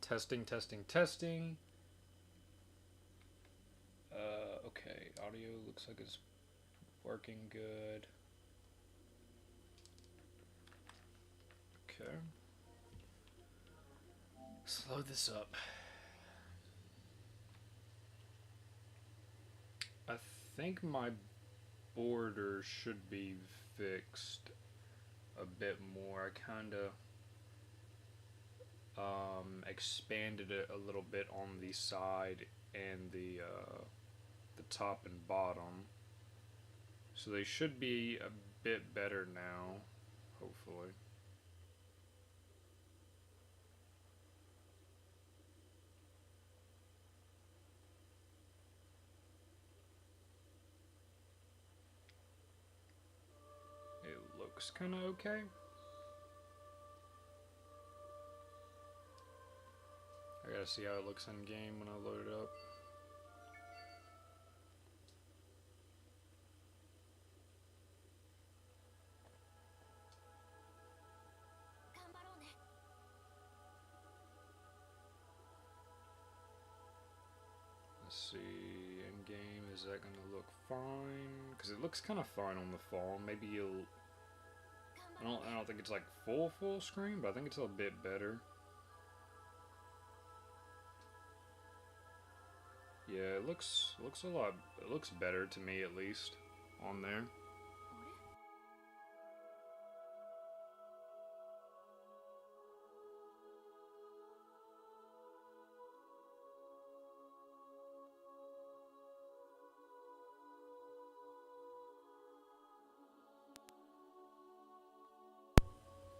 Testing, testing, testing. Okay, audio looks like it's working good. Okay. Slow this up. I think my border should be fixed a bit more. I kind of expanded it a little bit on the side and the top and bottom, so they should be a bit better now, hopefully. It looks kind of okay. I gotta see how it looks in game when I load it up. Let's see, in game, is that gonna look fine? Because it looks kind of fine on the phone. Maybe you'll. I don't think it's like full screen, but I think it's a bit better. Yeah, it looks a lot. It looks better to me, at least, on there.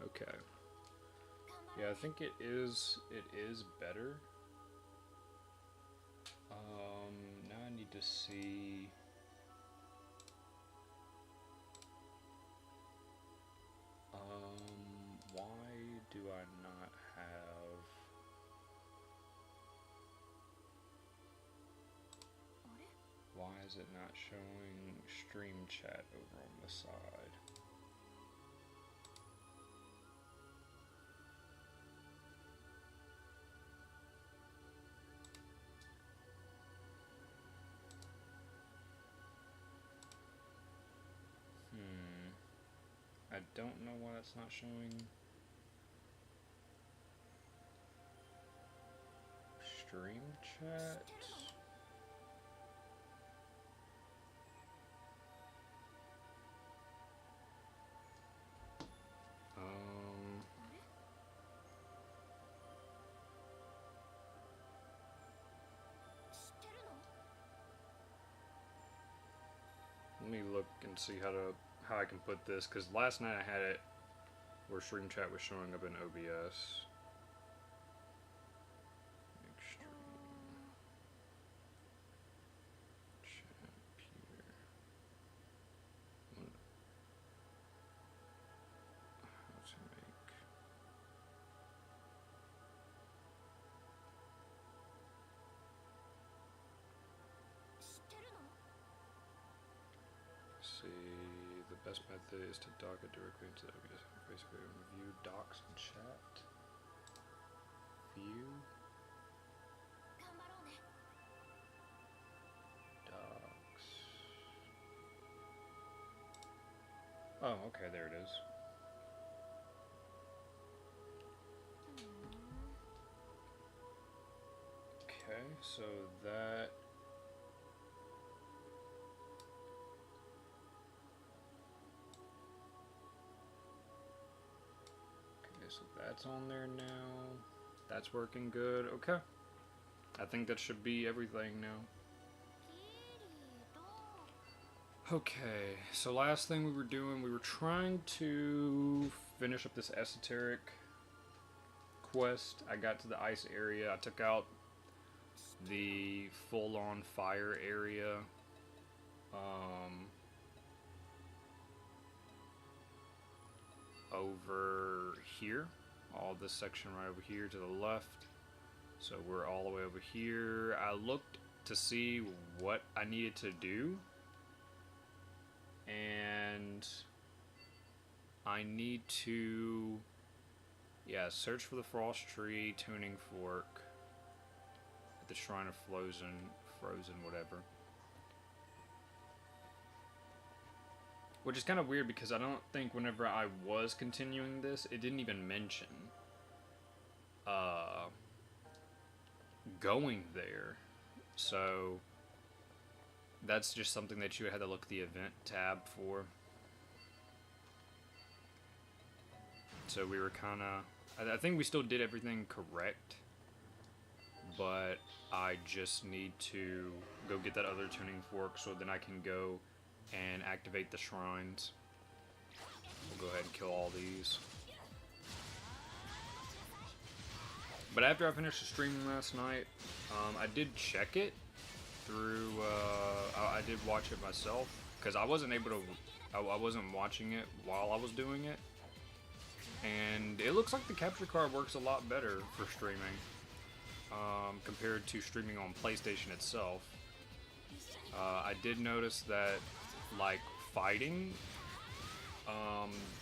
Okay. Yeah, I think it is. It is better. Now I need to see. Why do I not have? Why is it not showing stream chat over on the side? I don't know why it's not showing stream chat. Let me look and see how I can put this, because last night I had it where stream chat was showing up in OBS. Extreme chat here. How to make. See, the best method is to dock it directly into the OBS interface. View docs and chat. View docs. Oh, okay, there it is. Okay, so that. So that's on there now. That's working good. Okay. I think that should be everything now. Okay, so last thing we were doing, we were trying to finish up this Esoteric quest. I got to the ice area. I took out the full-on fire area. Over here, all this section right over here to the left, so we're all the way over here. I looked to see what I needed to do, and I need to Yeah, search for the Frost Tree Tuning Fork at the Shrine of Frozen, whatever. Which is kind of weird because I don't think whenever I was continuing this, it didn't even mention going there. So that's just something that you would have to look at the event tab for. So we were kind of... I think we still did everything correct, but I just need to go get that other tuning fork so then I can go and activate the shrines. We'll go ahead and kill all these. But after I finished the stream last night, I did check it through, I did watch it myself, because I wasn't able to, I wasn't watching it while I was doing it. And it looks like the capture card works a lot better for streaming, compared to streaming on PlayStation itself. I did notice that, like, fighting,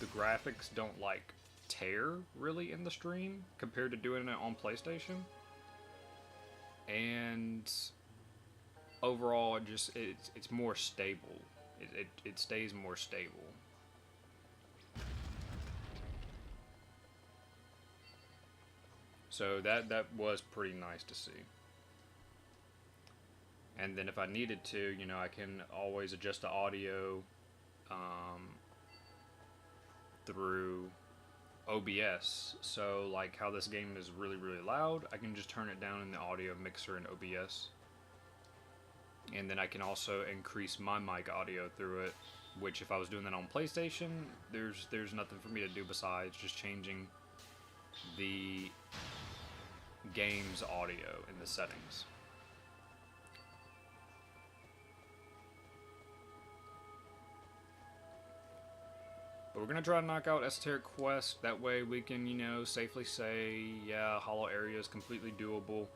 the graphics don't, like, tear really in the stream compared to doing it on PlayStation. And overall, it's more stable. It stays more stable. So that was pretty nice to see. And then if I needed to, you know, I can always adjust the audio through OBS. So like how this game is really, really loud, I can just turn it down in the audio mixer in OBS. And then I can also increase my mic audio through it, which if I was doing that on PlayStation, there's nothing for me to do besides just changing the game's audio in the settings. But we're gonna try to knock out Esoteric Quest, that way we can, you know, safely say, yeah, Hollow area is completely doable.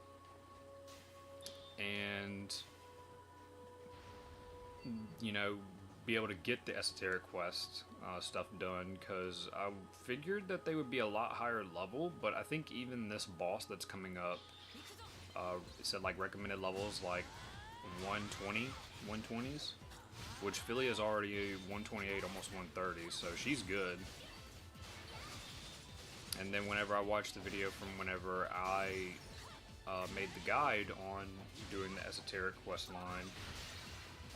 And, you know, be able to get the Esoteric Quest stuff done, because I figured that they would be a lot higher level, but I think even this boss that's coming up, it said like recommended levels like 120s, which Philly is already 128, almost 130, so she's good. And then whenever I watched the video from whenever I made the guide on doing the Esoteric Quest line,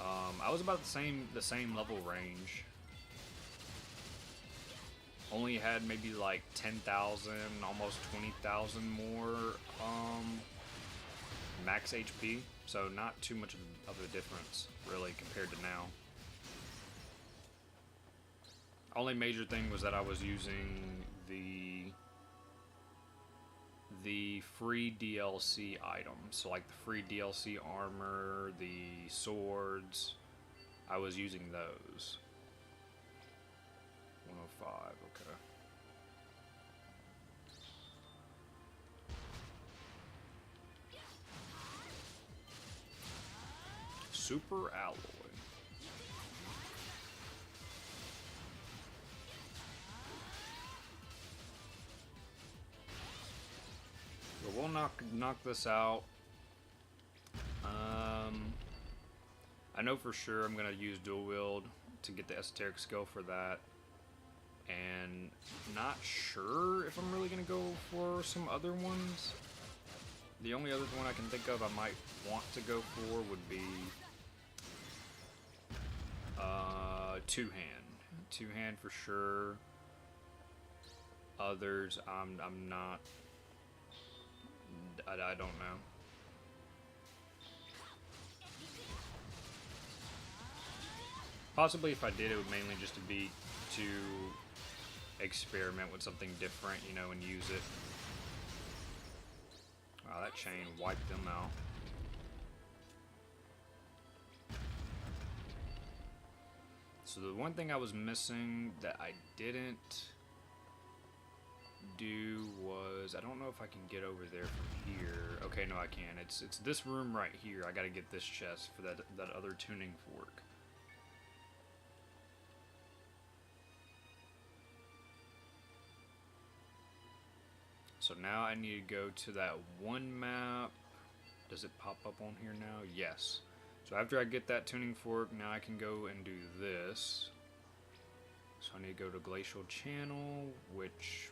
I was about the same level range. Only had maybe like 10,000, almost 20,000 more max HP, so not too much of a difference really compared to now. Only major thing was that I was using the free DLC items, so like the free DLC armor, the swords, I was using those. 105, okay. Super alloy. But we'll knock this out. I know for sure I'm gonna use dual wield to get the esoteric skill for that, and not sure if I'm really gonna go for some other ones. The only other one I can think of I might want to go for would be two hand for sure. Others I'm not. I don't know. Possibly if I did, it would mainly just be to experiment with something different, you know, and use it. Wow, that chain wiped them out. So the one thing I was missing that I didn't do was, I don't know if I can get over there from here. Okay, no I can. It's this room right here. I gotta get this chest for that other tuning fork. So now I need to go to that one map. Does it pop up on here now? Yes. So after I get that tuning fork, now I can go and do this. So I need to go to Glacial Channel, which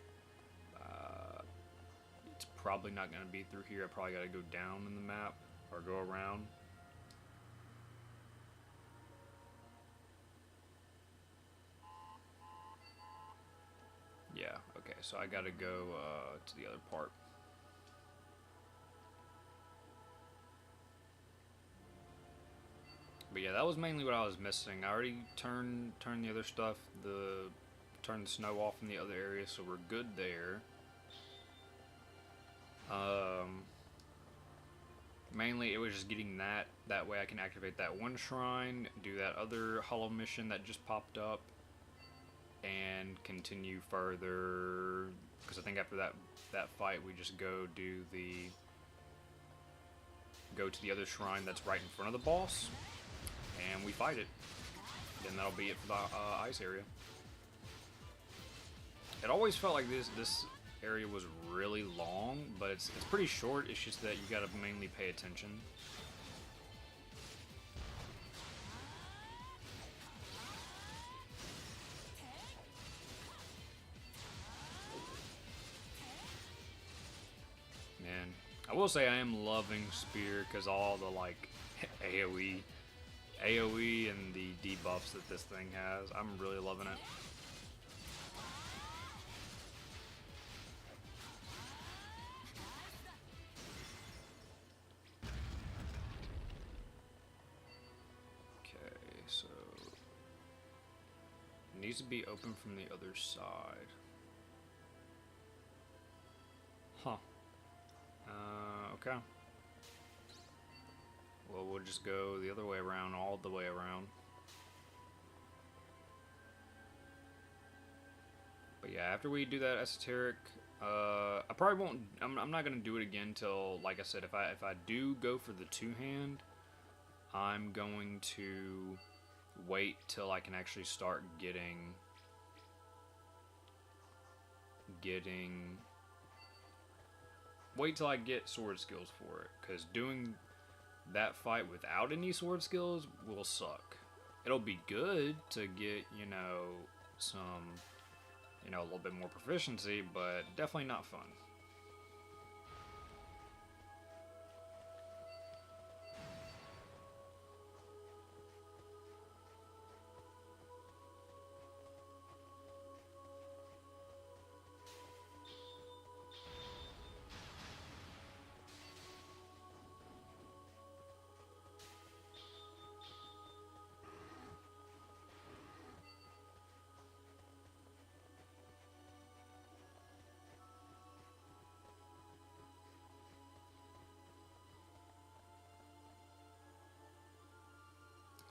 it's probably not going to be through here. I probably got to go down in the map or go around. Yeah, okay, so I got to go to the other part. But yeah, that was mainly what I was missing. I already turned the other stuff, turned the snow off in the other area, so we're good there. Mainly it was just getting that way I can activate that one shrine, do that other hollow mission that just popped up, and continue further. Because I think after that fight, we just go to the other shrine that's right in front of the boss, and we fight it. Then that'll be it for the ice area. It always felt like this area was really long, but it's pretty short. It's just that you gotta mainly pay attention. Man, I will say I am loving Spear because all the like AoE and the debuffs that this thing has. I'm really loving it. So it needs to be open from the other side. Huh. Okay. Well, we'll just go the other way around, all the way around. But yeah, after we do that Esoteric, I probably won't. I'm not gonna do it again till, like I said, if I do go for the two-hand, I'm going to wait till I can actually start getting wait till I get sword skills for it, because doing that fight without any sword skills will suck. It'll be good to get, you know, some, you know, a little bit more proficiency, but definitely not fun.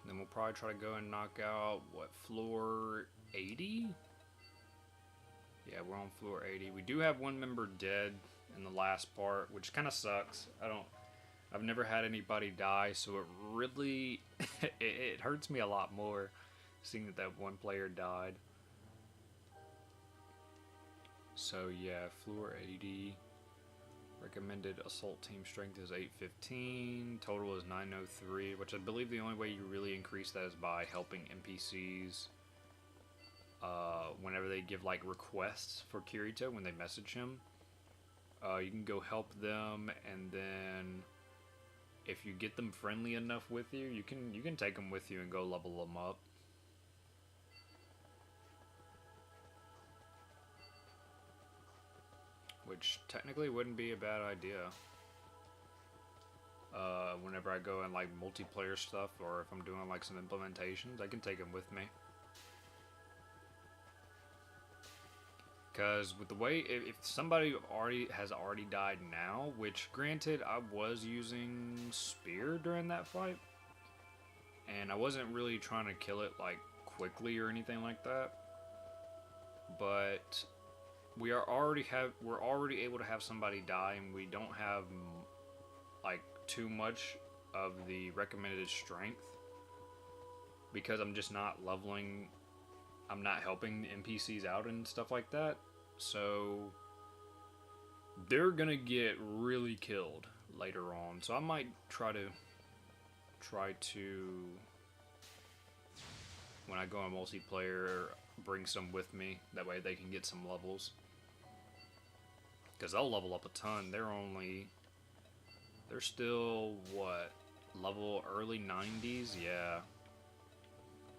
Then we'll probably try to go and knock out, what, floor 80? Yeah, we're on floor 80. We do have one member dead in the last part, which kind of sucks. I've never had anybody die, so it really, it hurts me a lot more seeing that one player died. So yeah, floor 80. Recommended assault team strength is 815. Total is 903, which I believe the only way you really increase that is by helping NPCs. Whenever they give like requests for Kirito, when they message him, you can go help them, and then if you get them friendly enough with you, you can take them with you and go level them up. Which technically wouldn't be a bad idea. Whenever I go in like multiplayer stuff, or if I'm doing like some implementations, I can take them with me. Because with the way, if somebody has already died now, which granted I was using Spear during that fight, and I wasn't really trying to kill it like quickly or anything like that, but we're already able to have somebody die, and we don't have like too much of the recommended strength, because I'm just not leveling. I'm not helping the NPCs out and stuff like that. So they're gonna get really killed later on. So I might try to when I go on multiplayer, bring some with me. That way they can get some levels. Because they'll level up a ton. They're still, what, level early 90s? Yeah.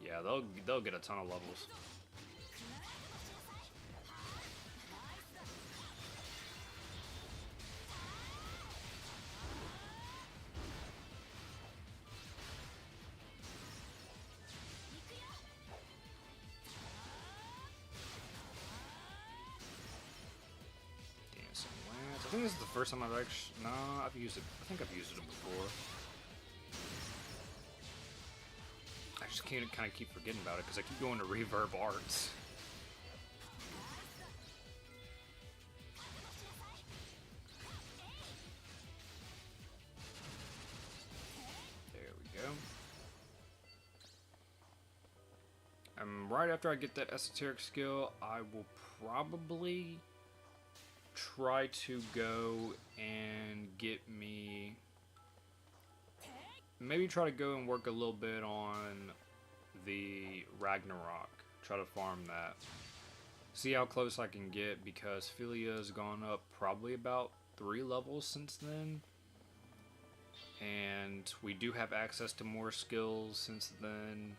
Yeah, they'll get a ton of levels. I think this is the first time I've actually... No, I've used it. I think I've used it before. I just can't kind of keep forgetting about it because I keep going to reverb arts. There we go. Right after I get that esoteric skill, I will probably try to go and get me... Maybe try to go and work a little bit on the Ragnarok. Try to farm that. See how close I can get, because Philia's gone up probably about 3 levels since then. And we do have access to more skills since then.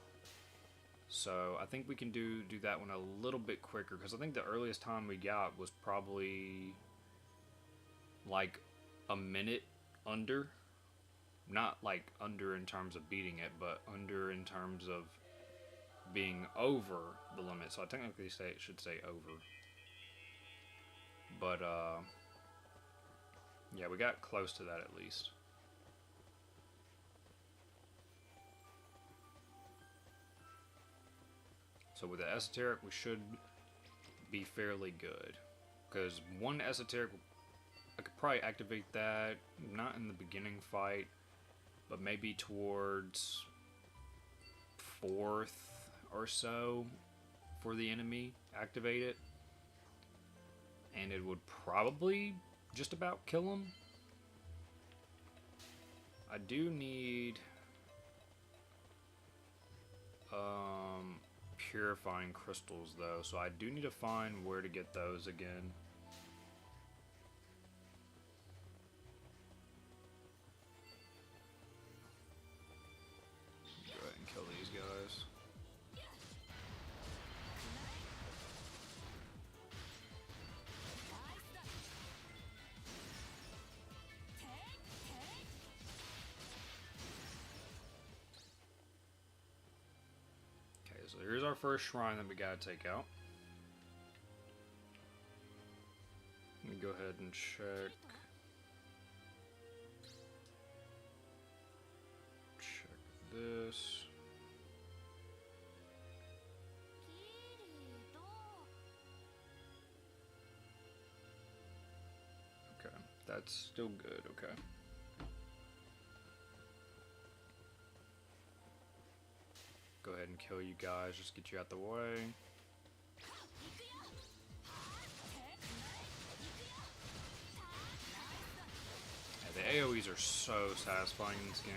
So I think we can do that one a little bit quicker, because I think the earliest time we got was probably like a minute under. Not like under in terms of beating it, but under in terms of being over the limit. So I technically should say over. But yeah, we got close to that at least. So with the esoteric, we should be fairly good. Because one esoteric, I could probably activate that, not in the beginning fight, but maybe towards 4th or so for the enemy, activate it. And it would probably just about kill him. I do need purifying crystals though, so I do need to find where to get those again. Go ahead and kill these guys. So here's our first shrine that we gotta take out. Let me go ahead and check. Check this. Okay, that's still good, okay. Go ahead and kill you guys, just get you out the way. Yeah, the AoEs are so satisfying in this game.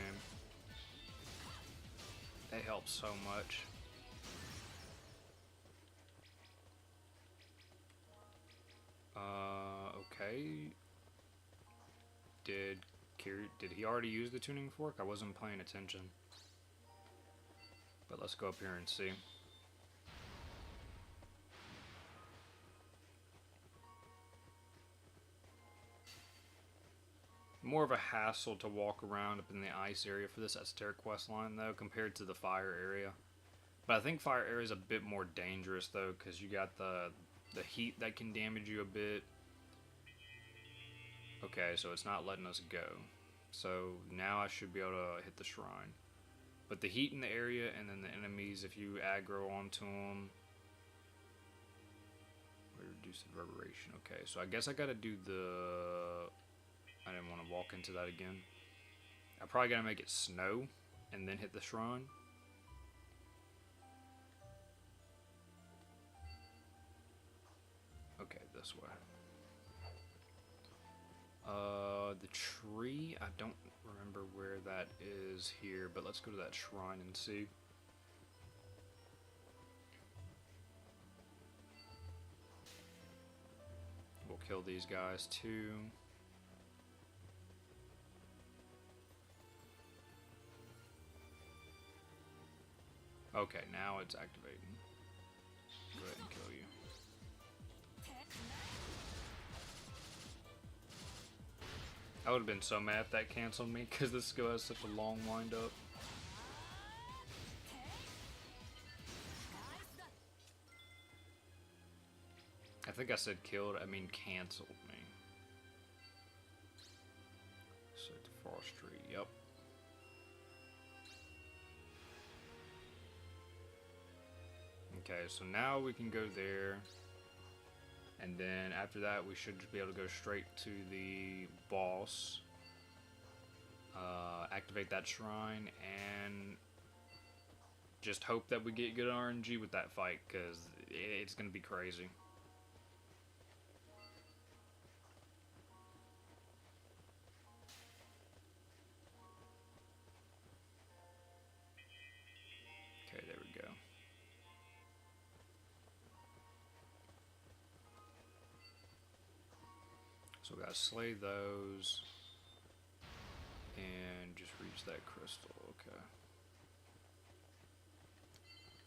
They help so much. Okay. Did he already use the tuning fork? I wasn't paying attention. But let's go up here and see. More of a hassle to walk around up in the ice area for this esoteric quest line though, compared to the fire area. But I think fire area is a bit more dangerous though, because you got the heat that can damage you a bit. Okay, so it's not letting us go. So now I should be able to hit the shrine. But the heat in the area, and then the enemies, if you aggro onto them, reduce the reverberation. Okay, so I guess I gotta do the... I didn't want to walk into that again. I probably gotta make it snow, and then hit the shrine. Okay, this way. The tree, I don't remember where that is here, but let's go to that shrine and see. We'll kill these guys too. Okay, now it's activating. Go ahead and kill you. I would have been so mad if that canceled me, because this skill has such a long wind up. I think I said killed, I mean canceled me. Set the frost tree, yep. Okay, so now we can go there. And then after that, we should be able to go straight to the boss. Activate that shrine and just hope that we get good RNG with that fight, because it's going to be crazy. Okay, there we go. So we gotta slay those and just reach that crystal. Okay.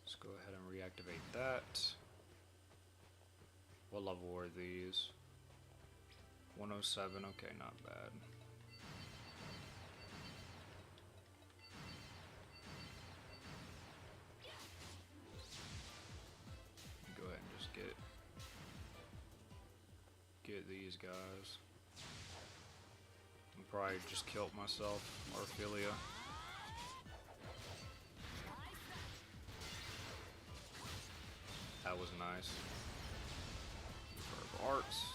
Let's go ahead and reactivate that. What level are these? 107, okay, not bad. Go ahead and just get these guys. I'll probably just killed myself, or Philia. That was nice. Purple arts.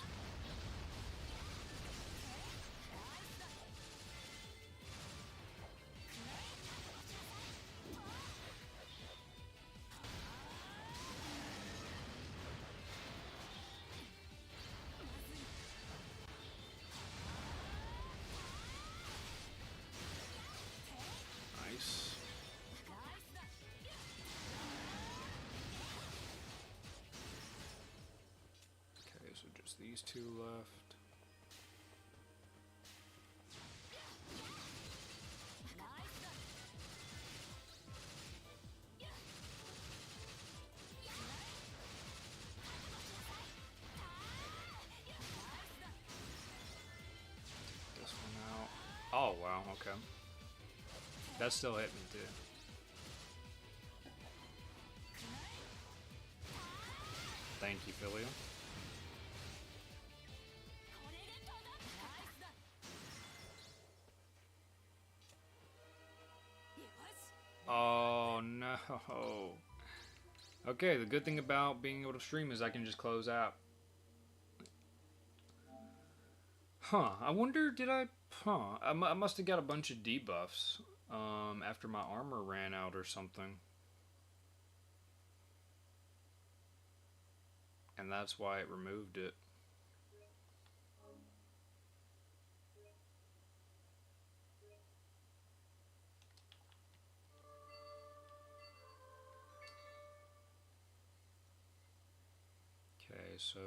Nice. Okay, so just these two left. This one out. Oh, wow, okay. That still hit me too. Thank you, Philia. Oh no. Okay, the good thing about being able to stream is I can just close out. Huh, I wonder, did I... Huh, I must have got a bunch of debuffs after my armor ran out or something. And that's why it removed it. Okay, so...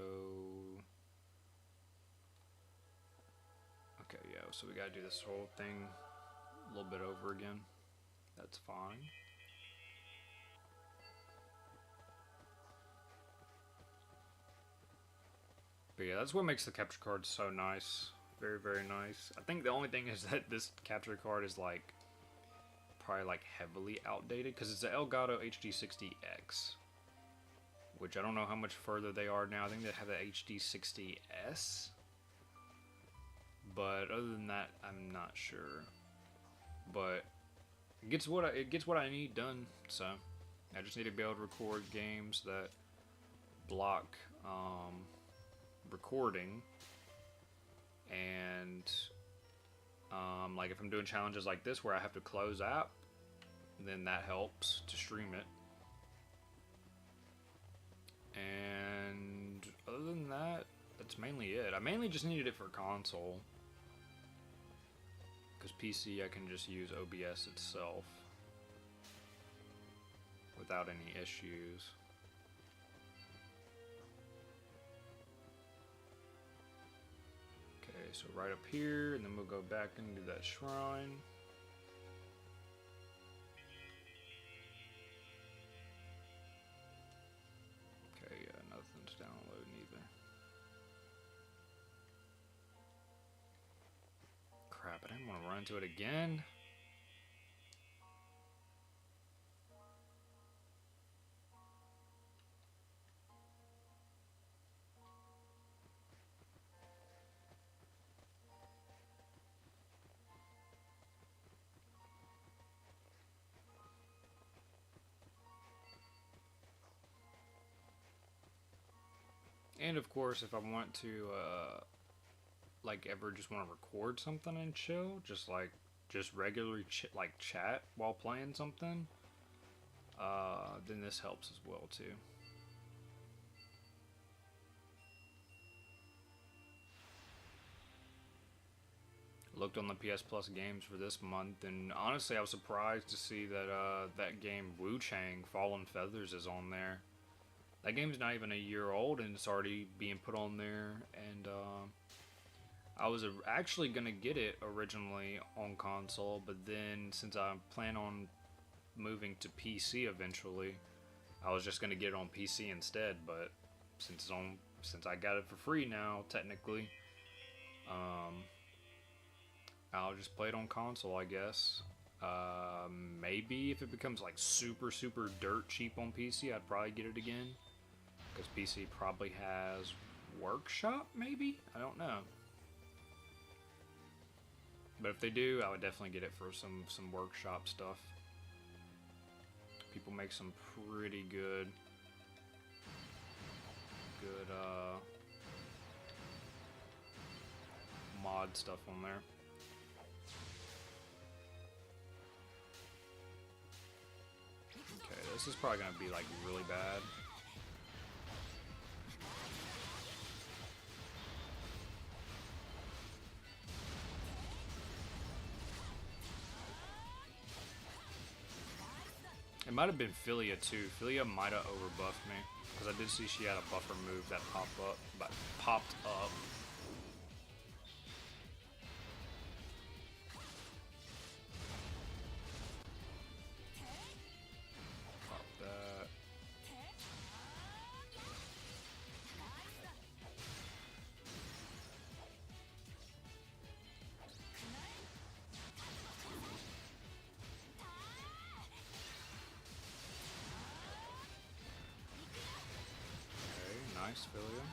Okay, yeah, so we gotta do this whole thing a little bit over again. That's fine. But yeah, that's what makes the capture card so nice. Very, very nice. I think the only thing is that this capture card is like probably like heavily outdated because it's the Elgato HD60X, which I don't know how much further they are now. I think they have the HD60S, but other than that, I'm not sure. But it gets what I need done. So I just need to be able to record games that block recording, and like if I'm doing challenges like this where I have to close app, then that helps to stream it. And other than that, that's mainly it. I mainly just needed it for console. PC, I can just use OBS itself without any issues. Okay, so right up here, and then we'll go back and do that shrine. Okay, yeah, nothing's downloading either. Crap, I didn't want to run into it again. And of course, if I want to, like, ever just want to record something and chill, just regularly chat while playing something, then this helps as well too. Looked on the PS Plus games for this month, and honestly, I was surprised to see that that game Wu Chang Fallen Feathers is on there. That game's not even a year old, and it's already being put on there. And I was actually gonna get it originally on console, but then since I plan on moving to PC eventually, I was just gonna get it on PC instead. But since I got it for free now, technically, I'll just play it on console, I guess. Maybe if it becomes like super dirt cheap on PC, I'd probably get it again. Because PC probably has Workshop, maybe? I don't know. But if they do, I would definitely get it for some Workshop stuff. People make some pretty good mod stuff on there. Okay, this is probably gonna be like really bad. It might have been Philia too. Philia might have overbuffed me, because I did see she had a buffer move that popped up. Pop that. Nice, Philia.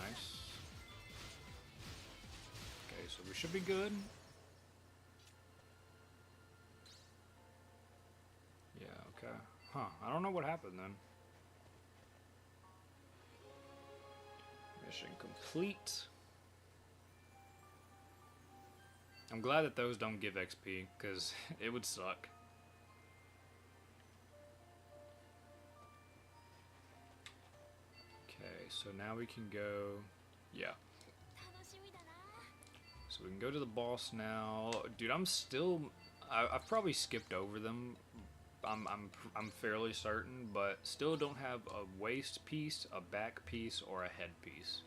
Nice. Okay, so we should be good. Okay. Huh. I don't know what happened then. Mission complete. I'm glad that those don't give XP, because it would suck. Okay, so now we can go... Yeah. So we can go to the boss now. Dude, I've probably skipped over them. I'm fairly certain, but still don't have a waist piece, a back piece, or a head piece.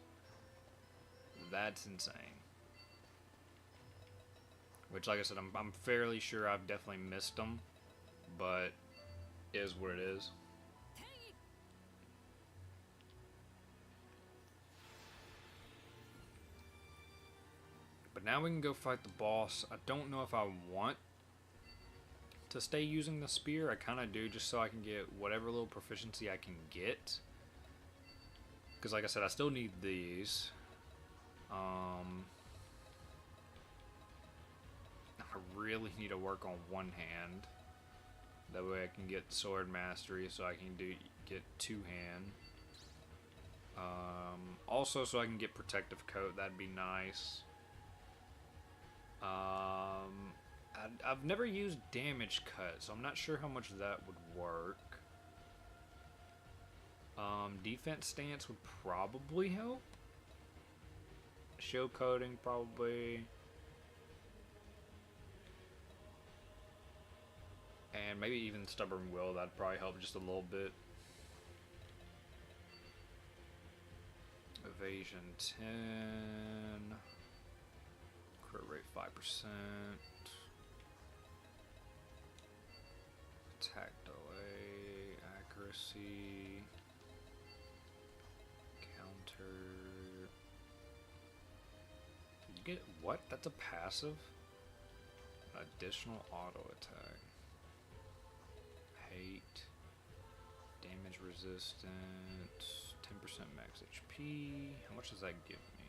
That's insane. Which, like I said, I'm fairly sure I've definitely missed them, but is what it is. But now we can go fight the boss. I don't know if I want to stay using the spear. I kind of do, just so I can get whatever little proficiency I can get. Because like I said, I still need these. I really need to work on one hand. That way I can get sword mastery, so I can get two hand. Also, so I can get protective coat, that'd be nice. I've never used damage cut, so I'm not sure how much that would work. Defense stance would probably help. Shield coating, probably. And maybe even Stubborn Will, that'd probably help just a little bit. Evasion 10. Crit rate 5%. Attack delay. Accuracy. Counter. You get what? That's a passive? Additional auto attack. Hate. Damage resistant. 10% max HP. How much does that give me?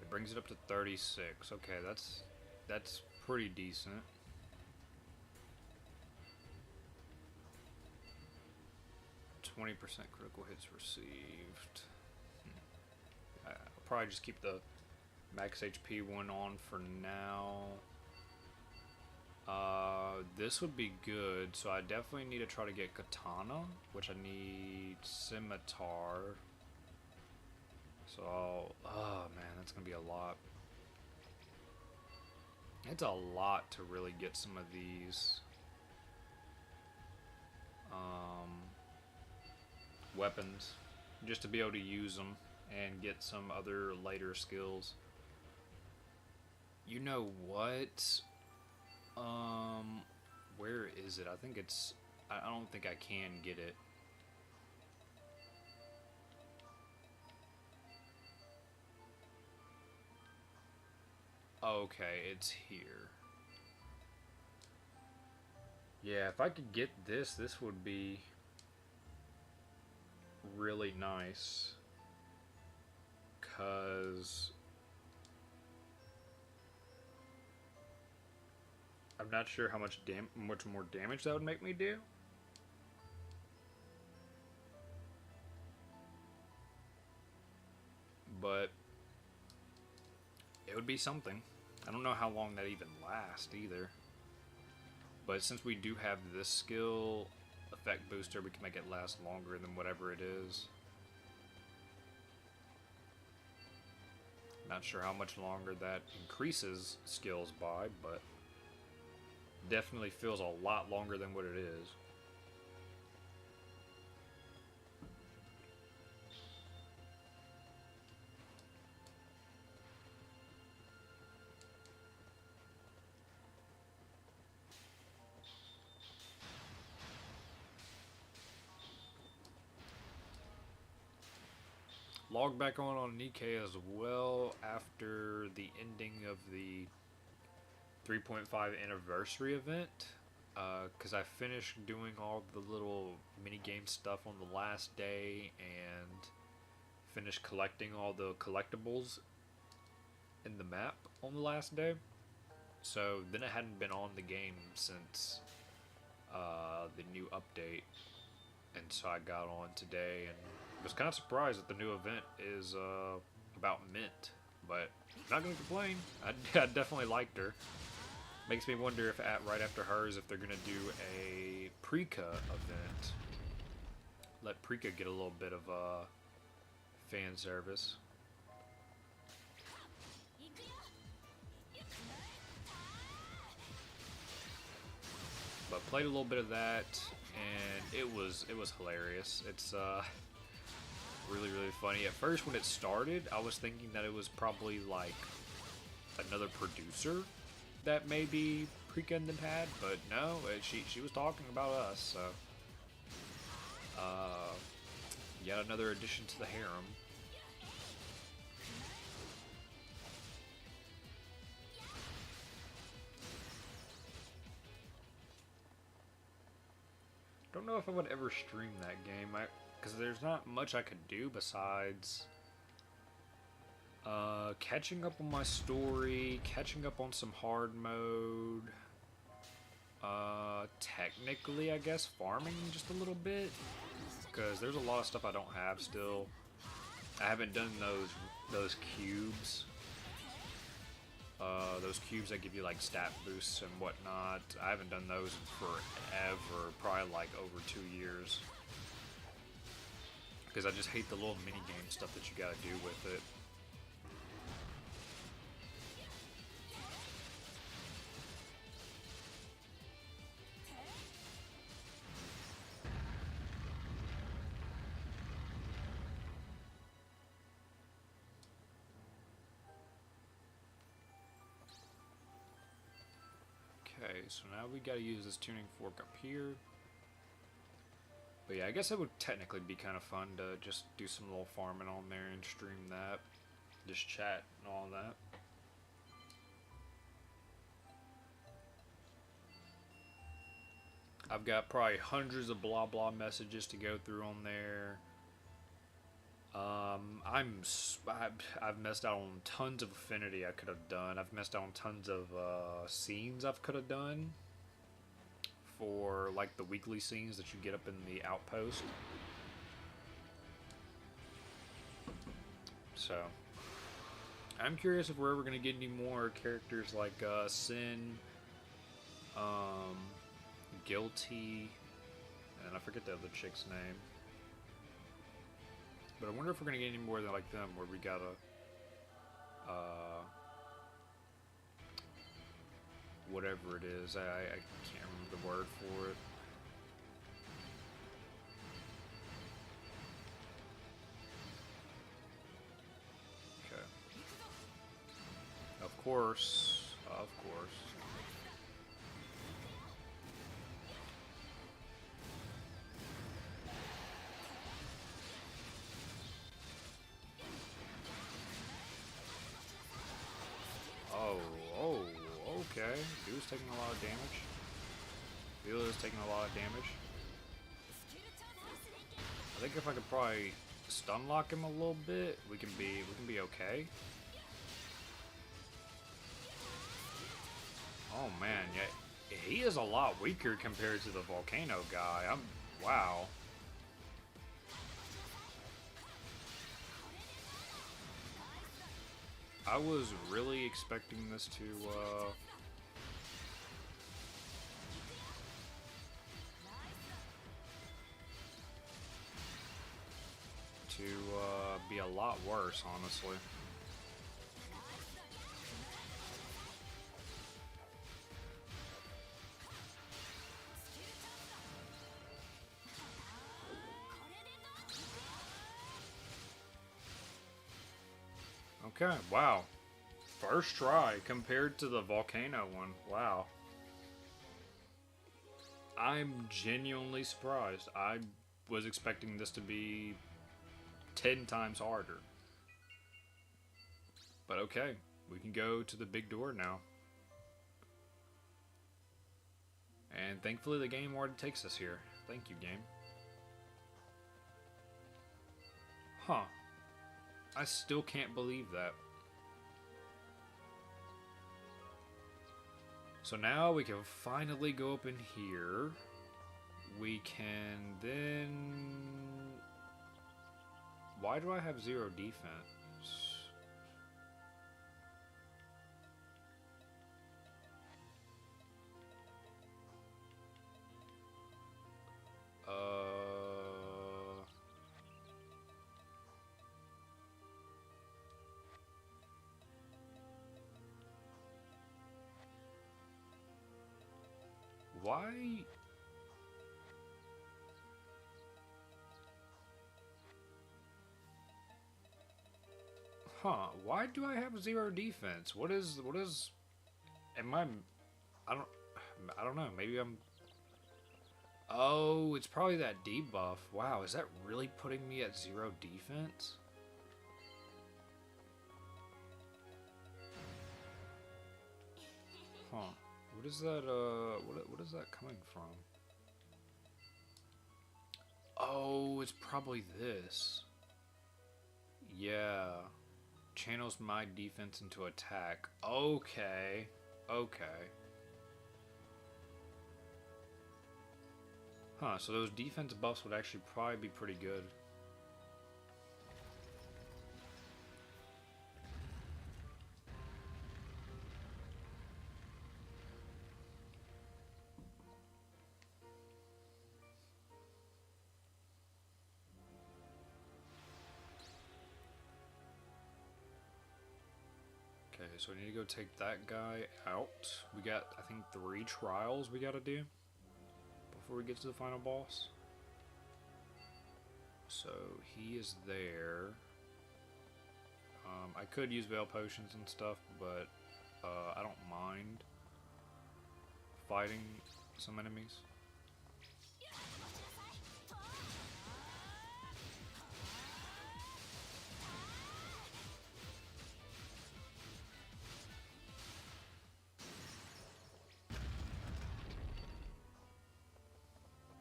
It brings it up to 36. Okay, that's pretty decent. %, critical hits received. I'll probably just keep the max HP one on for now. This would be good, so I definitely need to try to get Katana, which I need Scimitar. So, oh man, that's gonna be a lot. It's a lot to really get some of these weapons, just to be able to use them and get some other later skills. You know what? Where is it? I think it's... I don't think I can get it. Okay, it's here. Yeah, if I could get this, this would be really nice. 'Cause I'm not sure how much more damage that would make me do. But it would be something. I don't know how long that even lasts either. But since we do have this skill effect booster, we can make it last longer than whatever it is. Not sure how much longer that increases skills by, but definitely feels a lot longer than what it is. Log back on Nikkei as well after the ending of the 3.5 anniversary event, because I finished doing all the little minigame stuff on the last day and finished collecting all the collectibles in the map on the last day. So then I hadn't been on the game since the new update, and so I got on today and was kind of surprised that the new event is about Mint, but not gonna complain. I definitely liked her. Makes me wonder if right after hers, if they're gonna do a Prika event. Let Prika get a little bit of fan service. But played a little bit of that, and it was hilarious. It's really funny. At first, when it started, I was thinking that it was probably like another producer that maybe Prika and them had, but no, she was talking about us. So yet another addition to the harem. Don't know if I would ever stream that game, because there's not much I could do besides catching up on my story, catching up on some hard mode, technically, I guess, farming just a little bit. because there's a lot of stuff I don't have still. I haven't done those cubes. Those cubes that give you like stat boosts and whatnot. I haven't done those in forever, probably like over 2 years. Because I just hate the little mini game stuff that you gotta do with it. Okay, so now we gotta use this tuning fork up here. But yeah, I guess it would technically be kind of fun to just do some little farming on there and stream that. Just chat and all that. I've got probably hundreds of blah blah messages to go through on there. I've messed out on tons of affinity I could have done. I've messed out on tons of scenes I could have done for like the weekly scenes that you get up in the outpost. So I'm curious if we're ever gonna get any more characters like Sin, Guilty, and I forget the other chick's name. But I wonder if we're gonna get any more than like them, where we gotta, whatever it is. I can't remember the word for it. Okay. Of course. Of course. Okay, dude's taking a lot of damage. Vila is taking a lot of damage. I think if I could probably stun lock him a little bit, we can be okay. Oh man, yeah, he is a lot weaker compared to the volcano guy. Wow. I was really expecting this to be a lot worse, honestly. Okay, wow. First try compared to the volcano one. Wow. I'm genuinely surprised. I was expecting this to be 10 times harder. But okay, we can go to the big door now. And thankfully the game already takes us here. Thank you, game. Huh. I still can't believe that. So now we can finally go up in here. We can then... Why do I have 0 defense? Why? Huh, why do I have 0 defense? What is, am I don't know, maybe I'm, oh, it's probably that debuff. Wow, is that really putting me at 0 defense? Huh, what is that, what is that coming from? Oh, it's probably this. Yeah. Channels my defense into attack. Okay. Okay. Huh, so those defense buffs would actually probably be pretty good. Okay, so we need to go take that guy out. We got, I think, 3 trials we gotta do before we get to the final boss. So he is there. I could use Veil Potions and stuff, but I don't mind fighting some enemies.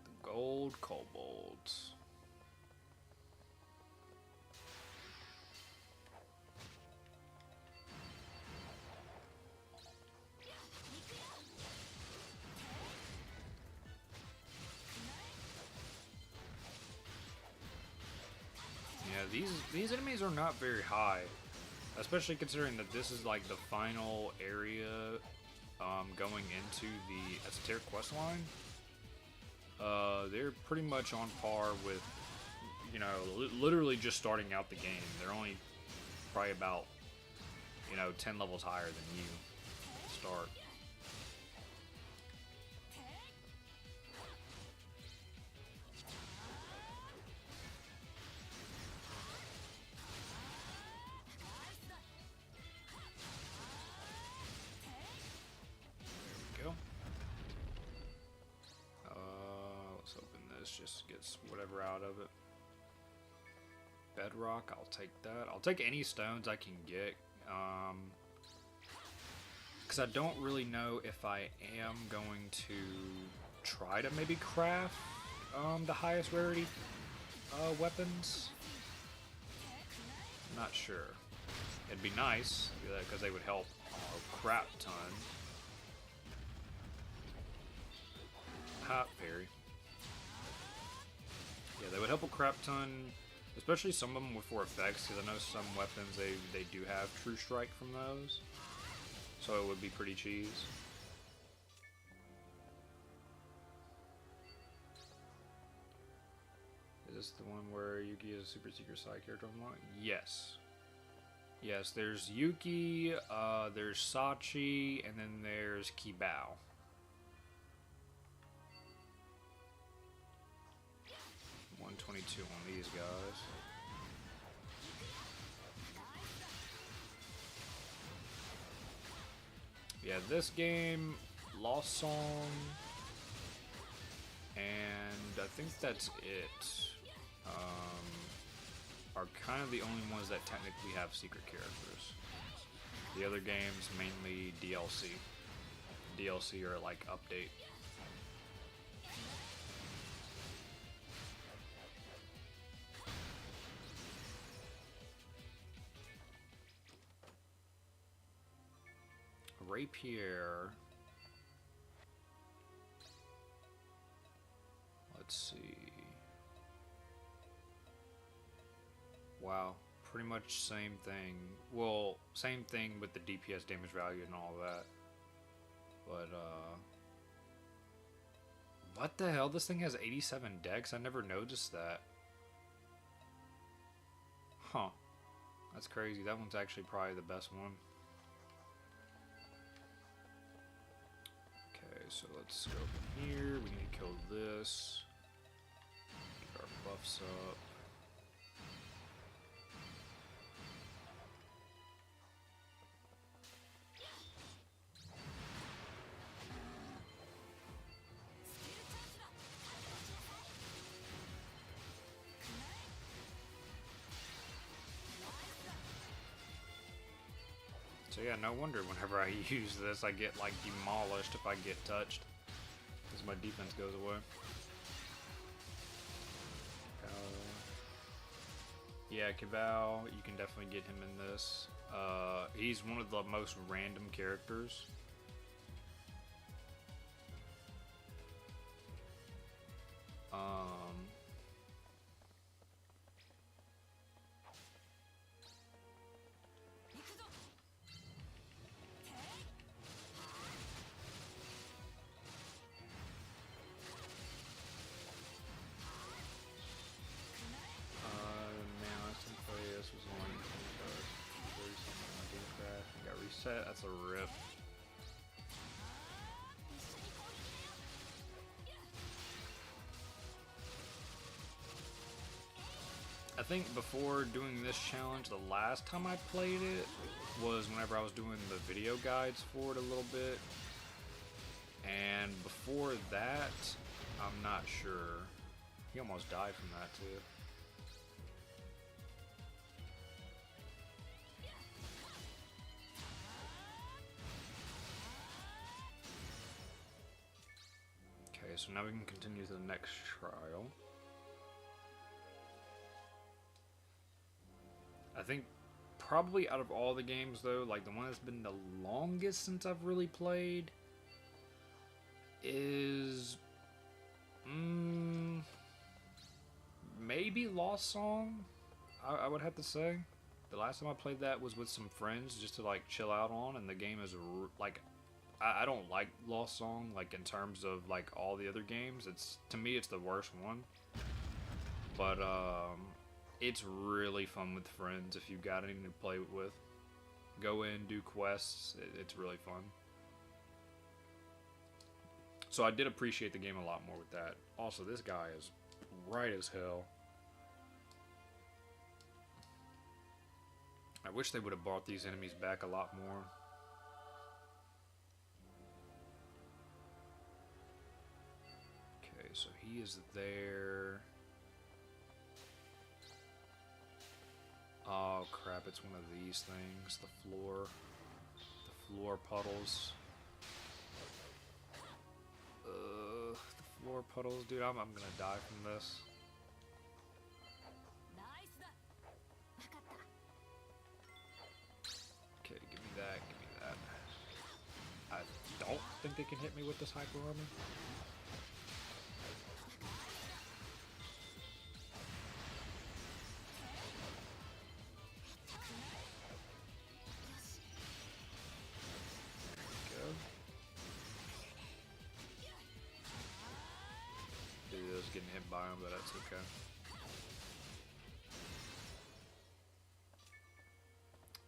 The gold kobolds. Yeah, these enemies are not very high, especially considering that this is like the final area going into the Esoteric questline. They're pretty much on par with, you know, literally just starting out the game. They're only probably about, you know, 10 levels higher than you start. Just gets whatever out of it. Bedrock, I'll take that. I'll take any stones I can get. Because I don't really know if I am going to try to maybe craft the highest rarity weapons. I'm not sure. It'd be nice, because they would help a crap ton. Hot parry. Yeah, they would help a crap ton, especially some of them with 4 effects, because I know some weapons, they do have True Strike from those. So it would be pretty cheese. Is this the one where Yuki is a super secret side character unlocked? Yes. Yes, there's Yuki, there's Sachi, and then there's Kibao. $122 on these guys. Yeah, this game, Lost Song, and I think that's it. Are kind of the only ones that technically have secret characters. The other games mainly DLC. DLC are like update. Rapier. Let's see. Wow, pretty much same thing. Well, same thing with the DPS damage value and all that. But, what the hell? This thing has 87 dex? I never noticed that. Huh. That's crazy. That one's actually probably the best one. Okay, so let's go over here. We need to kill this. Get our buffs up. So yeah, no wonder whenever I use this, I get like demolished if I get touched, because my defense goes away. Yeah, Kibao, you can definitely get him in this. He's one of the most random characters. Man, last time I played this was only 30 something. I did crash and got reset. That's a rip. I think before doing this challenge, the last time I played it was whenever I was doing the video guides for it a little bit. And before that, I'm not sure. He almost died from that too. Okay, so now we can continue to the next trial. I think probably out of all the games though, like the one that's been the longest since I've really played is maybe Lost Song. I would have to say. The last time I played that was with some friends just to like chill out on, and the game is like I don't like Lost Song like in terms of like all the other games. It's to me it's the worst one. But it's really fun with friends if you've got anything to play with. Go in, do quests. It's really fun. So I did appreciate the game a lot more with that. Also, this guy is bright as hell. I wish they would have brought these enemies back a lot more. Okay, so he is there. Oh crap, it's one of these things. The floor puddles. The floor puddles, dude, I'm gonna die from this. Okay, give me that, give me that. I don't think they can hit me with this hyper armor. Getting hit by him, but that's okay.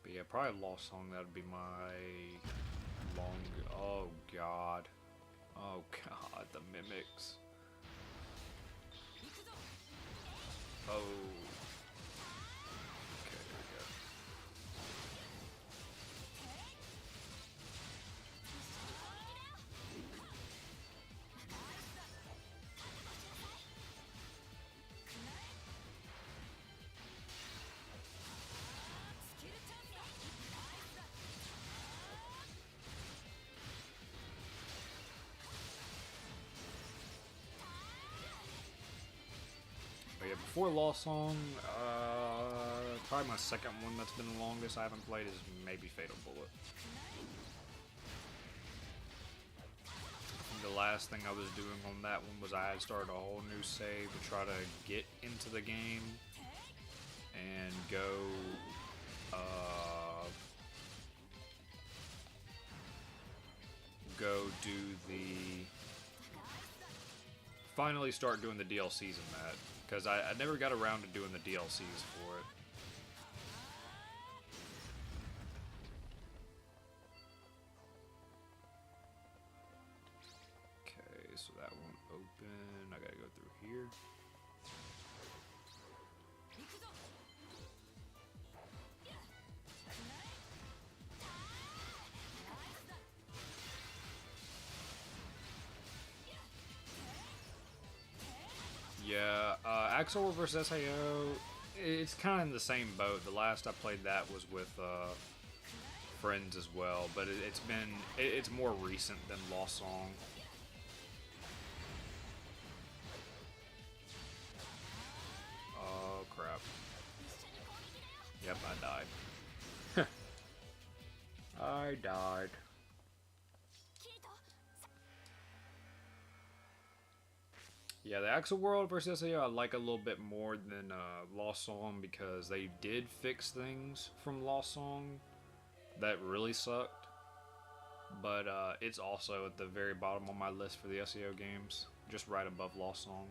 But yeah, probably Lost Song, that would be my long... Oh god. Oh god, the mimics. Oh. Okay, there we go. But yeah, before Lost Song, probably my second one that's been the longest I haven't played is maybe Fatal Bullet. The last thing I was doing on that one was I had started a whole new save to try to get into the game and go do the... Finally start doing the DLCs in that, because I never got around to doing the DLCs for it. Okay, so that won't open. I gotta go through here. Yeah, Axel versus SAO, it's kind of in the same boat. The last I played that was with friends as well, but it's more recent than Lost Song. Oh crap. Yep, I died. I died. Yeah, the Axel World versus SAO I like a little bit more than Lost Song because they did fix things from Lost Song that really sucked. But it's also at the very bottom on my list for the SAO games, just right above Lost Song.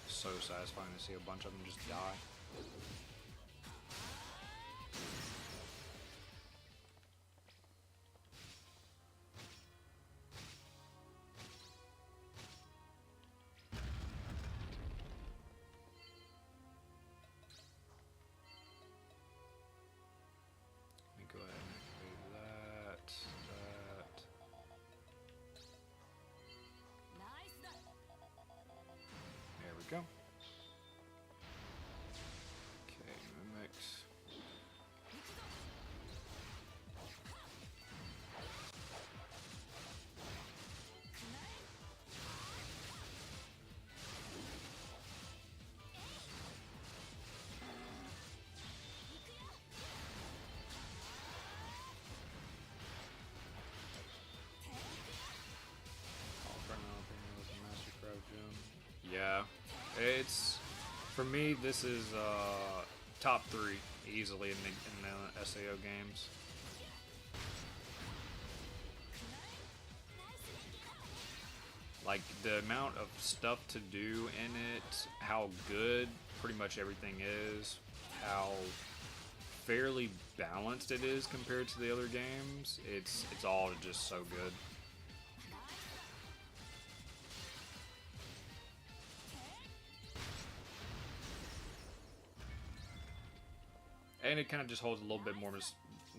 So satisfying to see a bunch of them just die. Let me go ahead and activate that. There we go. Okay, mimics. Yeah, it's for me. This is top 3 easily in the SAO games. Like the amount of stuff to do in it, how good pretty much everything is, how fairly balanced it is compared to the other games. It's all just so good. And it kind of just holds a little bit more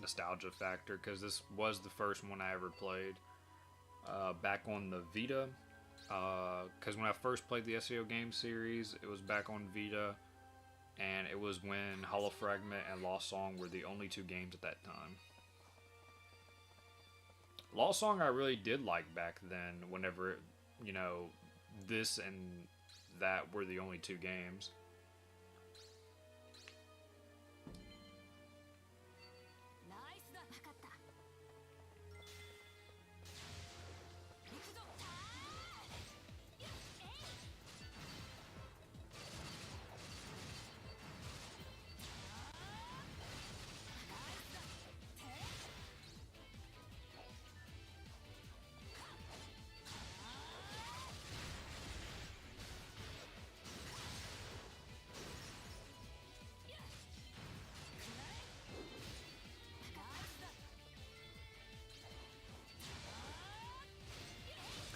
nostalgia factor because this was the first one I ever played back on the Vita. Because when I first played the SAO game series, it was back on Vita, and it was when Hollow Fragment and Lost Song were the only 2 games at that time. Lost Song I really did like back then, whenever, you know, this and that were the only 2 games.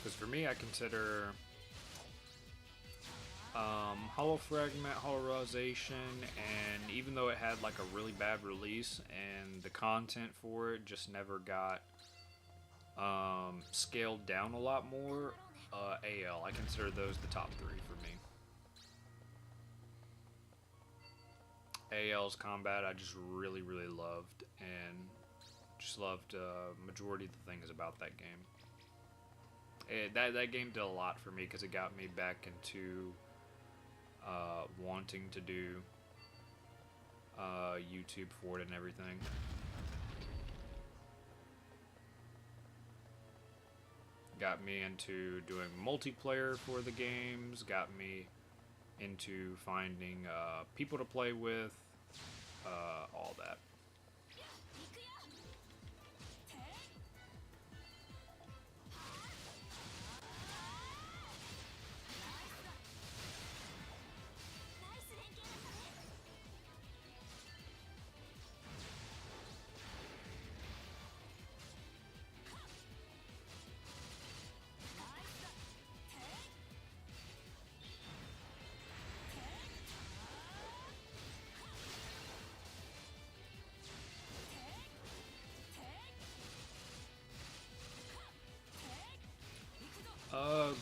Because for me, I consider Hollow Fragment, Holorization, and even though it had like a really bad release and the content for it just never got scaled down a lot more, AL, I consider those the top 3 for me. AL's combat I just really loved, and just loved majority of the things about that game. That game did a lot for me because it got me back into wanting to do YouTube for it and everything. Got me into doing multiplayer for the games, got me into finding people to play with, all that.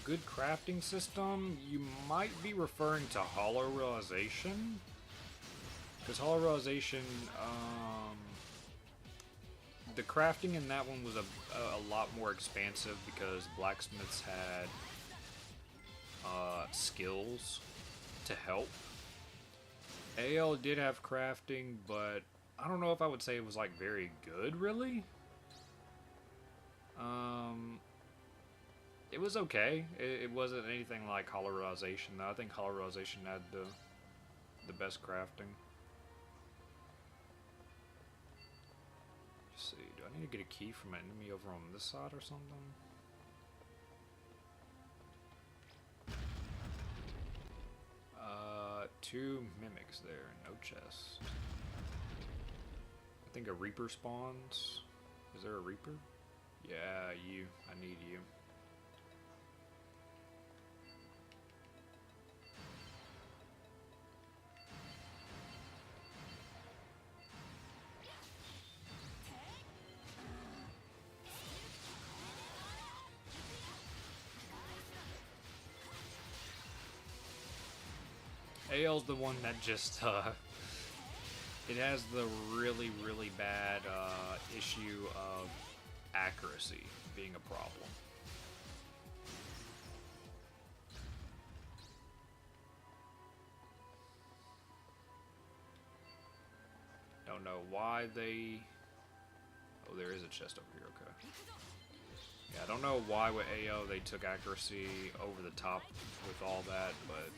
Good crafting system. You might be referring to Hollow Realization. Because Hollow Realization, the crafting in that one was a lot more expansive because blacksmiths had skills to help. AL did have crafting, but I don't know if I would say it was like very good, really. It was okay. It wasn't anything like Hollow Realization, though. I think Hollow Realization had the best crafting. Let's see, do I need to get a key from an enemy over on this side or something? Two mimics there, no chest. I think a Reaper spawns. Is there a Reaper? Yeah, you. I need you. AL's the one that just, it has the really, really bad issue of accuracy being a problem. Don't know why they... Oh, there is a chest over here, okay. Yeah, I don't know why with AO they took accuracy over the top with all that, but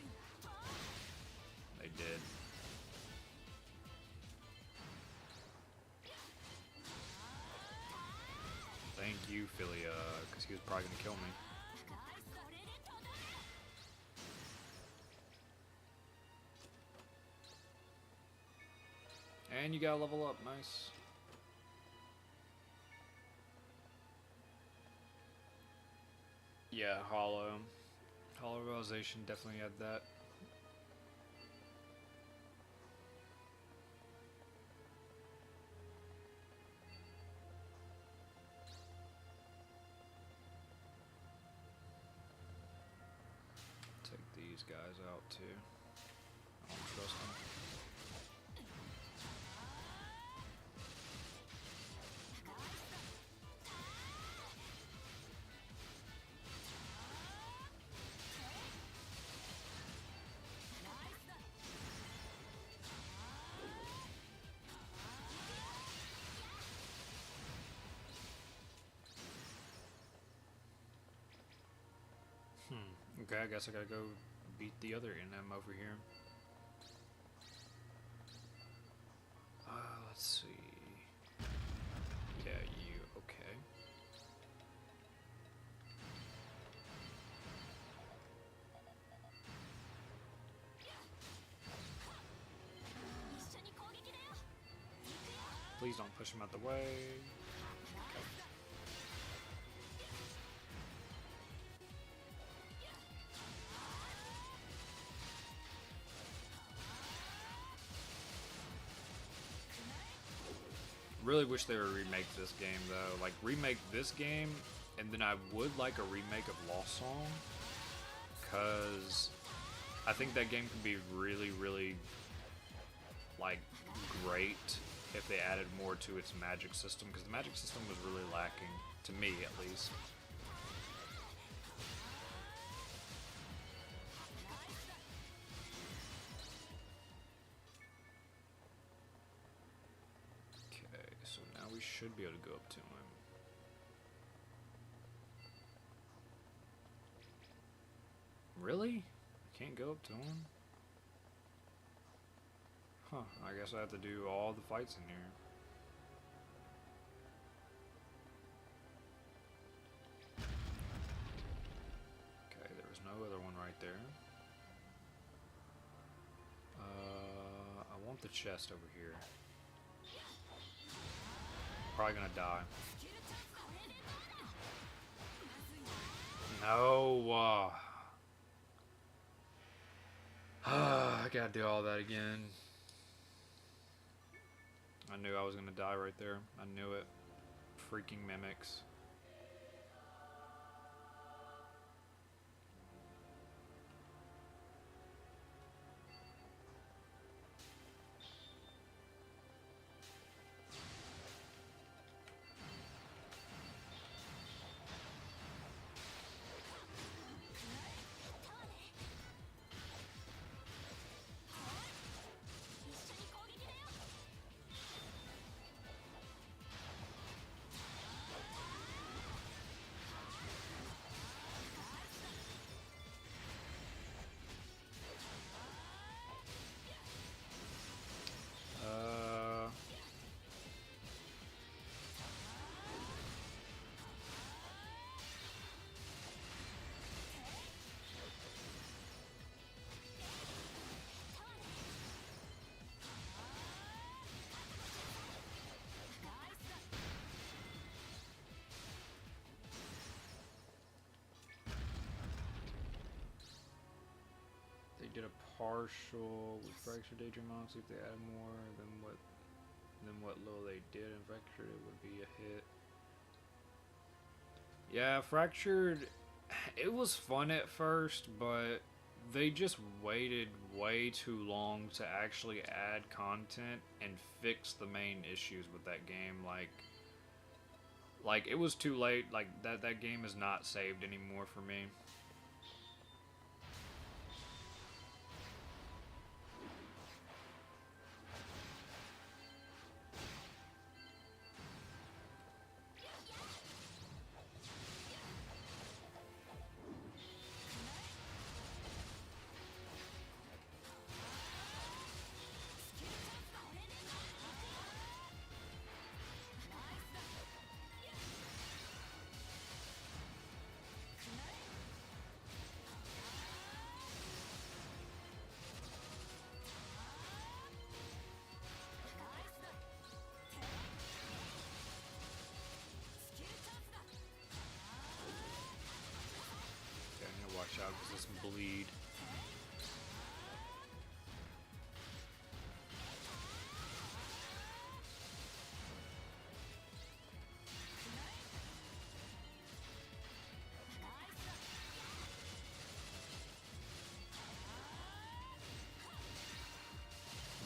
they did. Thank you, Philia, because he was probably going to kill me. And you gotta level up, nice. Yeah, Hollow Realization definitely had that. Take these guys out too. I don't trust them. Okay, I guess I gotta go beat the other NM over here. Let's see. Yeah, you, okay. Please don't push him out the way. Really wish they would remake this game though. Like remake this game, and then I would like a remake of Lost Song, cause I think that game could be really, really like great if they added more to its magic system, because the magic system was really lacking to me at least. Should be able to go up to him. Really? Can't go up to him? Huh, I guess I have to do all the fights in here. Okay, there was no other one right there. I want the chest over here. Probably gonna die. No. I gotta do all that again. I knew I was gonna die right there. I knew it. Freaking mimics. get a partial with Fractured Daydream on, see if they add more than what little they did in Fractured, it would be a hit. Yeah, Fractured, it was fun at first, but they just waited way too long to actually add content and fix the main issues with that game. Like it was too late. Like that game is not saved anymore for me. Watch out because this bleed.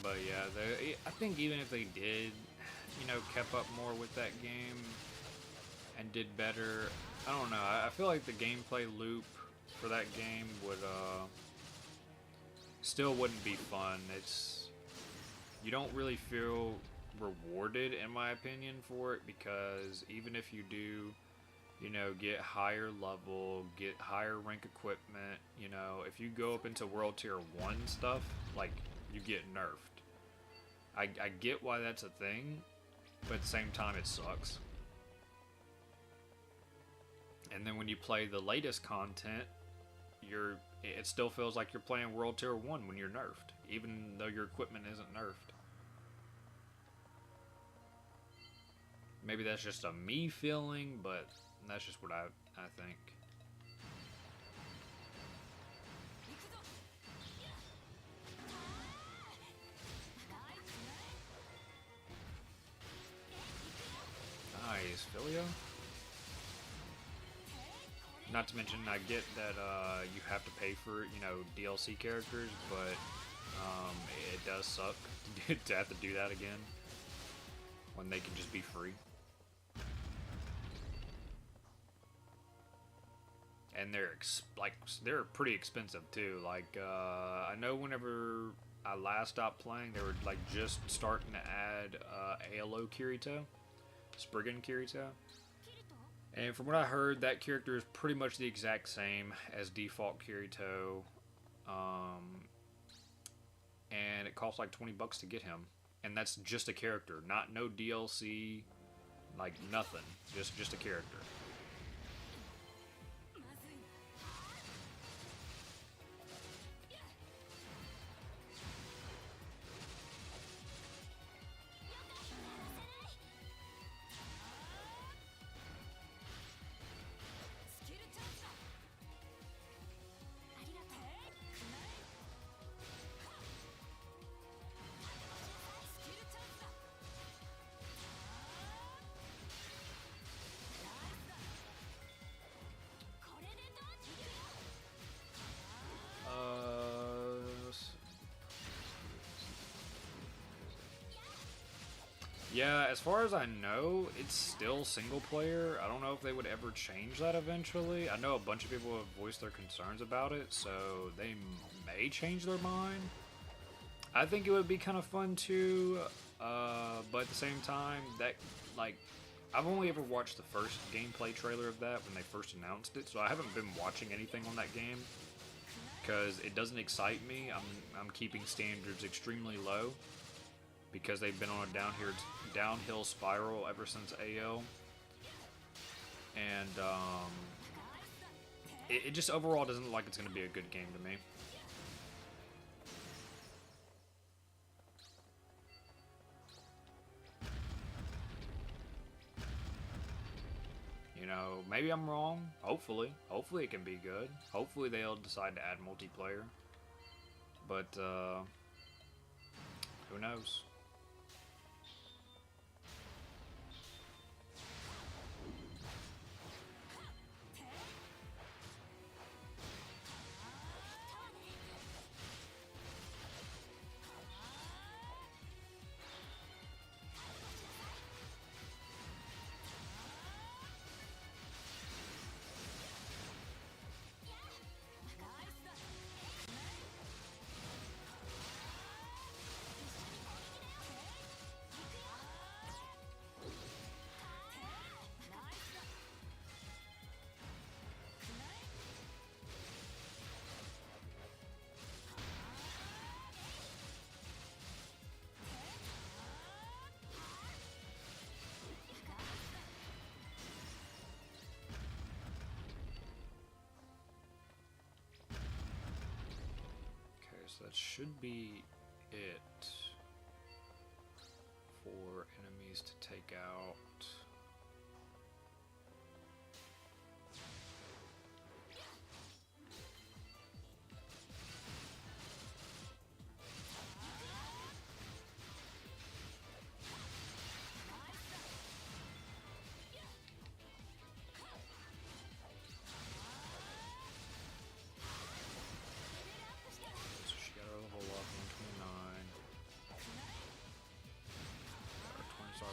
But yeah, I think even if they did, you know, kept up more with that game and did better, I don't know. I feel like the gameplay loop for that game would still wouldn't be fun. You don't really feel rewarded, in my opinion, for it, because even if you do, you know, get higher level, get higher rank equipment, you know, if you go up into World Tier 1 stuff, like, you get nerfed. I get why that's a thing, but at the same time it sucks. And then when you play the latest content, it still feels like you're playing World Tier 1 when you're nerfed, even though your equipment isn't nerfed. Maybe that's just a me feeling, but that's just what I think. Nice, Filio. Not to mention, I get that you have to pay for, you know, DLC characters, but it does suck to have to do that again when they can just be free. And they're pretty expensive too. Like I know whenever I last stopped playing, they were like just starting to add ALO Kirito, Spriggan Kirito. And from what I heard, that character is pretty much the exact same as default Kirito. And it costs like $20 to get him. And that's just a character, no DLC, like nothing. Just a character. Yeah, as far as I know, it's still single player. I don't know if they would ever change that eventually. I know a bunch of people have voiced their concerns about it, so they may change their mind. I think it would be kind of fun too, but at the same time, I've only ever watched the first gameplay trailer of that when they first announced it, so I haven't been watching anything on that game because it doesn't excite me. I'm keeping standards extremely low, because they've been on a downhill spiral ever since AO. And it just overall doesn't look like it's going to be a good game to me. You know, maybe I'm wrong. Hopefully it can be good. Hopefully they'll decide to add multiplayer. but who knows? So that should be it for enemies to take out.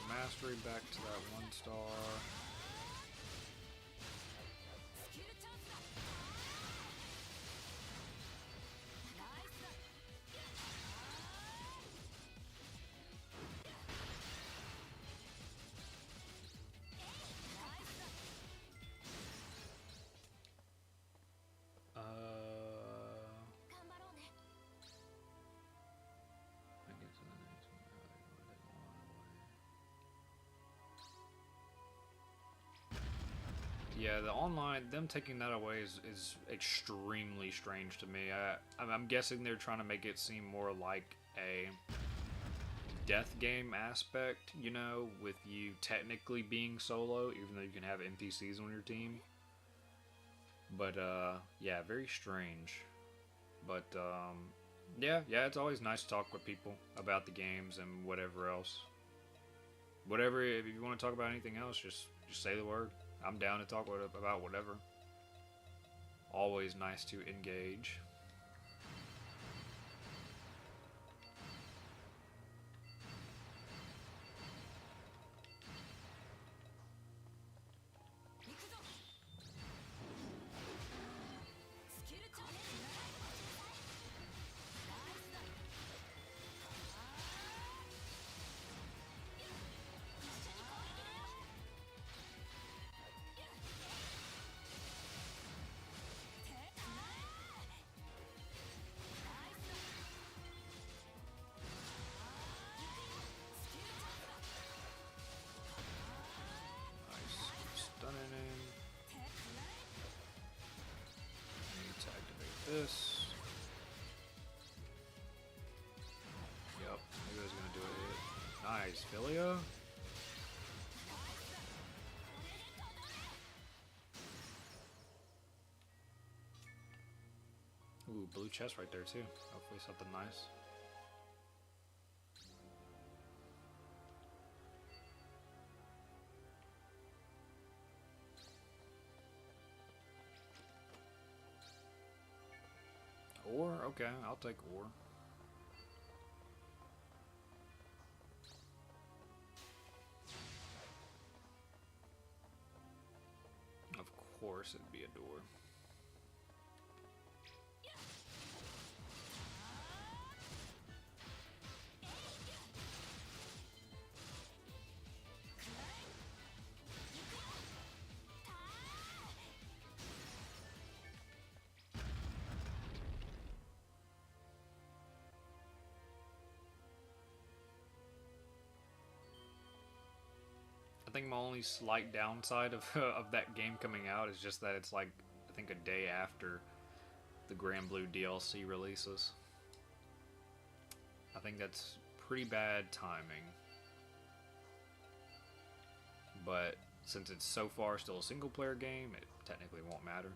Mastery back to that 1-star. Yeah, the online, them taking that away is extremely strange to me. I'm guessing they're trying to make it seem more like a death game aspect, you know, with you technically being solo, even though you can have NPCs on your team. But, yeah, very strange. But, yeah, it's always nice to talk with people about the games and whatever else. Whatever, if you want to talk about anything else, just say the word. I'm down to talk about whatever. Always nice to engage. This. Yep, maybe I was gonna do it. Nice, Philia. Ooh, blue chest right there too. Hopefully something nice. Ore? Okay, I'll take ore. Of course it'd be a door. I think my only slight downside of of that game coming out is just that it's like, I think, a day after the Grand Blue DLC releases. I think that's pretty bad timing. But since it's so far still a single player game, it technically won't matter.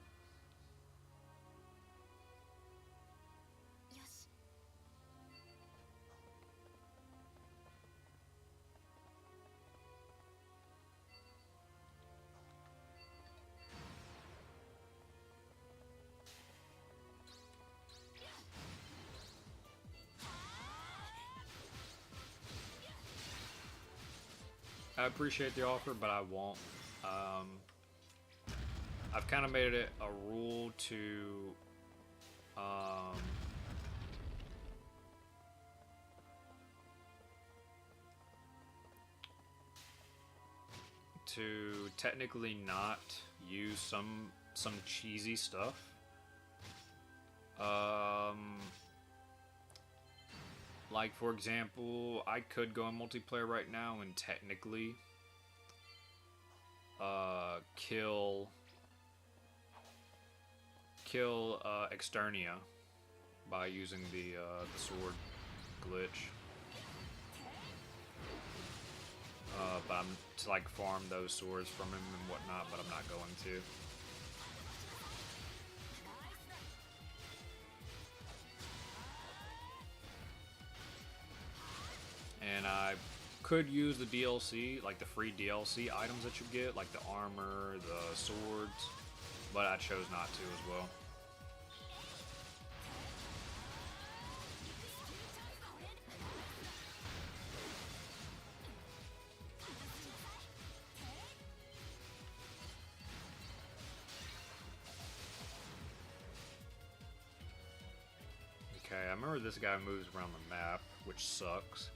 I appreciate the offer, but I won't. I've kind of made it a rule um, to technically not use some cheesy stuff. Like for example, I could go in multiplayer right now and technically kill Externia by using the sword glitch. But I'm to like farm those swords from him and whatnot, but I'm not going to. And I could use the DLC, like the free DLC items that you get, like the armor, the swords, but I chose not to as well. Okay, I remember this guy moves around the map, which sucks.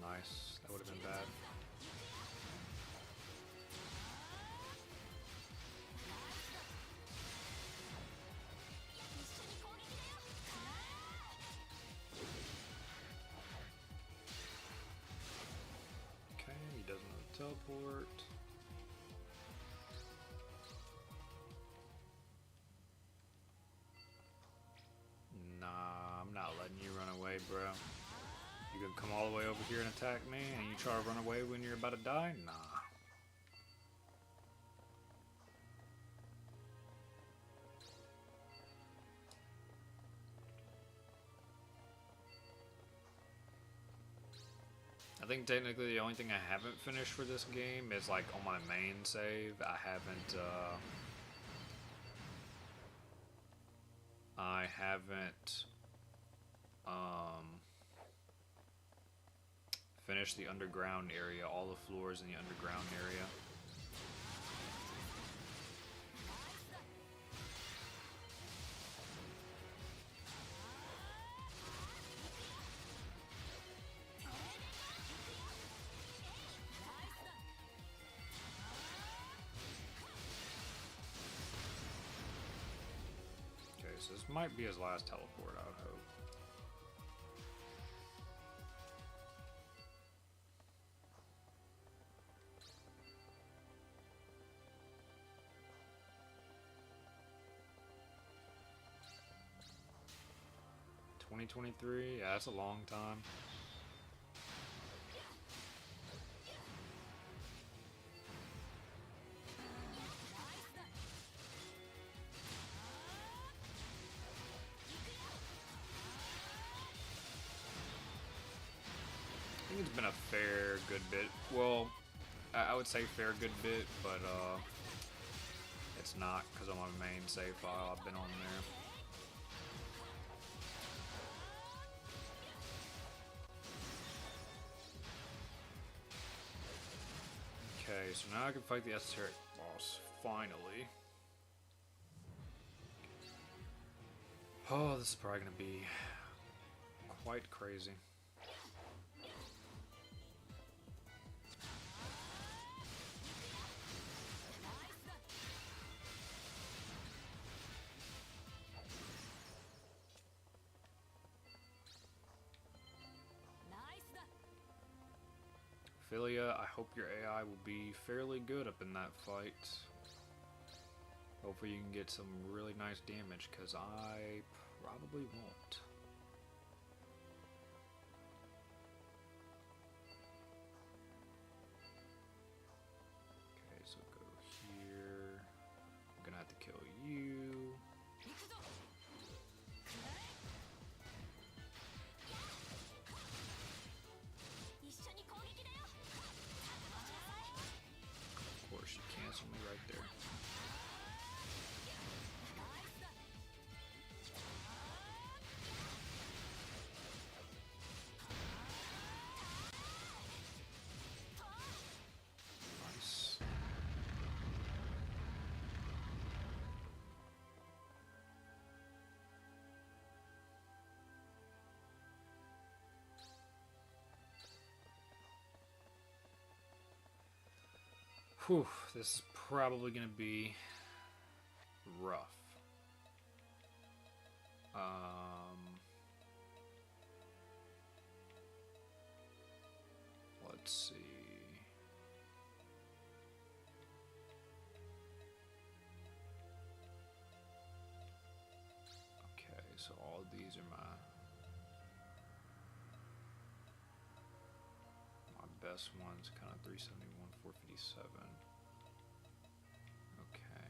Nice. That would have been bad. Okay, he doesn't have a teleport. Nah, I'm not letting you run away, bro. You can come all the way over here and attack me, and you try to run away when you're about to die? Nah. I think technically the only thing I haven't finished for this game is like on my main save. I haven't finished the underground area, all the floors in the underground area. Okay, so this might be his last teleport, I would hope. $2023? Yeah, that's a long time. I think it's been a fair good bit. Well, I would say fair good bit, but it's not because I'm on my main save file. I've been on there. Okay, so now I can fight the Esoteric boss, finally. Oh, this is probably going to be quite crazy. Philia, I hope your AI will be fairly good up in that fight. Hopefully you can get some really nice damage, because I probably won't. Okay, so go here. I'm gonna have to kill you. Of course, you cancel me right there. Nice. Whew, this is probably gonna be rough. Let's see. Okay, so all of these are my best ones, kind of 371, 457. Okay,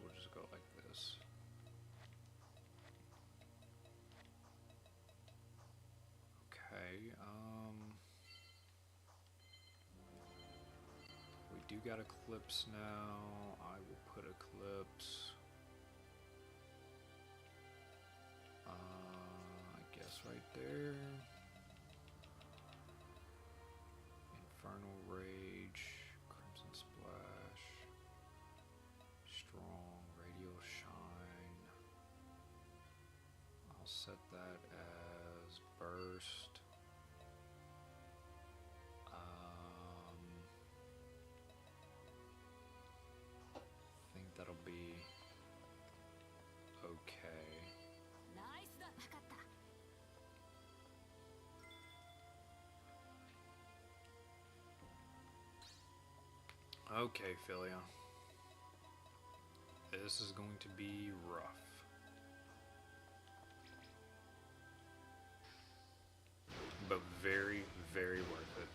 we'll just go like this. Okay, we do got Eclipse now. I will put Eclipse, I guess right there. Infernal Rage, Crimson Splash, Strong, Radial Shine. I'll set that as Burst. I think that'll be okay. Okay, Philia. This is going to be rough. But very, very worth it.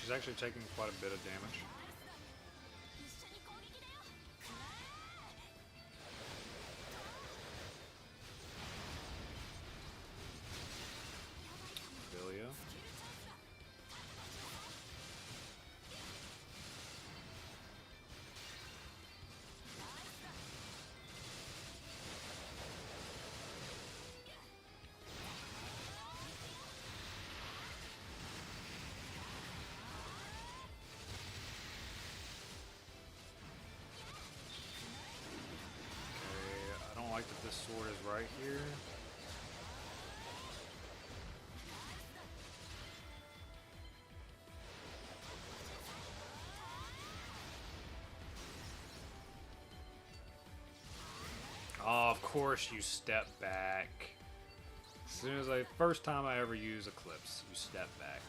She's actually taking quite a bit of damage. Philia. That this sword is right here. Oh, of course you step back. As soon as first time I ever use Eclipse, you step back.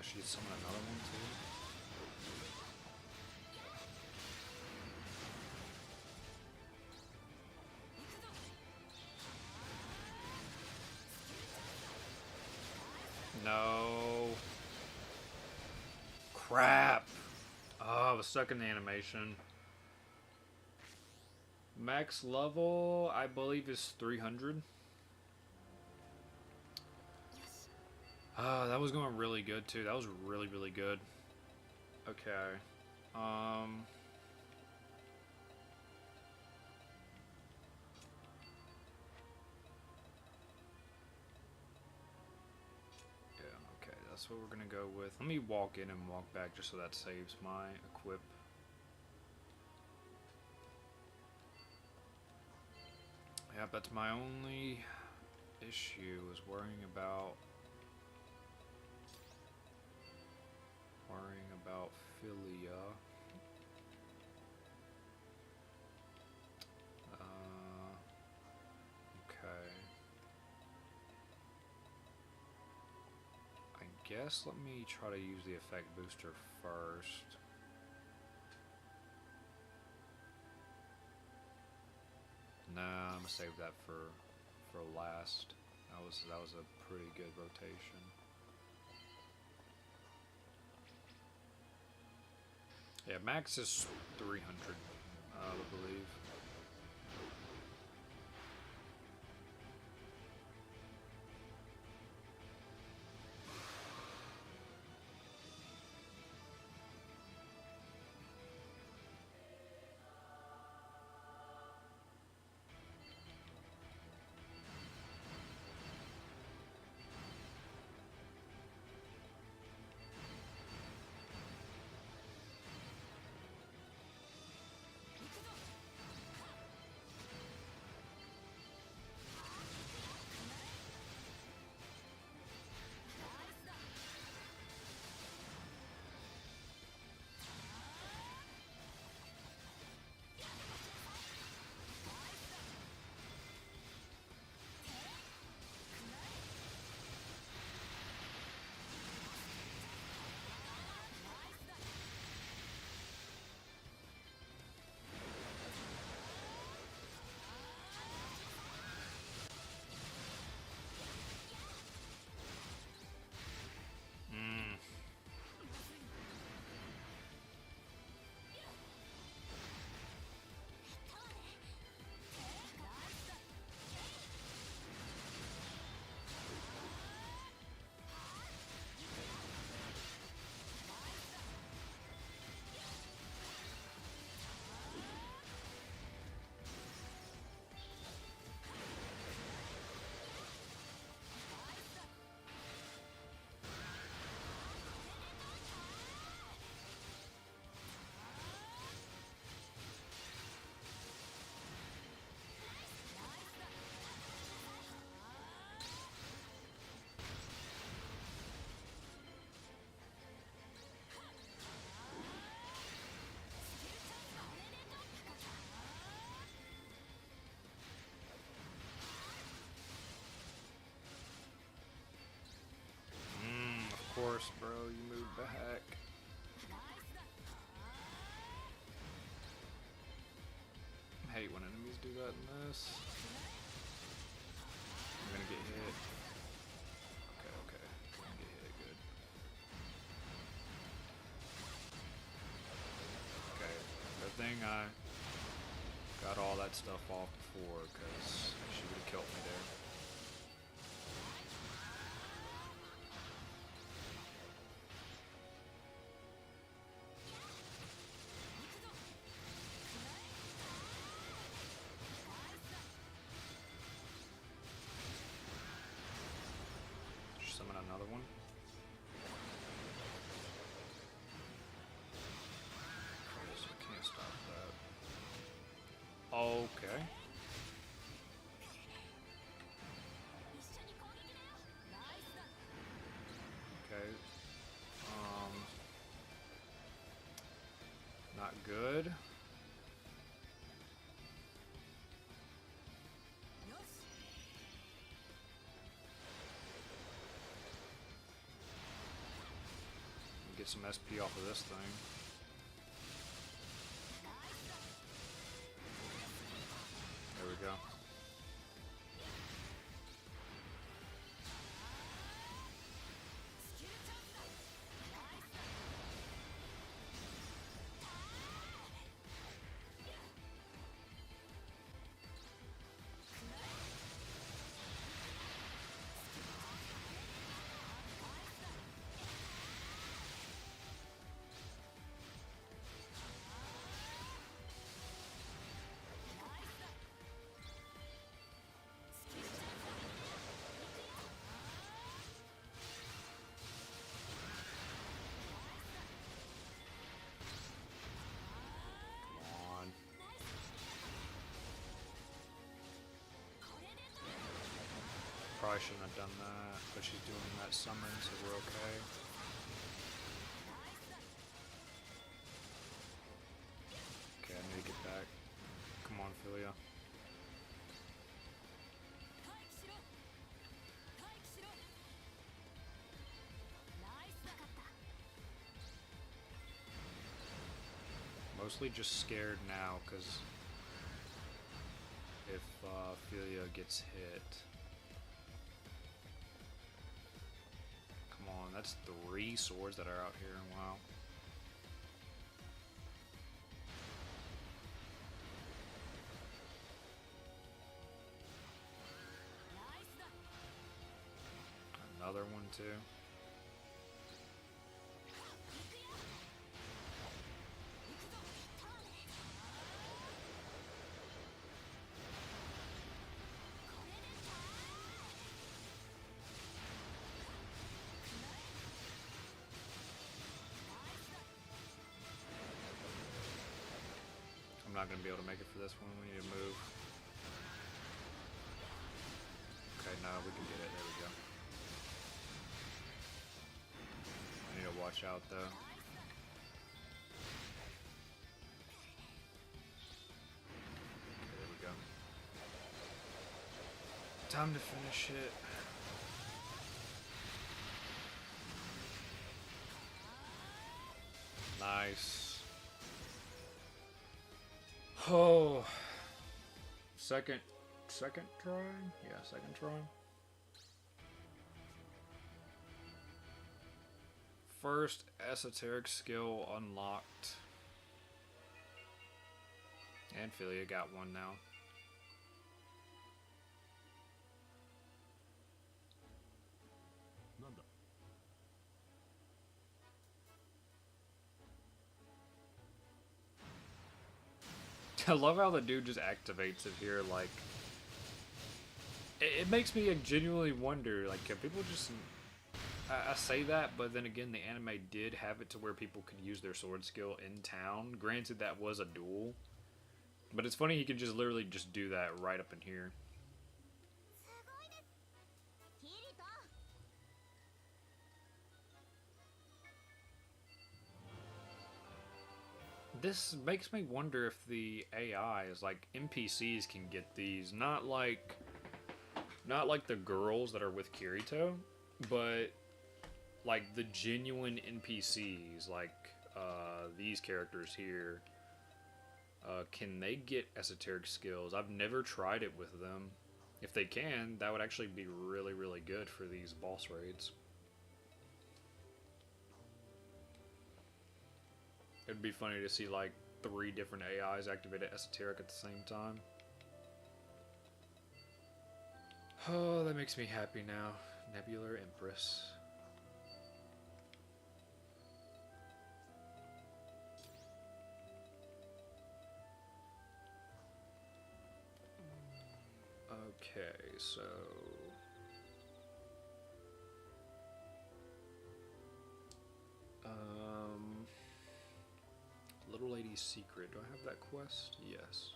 I should summon another one too. No. Crap. Oh, I was stuck in the animation. Max level, I believe, is 300. That was going really good too. That was really, really good. Okay. Okay, that's what we're gonna go with. Let me walk in and walk back just so that saves my equip. Yeah, that's my only issue, is worrying about Philia. Okay. I guess let me try to use the effect booster first. Nah, I'm gonna save that for last. That was a pretty good rotation. Yeah, max is 300, I believe. Of course, bro, you moved back. I hate when enemies do that in this. I'm gonna get hit. Okay. I'm gonna get hit, good. Okay, good thing I got all that stuff off before, because she would have killed me there. Summon another one. So I can't stop that. Okay. Okay. Not good. get some SP off of this thing. There we go. Probably shouldn't have done that, but she's doing that summon, so we're okay. Okay, I need to get back. Come on, Philia. Mostly just scared now, because if Philia gets hit... That's 3 swords that are out here. Wow. Another one too. I'm not going to be able to make it for this one. We need to move. Okay, no, we can get it. There we go. I need to watch out, though. Okay, there we go. Time to finish it. Nice. Oh, second try? Yeah, second try. First esoteric skill unlocked. And Philia got one now. I love how the dude just activates it here, like... It makes me genuinely wonder, like, can people just... I say that, but then again, the anime did have it to where people could use their sword skill in town. Granted, that was a duel. But it's funny he can just literally just do that right up in here. This makes me wonder if the AIs, like NPCs, can get these. Not like the girls that are with Kirito, but like the genuine NPCs, like these characters here. Can they get esoteric skills? I've never tried it with them. If they can, that would actually be really, really good for these boss raids. It'd be funny to see like 3 different AIs activate esoteric at the same time. Oh, that makes me happy now. Nebular Empress. Okay, so... Little Lady's Secret. Do I have that quest? Yes.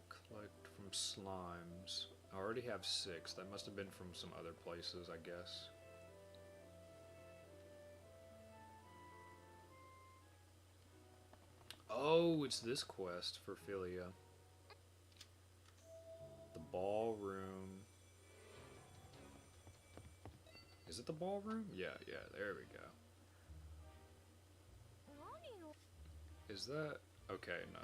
Collect from slimes. I already have 6. That must have been from some other places, I guess. Oh, it's this quest for Philia. The ballroom. Is it the ballroom? Yeah, there we go. Is that... Okay, no.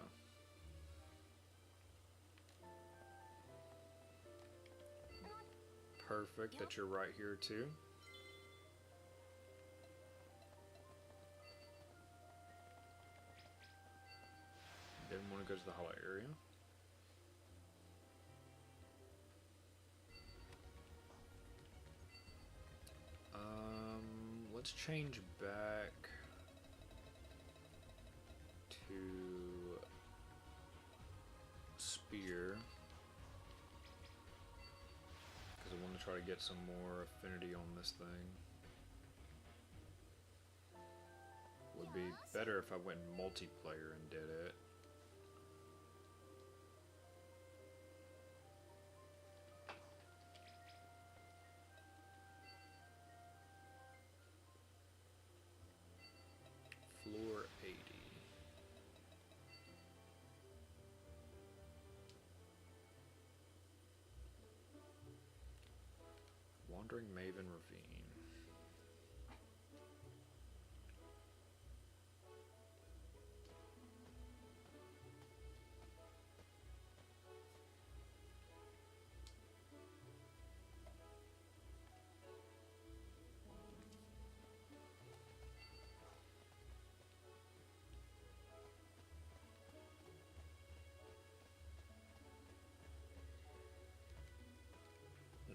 Perfect that you're right here too. Didn't want to go to the hollow area. Let's change back to spear because I want to try to get some more affinity on this thing. Would be better if I went multiplayer and did it. Floor 80. Wandering Maven Ravine.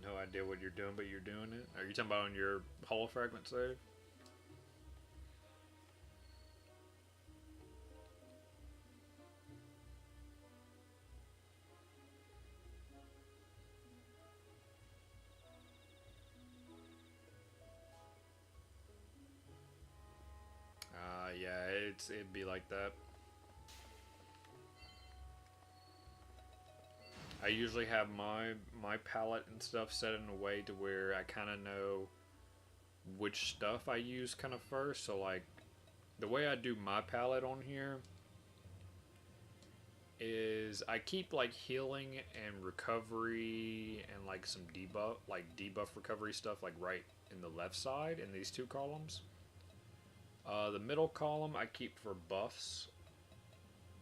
No idea what you're doing, but you're doing it. Are you talking about on your Hollow Fragment save? Yeah, it'd be like that. I usually have my palette and stuff set in a way to where I kind of know which stuff I use kind of first. So like the way I do my palette on here is I keep like healing and recovery and like some debuff recovery stuff like right in the left side in these two columns. The middle column I keep for buffs,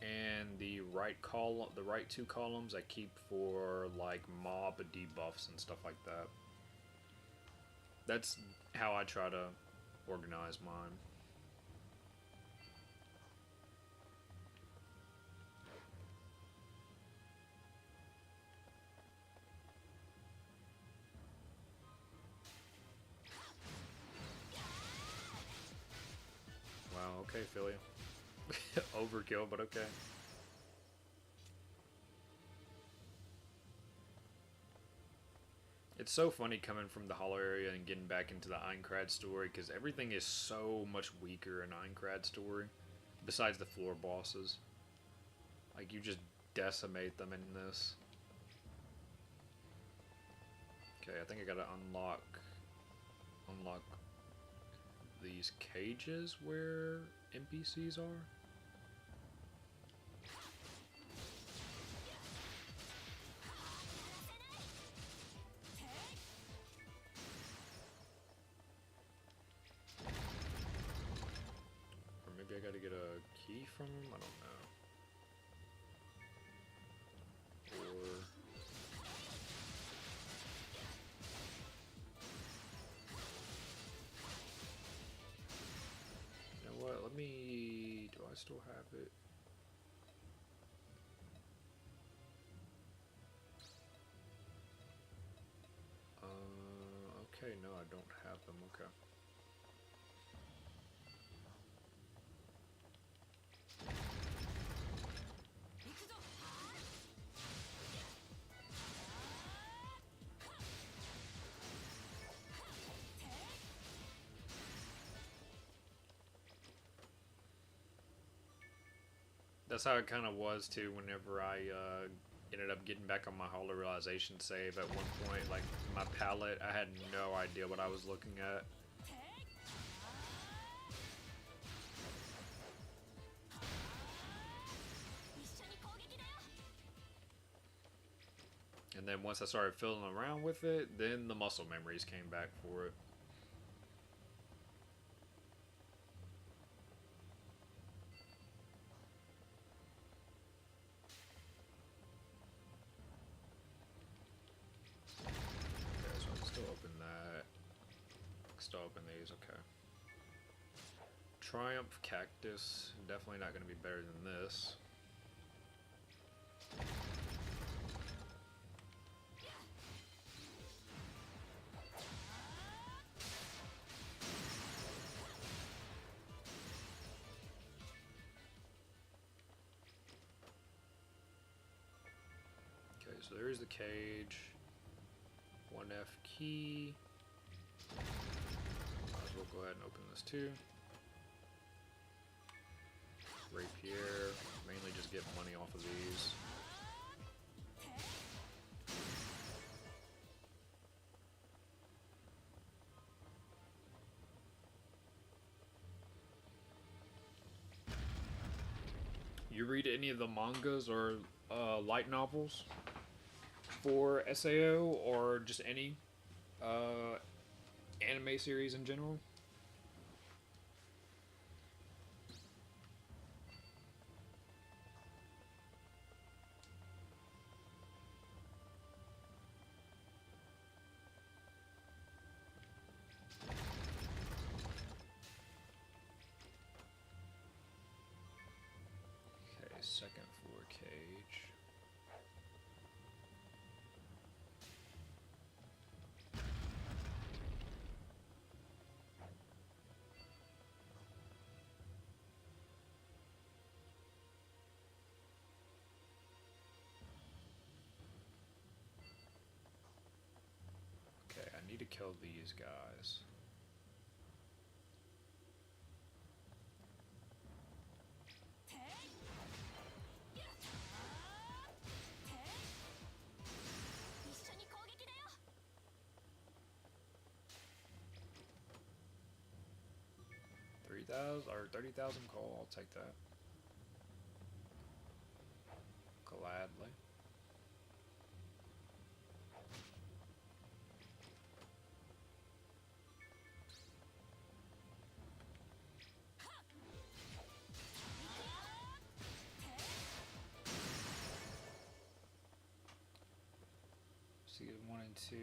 and the right two columns I keep for like mob debuffs and stuff like that. That's how I try to organize mine. Wow, okay, Philly. Overkill, but okay. It's so funny coming from the Hollow area and getting back into the Aincrad story because everything is so much weaker in Aincrad story. Besides the floor bosses. Like, you just decimate them in this. Okay, I think I gotta unlock these cages where NPCs are. Or maybe I gotta get a key from them? I don't know. Or... you know what, let me... do I still have it? Okay, no, I don't have them, okay. That's how it kind of was too whenever I ended up getting back on my Hollow Realization save at one point. Like, my palette, I had no idea what I was looking at. And then once I started fiddling around with it, then the muscle memories came back for it. still open these, okay. Triumph Cactus, definitely not going to be better than this. Okay, so there's the cage. 1F key. Might as well go ahead and open this too. Rapier, mainly just get money off of these. You read any of the mangas or light novels for SAO or just any anime series in general? Second floor cage. Okay, I need to kill these guys. Or 30,000 coal, I'll take that. Gladly. Season 1 and 2.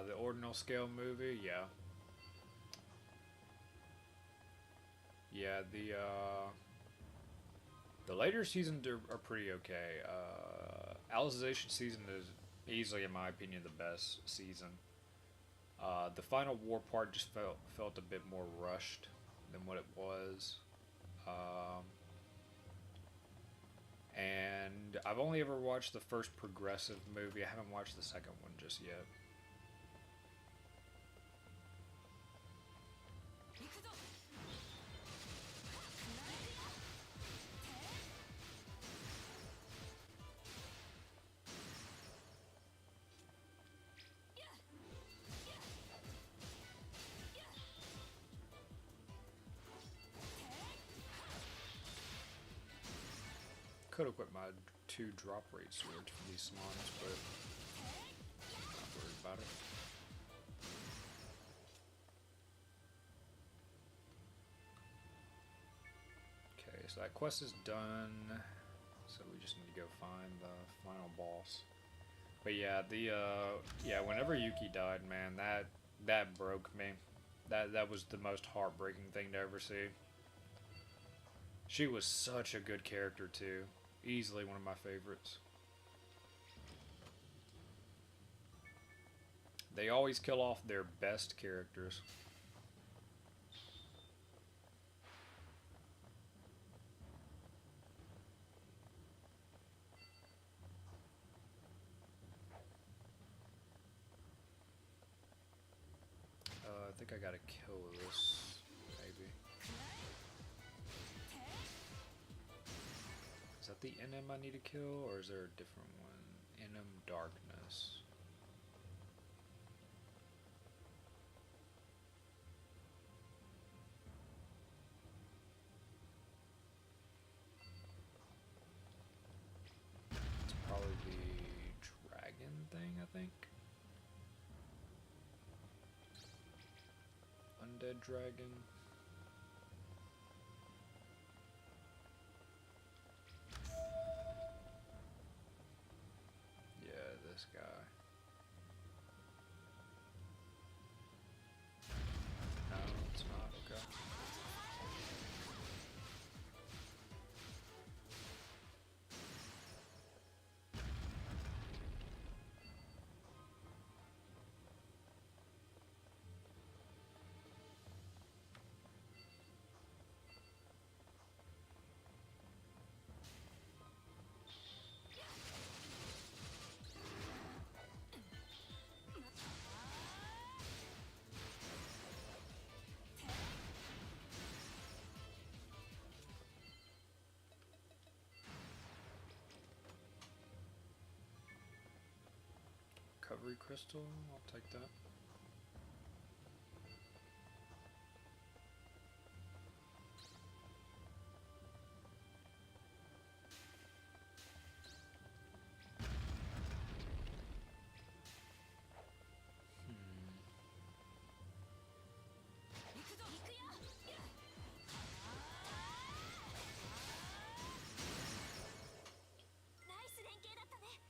The Ordinal Scale movie, yeah. Yeah, the later seasons are pretty okay. Alicization season is easily, in my opinion, the best season. The final war part just felt a bit more rushed than what it was. And I've only ever watched the first Progressive movie. I haven't watched the second one just yet. Could have quit my 2 drop rate swords for these slons, but not worried about it. Okay, so that quest is done. So we just need to go find the final boss. But yeah, whenever Yuki died, man, that broke me. That was the most heartbreaking thing to ever see. She was such a good character too. Easily one of my favorites. They always kill off their best characters. I think I gotta kill this, maybe. Is that the NM I need to kill, or is there a different one? NM Darkness. It's probably the dragon Undead dragon. Yeah, this guy. No, it's not. Okay. Recovery crystal, I'll take that.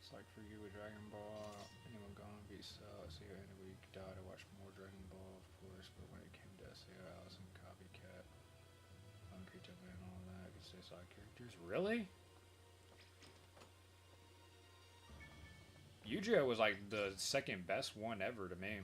It's like for you with Dragon Ball, anyone gone beat SAO, SAO in a week, died. I watched more Dragon Ball, of course, but when it came to SAO, Allison, Copycat, Creature and all that, I could say side characters. Really? Yu-Gi-Oh was like the second best one ever to me.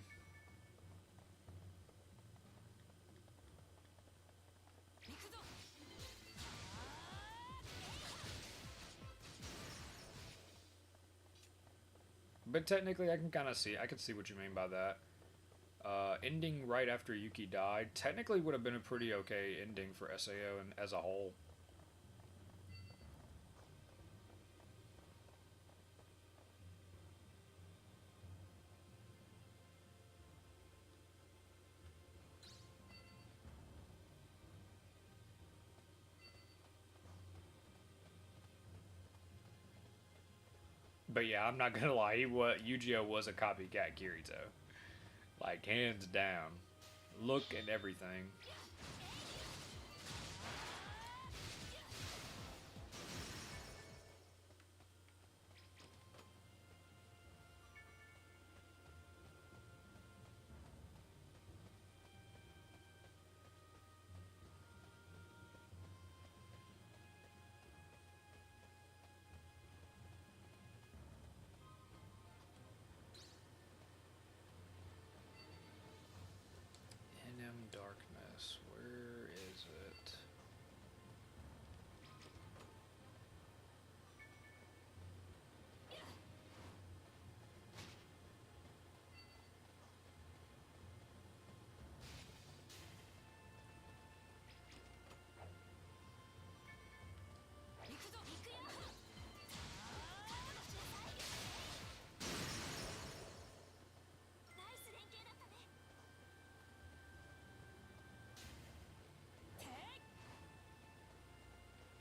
But technically, I could see what you mean by that. Ending right after Yuki died technically would have been a pretty okay ending for SAO and as a whole. But yeah, I'm not gonna lie, Yu-Gi-Oh was a copycat Kirito. Like, hands down. Look and everything. NM Darkness, where is it?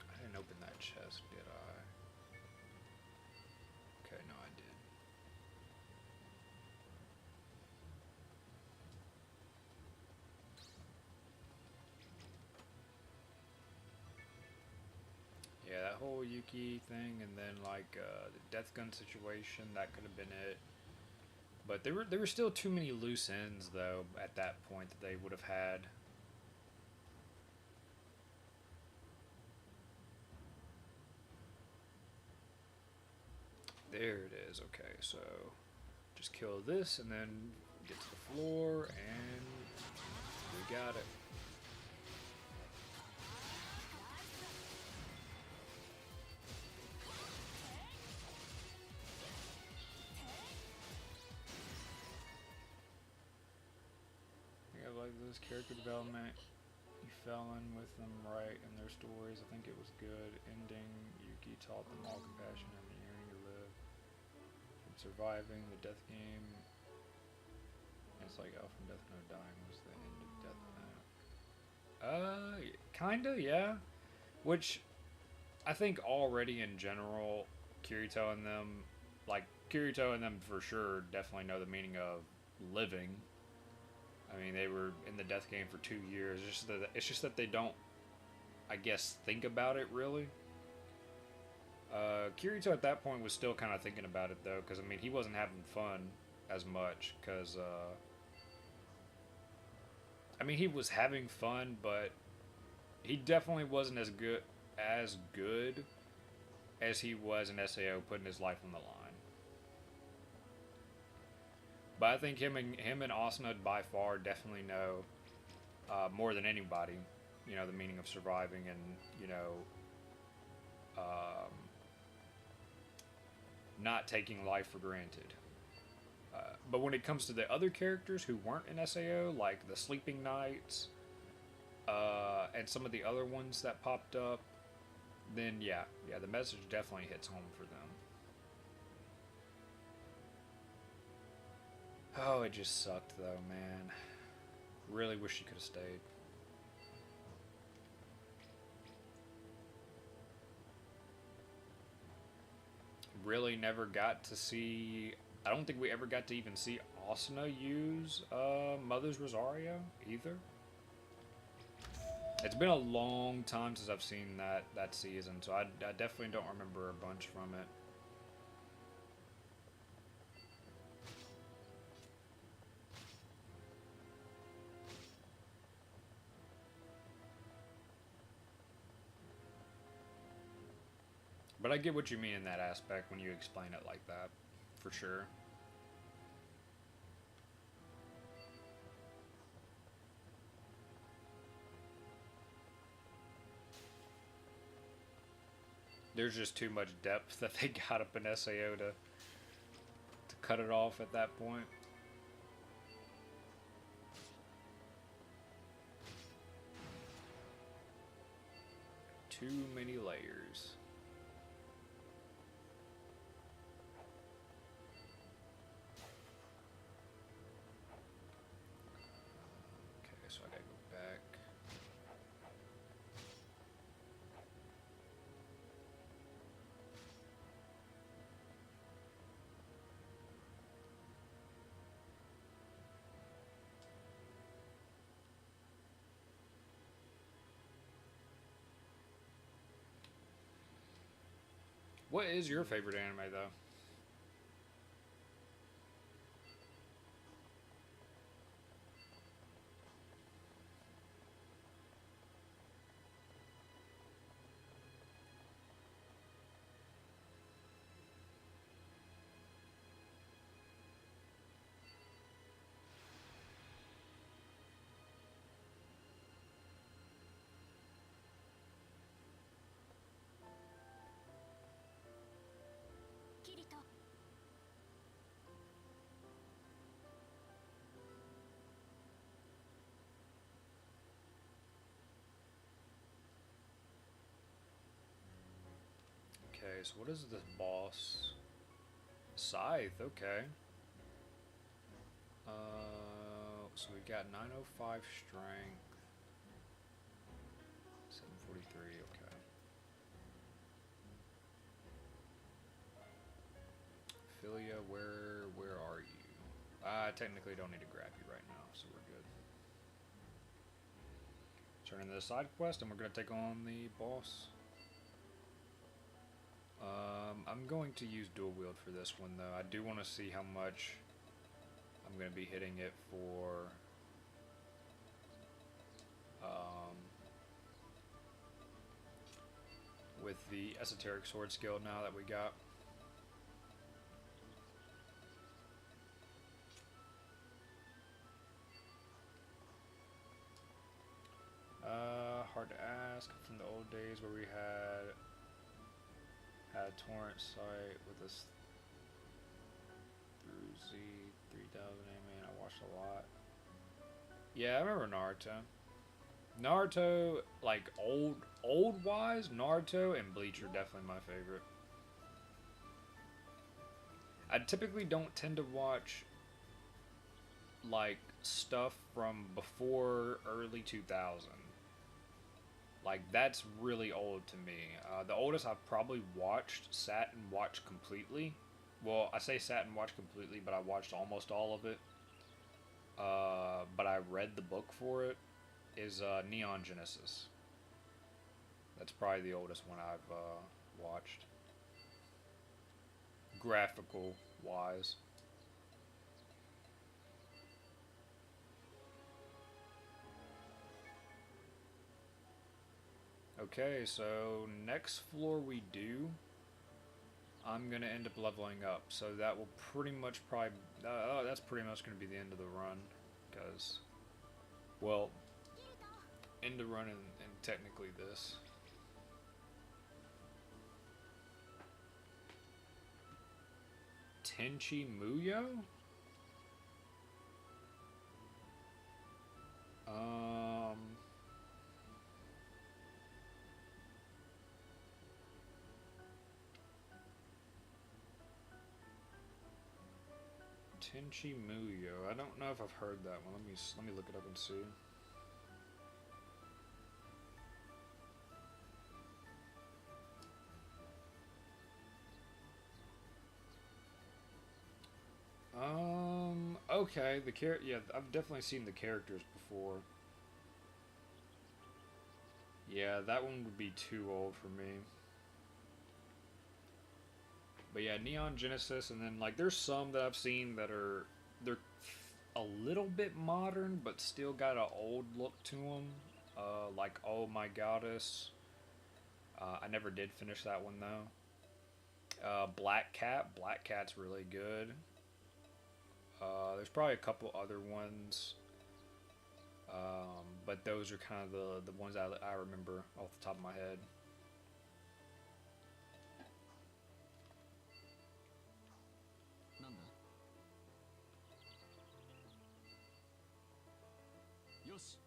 I didn't open that chest, did I? Okay, no, I did. Yeah, that whole Yuki thing, and then like the death gun situation, that could have been it. But there were still too many loose ends though at that point that they would have had. There it is. Okay, so just kill this and then get to the floor, and we got it. Yeah, like this character development, you fell in with them right in their stories. I think it was good. Ending, Yuki taught them all compassion and the yearning to live. From surviving the death game, it's like L from Death Note dying was the end of Death Note. Kinda, yeah. Which I think already in general, Kirito and them, like Kirito and them for sure, definitely know the meaning of living. I mean, they were in the death game for 2 years. It's just that they don't, I guess, think about it really. Kirito at that point was still kind of thinking about it though, because I mean, he wasn't having fun as much. Because I mean, he was having fun, but he definitely wasn't as good as he was in SAO, putting his life on the line. But I think him and Asuna by far definitely know more than anybody, you know, the meaning of surviving and, you know, not taking life for granted. But when it comes to the other characters who weren't in SAO, like the Sleeping Knights, and some of the other ones that popped up, then yeah, the message definitely hits home for them. Oh, it just sucked though, man. Really wish she could have stayed. Really never got to see. I don't think we ever got to even see Asuna use Mother's Rosario either. It's been a long time since I've seen that season, so I definitely don't remember a bunch from it. But I get what you mean in that aspect when you explain it like that, for sure. There's just too much depth that they got up in SAO to cut it off at that point. Too many layers. Okay, so I gotta go back. What is your favorite anime, though? Okay, so what is this boss? Scythe, okay. So we got 905 strength. 743, okay. Philia, where are you? I technically don't need to grab you right now, so we're good. Turn into the side quest, and we're gonna take on the boss. I'm going to use dual wield for this one though. I do want to see how much I'm going to be hitting it for with the Esoteric sword skill now that we got. Hard to ask. From the old days where we had a torrent site with us through Z 3000 anime. I watched a lot. Yeah, I remember Naruto. Naruto, like old wise, Naruto and Bleach are definitely my favorite. I typically don't tend to watch like stuff from before early 2000. Like that's really old to me. The oldest I've probably sat and watched completely. Well, I say sat and watched completely, but I watched almost all of it. but I read the book for it, is Neon Genesis. That's probably the oldest one I've watched, graphical wise. Okay, so next floor we do, I'm gonna end up leveling up. So that will pretty much probably, that's pretty much gonna be the end of the run, because, well, end of run and technically this. Tenchi Muyo? Um, Tenchi Muyo. I don't know if I've heard that one. Let me look it up and see. Okay, yeah, I've definitely seen the characters before. Yeah, that one would be too old for me. But yeah, Neon Genesis, and then like there's some that I've seen that they're a little bit modern, but still got an old look to them. Like Oh My Goddess. I never did finish that one though. Black Cat. Black Cat's really good. There's probably a couple other ones, but those are kind of the ones I remember off the top of my head. なんだよし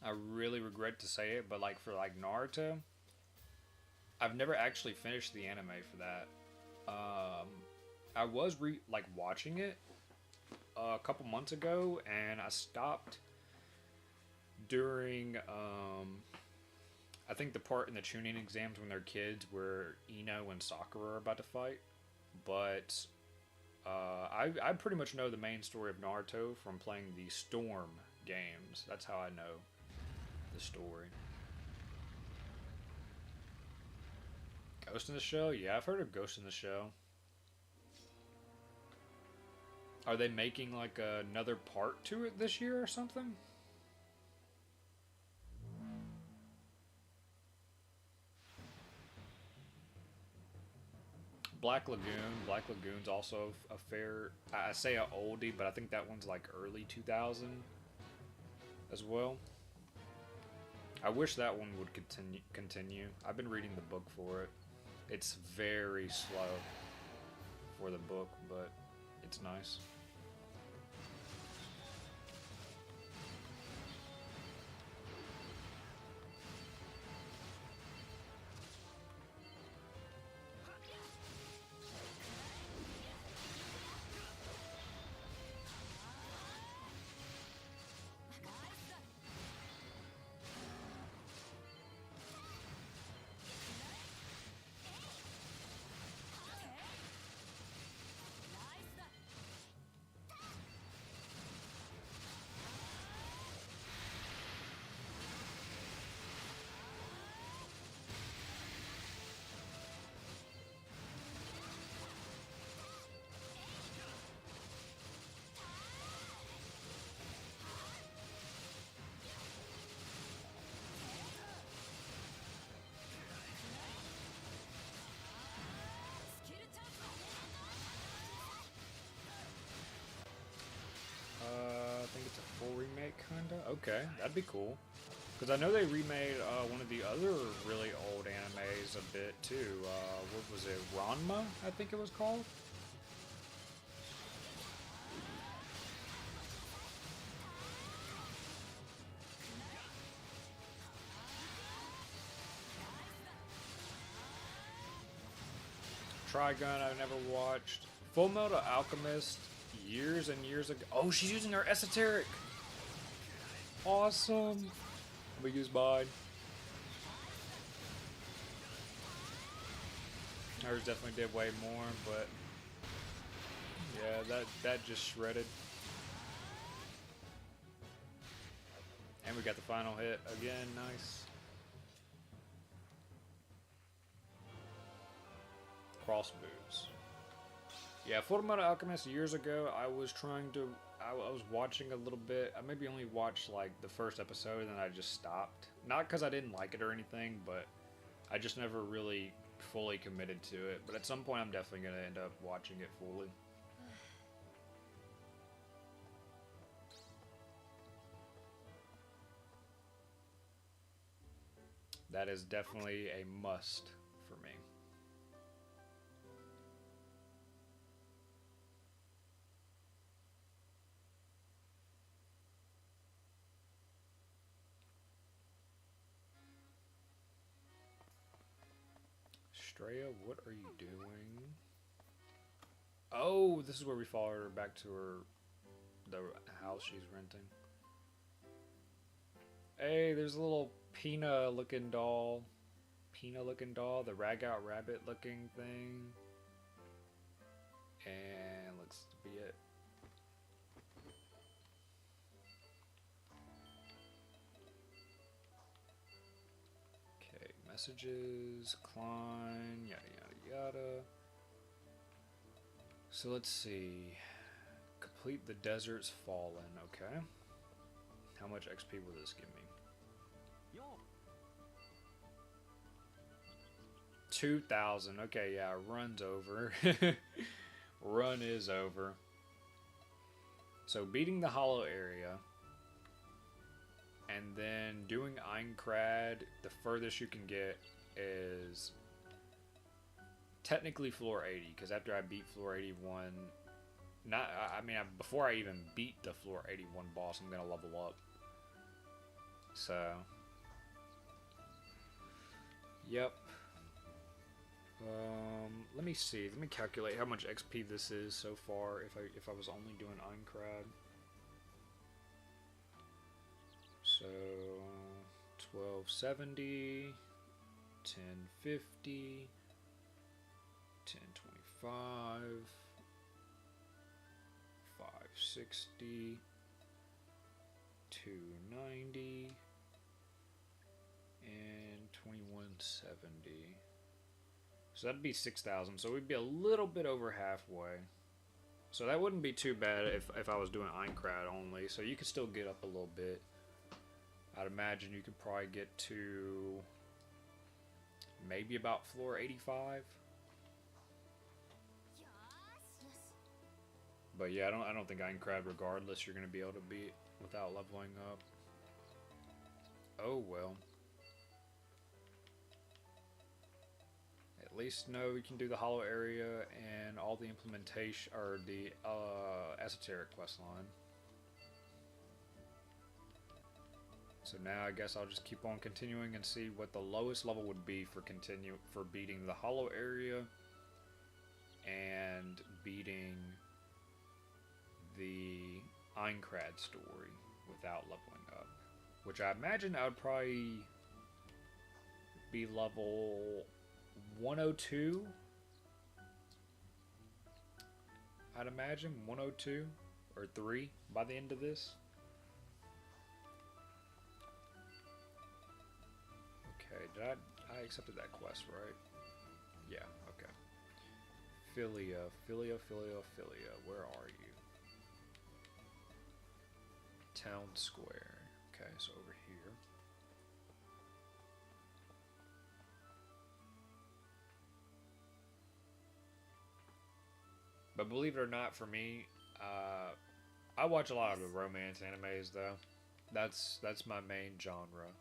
I really regret to say it, but like for like Naruto, I've never actually finished the anime for that. I was like watching it a couple months ago, and I stopped during I think the part in the tuning exams when they're kids where Ino and Sakura are about to fight. But I pretty much know the main story of Naruto from playing the Storm games. That's how I know the story. Ghost in the Shell? Yeah, I've heard of Ghost in the Shell. Are they making like another part to it this year or something? Black Lagoon. Black Lagoon's also a fair. I say a oldie, but I think that one's like early 2000 as well. I wish that one would continue. I've been reading the book for it. It's very slow for the book, but it's nice. I think it's a full remake, kinda. Okay, that'd be cool. Because I know they remade one of the other really old animes a bit too. What was it? Ranma, I think it was called. Trigun, I've never watched. Full Metal Alchemist, years and years ago. Oh, she's using her Esoteric. Awesome. I'm gonna use mine. Hers definitely did way more, but yeah, that just shredded. And we got the final hit again, nice. Cross moves. Yeah, Fullmetal Alchemist years ago, I was watching a little bit. I maybe only watched like the first episode and then I just stopped. Not because I didn't like it or anything, but I just never really fully committed to it. But at some point, I'm definitely going to end up watching it fully. That is definitely a must for me. Straya, what are you doing? Oh, this is where we follow her back to the house she's renting. Hey, there's a little Peanut looking doll, the rag out rabbit looking thing. And looks to be it. Okay, messages, Klein, yada yada yada. So let's see. Complete the Desert's Fallen, okay. How much XP will this give me? 2,000. Okay, yeah, run's over. Run is over. So beating the hollow area and then doing Einkrad, the furthest you can get is technically floor 80, because after I beat floor 81, before I even beat the floor 81 boss, I'm gonna level up. So, yep. Let me see. Let me calculate how much XP this is so far. If I was only doing Einkrad. So 1270, 1050, 1025, 560, 290, and 2170. So that'd be 6,000. So we'd be a little bit over halfway. So that wouldn't be too bad if I was doing Einkrad only. So you could still get up a little bit. I'd imagine you could probably get to maybe about floor 85. But yeah, I don't think Einkrad regardless you're gonna be able to beat without leveling up. Oh well. At least know you can do the hollow area and all the implementation or the esoteric quest line. So now I guess I'll just keep on continuing and see what the lowest level would be for beating the hollow area and beating the Einkrad story without leveling up. Which I imagine I would probably be level 102. I'd imagine 102 or 3 by the end of this. Okay, I accepted that quest, right? Yeah, okay. Philia, where are you? Town Square. Okay, so over here. But believe it or not, for me, I watch a lot of the romance animes, though. That's my main genre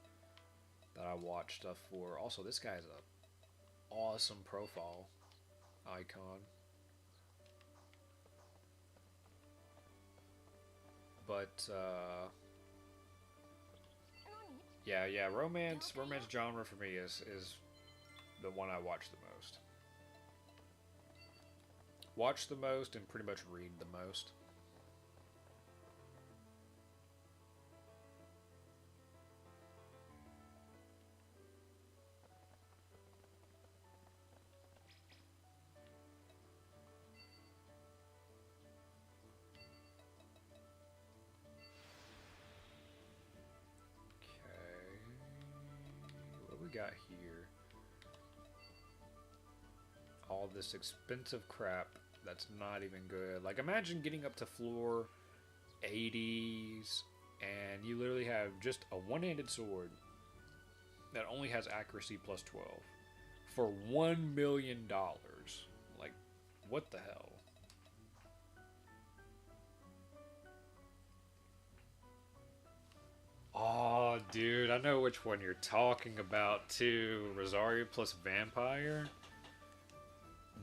that I watch stuff for. Also, this guy's a awesome profile icon. But yeah, romance genre for me is the one I watch the most. Watch the most and pretty much read the most. got here? All this expensive crap that's not even good. Like, imagine getting up to floor 80s and you literally have just a one-handed sword that only has accuracy plus 12 for $1 million. Like, what the hell? Oh, dude, I know which one you're talking about too. Rosario plus Vampire.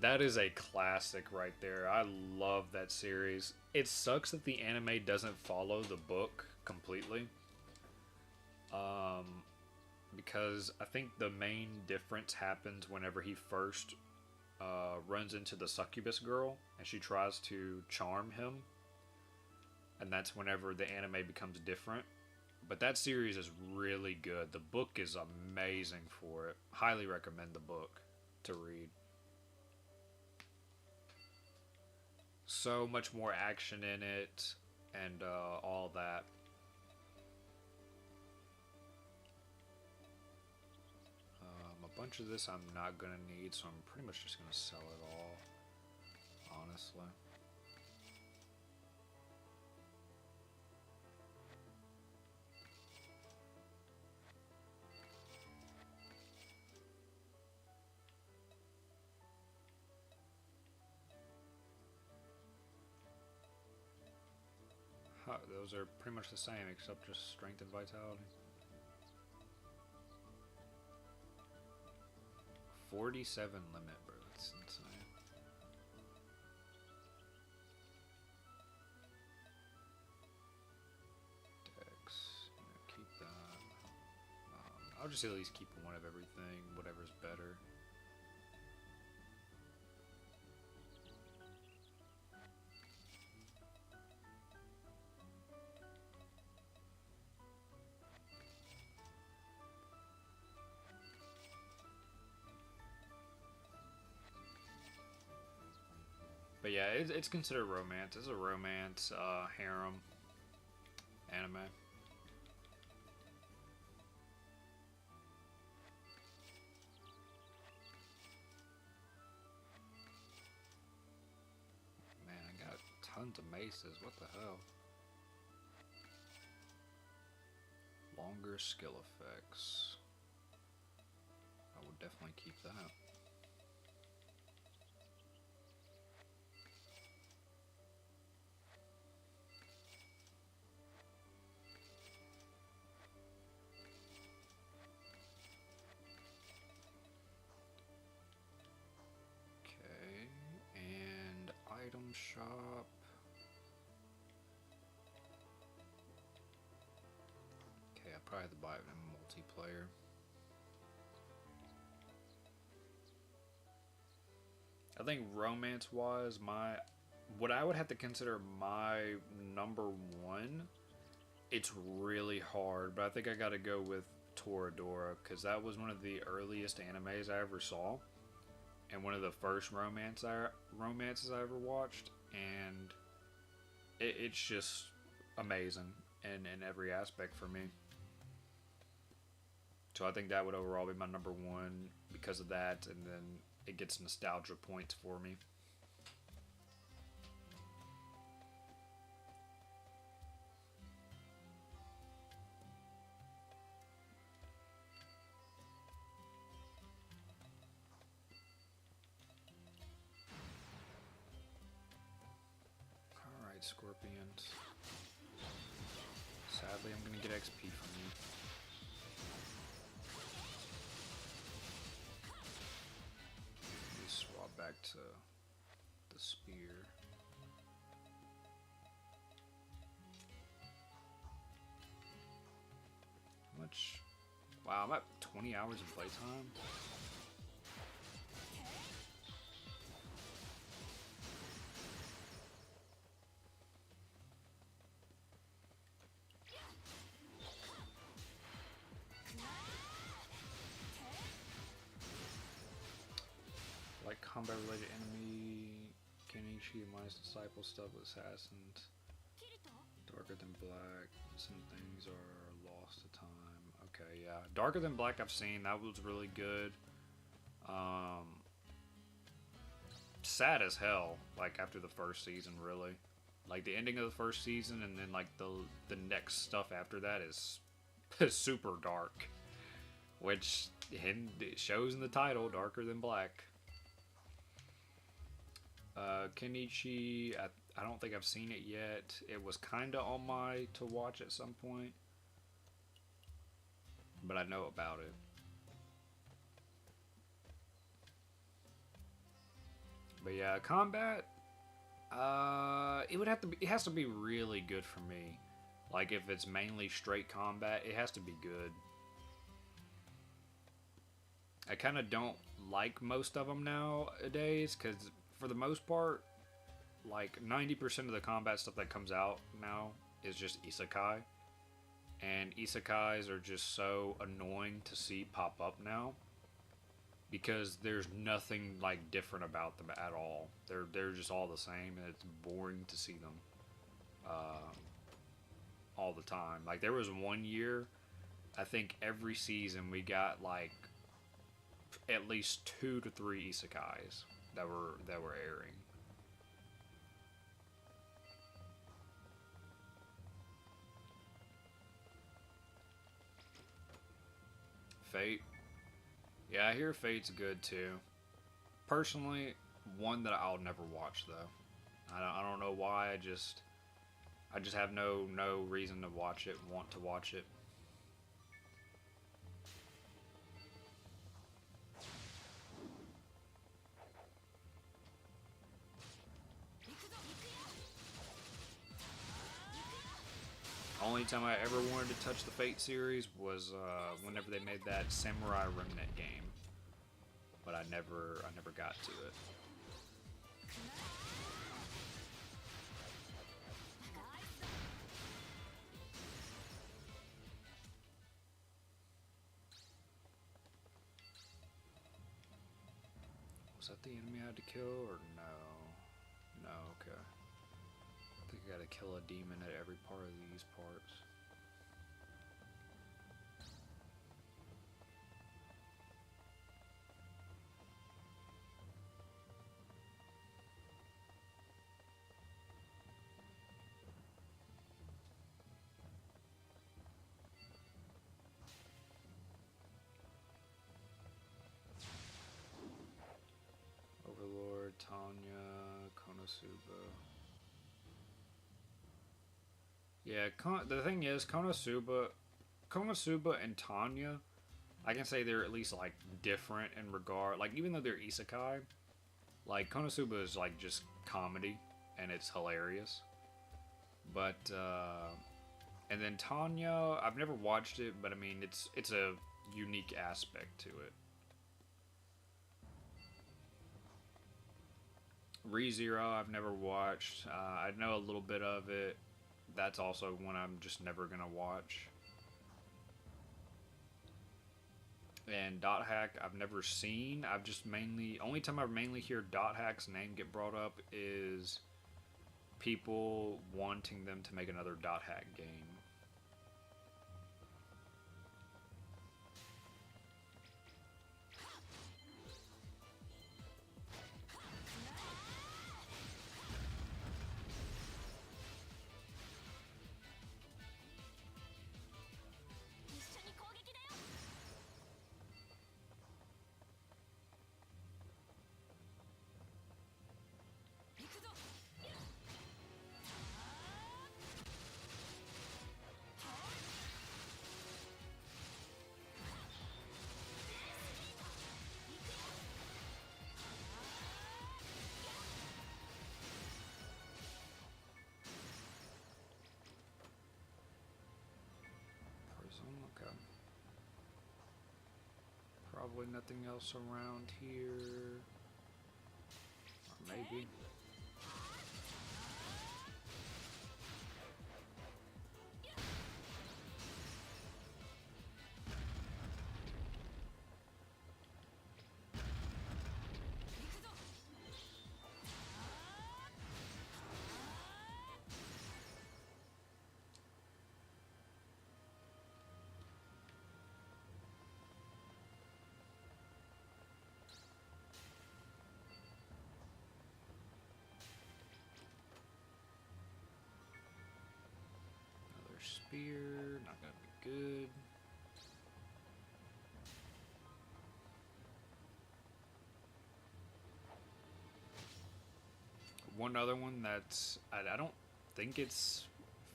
That is a classic right there. I love that series. It sucks that the anime doesn't follow the book completely. Because I think the main difference happens whenever he first runs into the succubus girl and she tries to charm him. And that's whenever the anime becomes different. But that series is really good. The book is amazing for it. Highly recommend the book to read. So much more action in it and all that. A bunch of this I'm not going to need, so I'm pretty much just going to sell it all, honestly. Those are pretty much the same, except just strength and vitality. 47 limit, bro. That's insane. Dex, keep that. I'll just at least keep one of everything, whatever's better. But yeah, it's considered romance. It's a romance, harem anime. Man, I got tons of maces. What the hell? Longer skill effects. I will definitely keep that. Item shop. Okay, I probably have to buy it in multiplayer. I think romance-wise, what I would have to consider my number one, it's really hard, but I think I gotta go with Toradora, because that was one of the earliest animes I ever saw. And one of the first romances I ever watched, and it's just amazing in every aspect for me. So I think that would overall be my number one because of that, and then it gets nostalgia points for me. Scorpions. Sadly, I'm gonna get XP from you. Let me swap back to the spear. How much? Wow, I'm at 20 hours of playtime. Combat related enemy, Kenichi, minus disciple, stealth assassins, darker than black, some things are lost to time. Okay, yeah. Darker Than Black I've seen. That was really good. Sad as hell, like, after the first season, really. Like, the ending of the first season and then, like, the next stuff after that is super dark. Which it shows in the title, Darker Than Black. Kenichi, I don't think I've seen it yet. It was kind of on my to watch at some point. But I know about it. But yeah, combat, it has to be really good for me. Like, if it's mainly straight combat, it has to be good. I kind of don't like most of them nowadays, because for the most part, like 90% of the combat stuff that comes out now is just isekai. And isekais are just so annoying to see pop up now, because there's nothing like different about them at all. They're just all the same, and it's boring to see them all the time. Like, there was one year, I think every season we got like at least 2 to 3 isekais that were airing. Fate. Yeah, I hear Fate's good too. Personally, one that I'll never watch though. I don't know why. I just have no reason to watch it. Want to watch it. Only time I ever wanted to touch the Fate series was whenever they made that Samurai Remnant game, but I never got to it. Was that the enemy I had to kill, or no? No, okay. I think I gotta kill a demon at every part of these parts. Overlord, Tanya, Konosuba. Yeah, the thing is, Konosuba and Tanya, I can say they're at least like different in regard. Like, even though they're isekai, like Konosuba is like just comedy and it's hilarious. But and then Tanya, I've never watched it, but I mean it's a unique aspect to it. ReZero, I've never watched. I know a little bit of it. That's also one I'm just never gonna watch. And Dot Hack, I've never seen. I've just only time I mainly hear Dot Hack's name get brought up is people wanting them to make another Dot Hack game. Okay. Probably nothing else around here. Or maybe. spear, not gonna be good. One other one that's, I don't think it's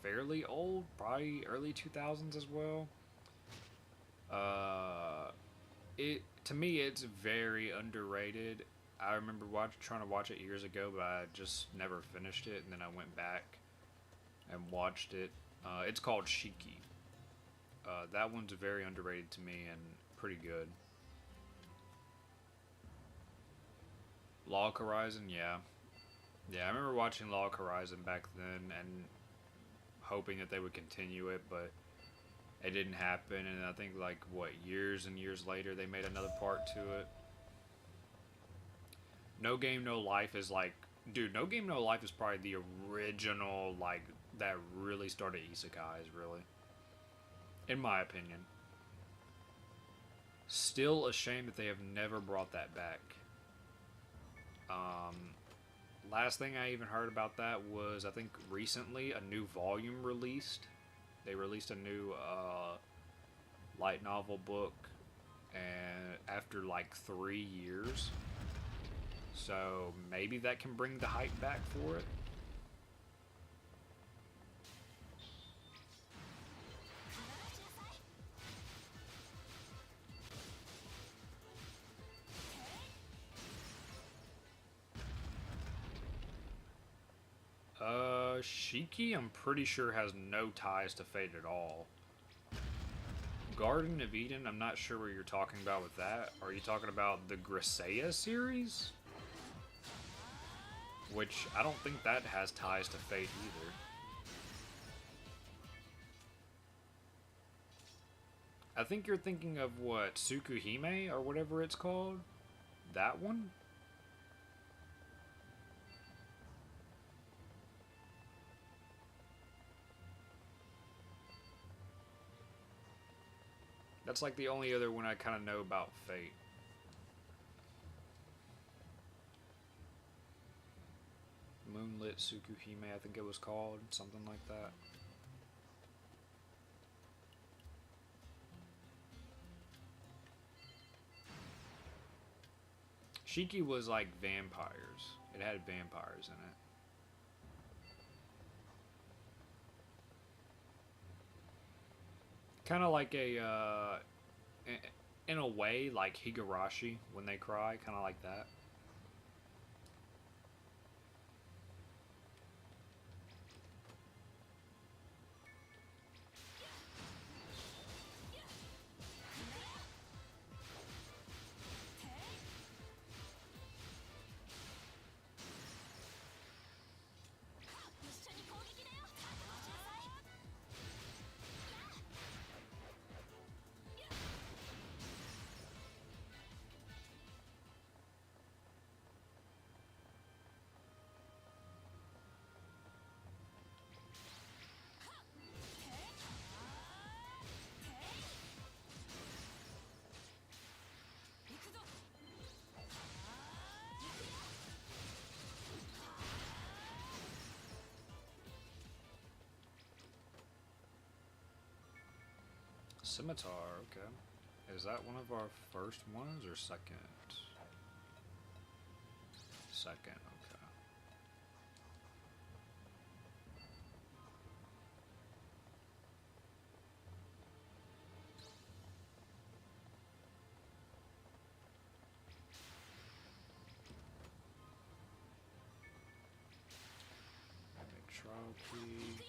fairly old, probably early 2000s as well. It, to me, it's very underrated. I remember trying to watch it years ago, but I just never finished it, and then I went back and watched it. It's called Shiki. That one's very underrated to me and pretty good. Log Horizon, yeah. Yeah, I remember watching Log Horizon back then and hoping that they would continue it, but it didn't happen. And I think, like, what, years and years later, they made another part to it. No Game No Life is like, dude, No Game No Life is probably the original, like, that really started isekais, really. In my opinion. Still a shame that they have never brought that back. Last thing I even heard about that was, I think recently, a new volume released. They released a new light novel book, and after like 3 years. So maybe that can bring the hype back for it. Shiki, I'm pretty sure, has no ties to Fate at all. Garden of Eden, I'm not sure what you're talking about with that. Are you talking about the Grisea series? Which, I don't think that has ties to Fate either. I think you're thinking of, what, Tsukuhime, or whatever it's called? That one? That's like the only other one I kind of know about Fate. Moonlit Tsukuhime, I think it was called. Something like that. Shiki was like vampires. It had vampires in it. Kind of like in a way, like Higurashi when they cry, kind of like that. Scimitar, okay. Is that one of our first ones or second? Second, okay. Trial key.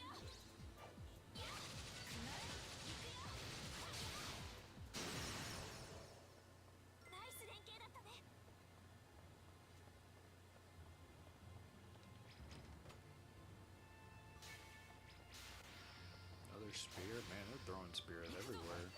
Another spear? Man, they're throwing spears everywhere.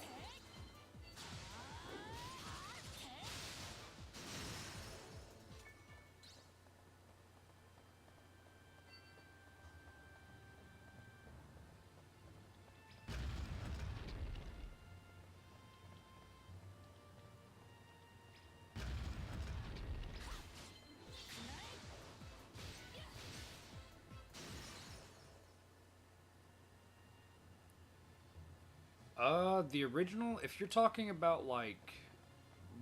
The original, if you're talking about like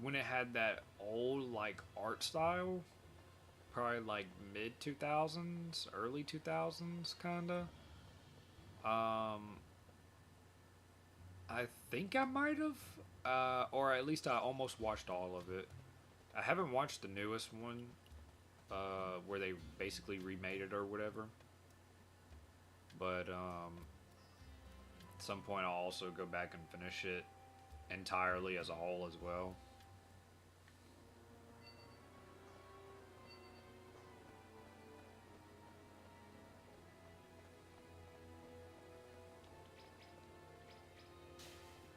when it had that old like art style, probably like mid 2000s, early 2000s kinda. Um I think I might have or at least I almost watched all of it. I haven't watched the newest one where they basically remade it or whatever. But at some point I'll also go back and finish it entirely as a whole as well.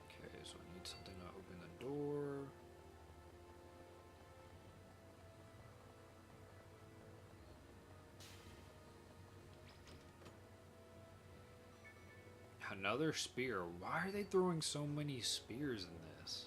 Okay, so I need something to open the door. Another spear. Why are they throwing so many spears in this?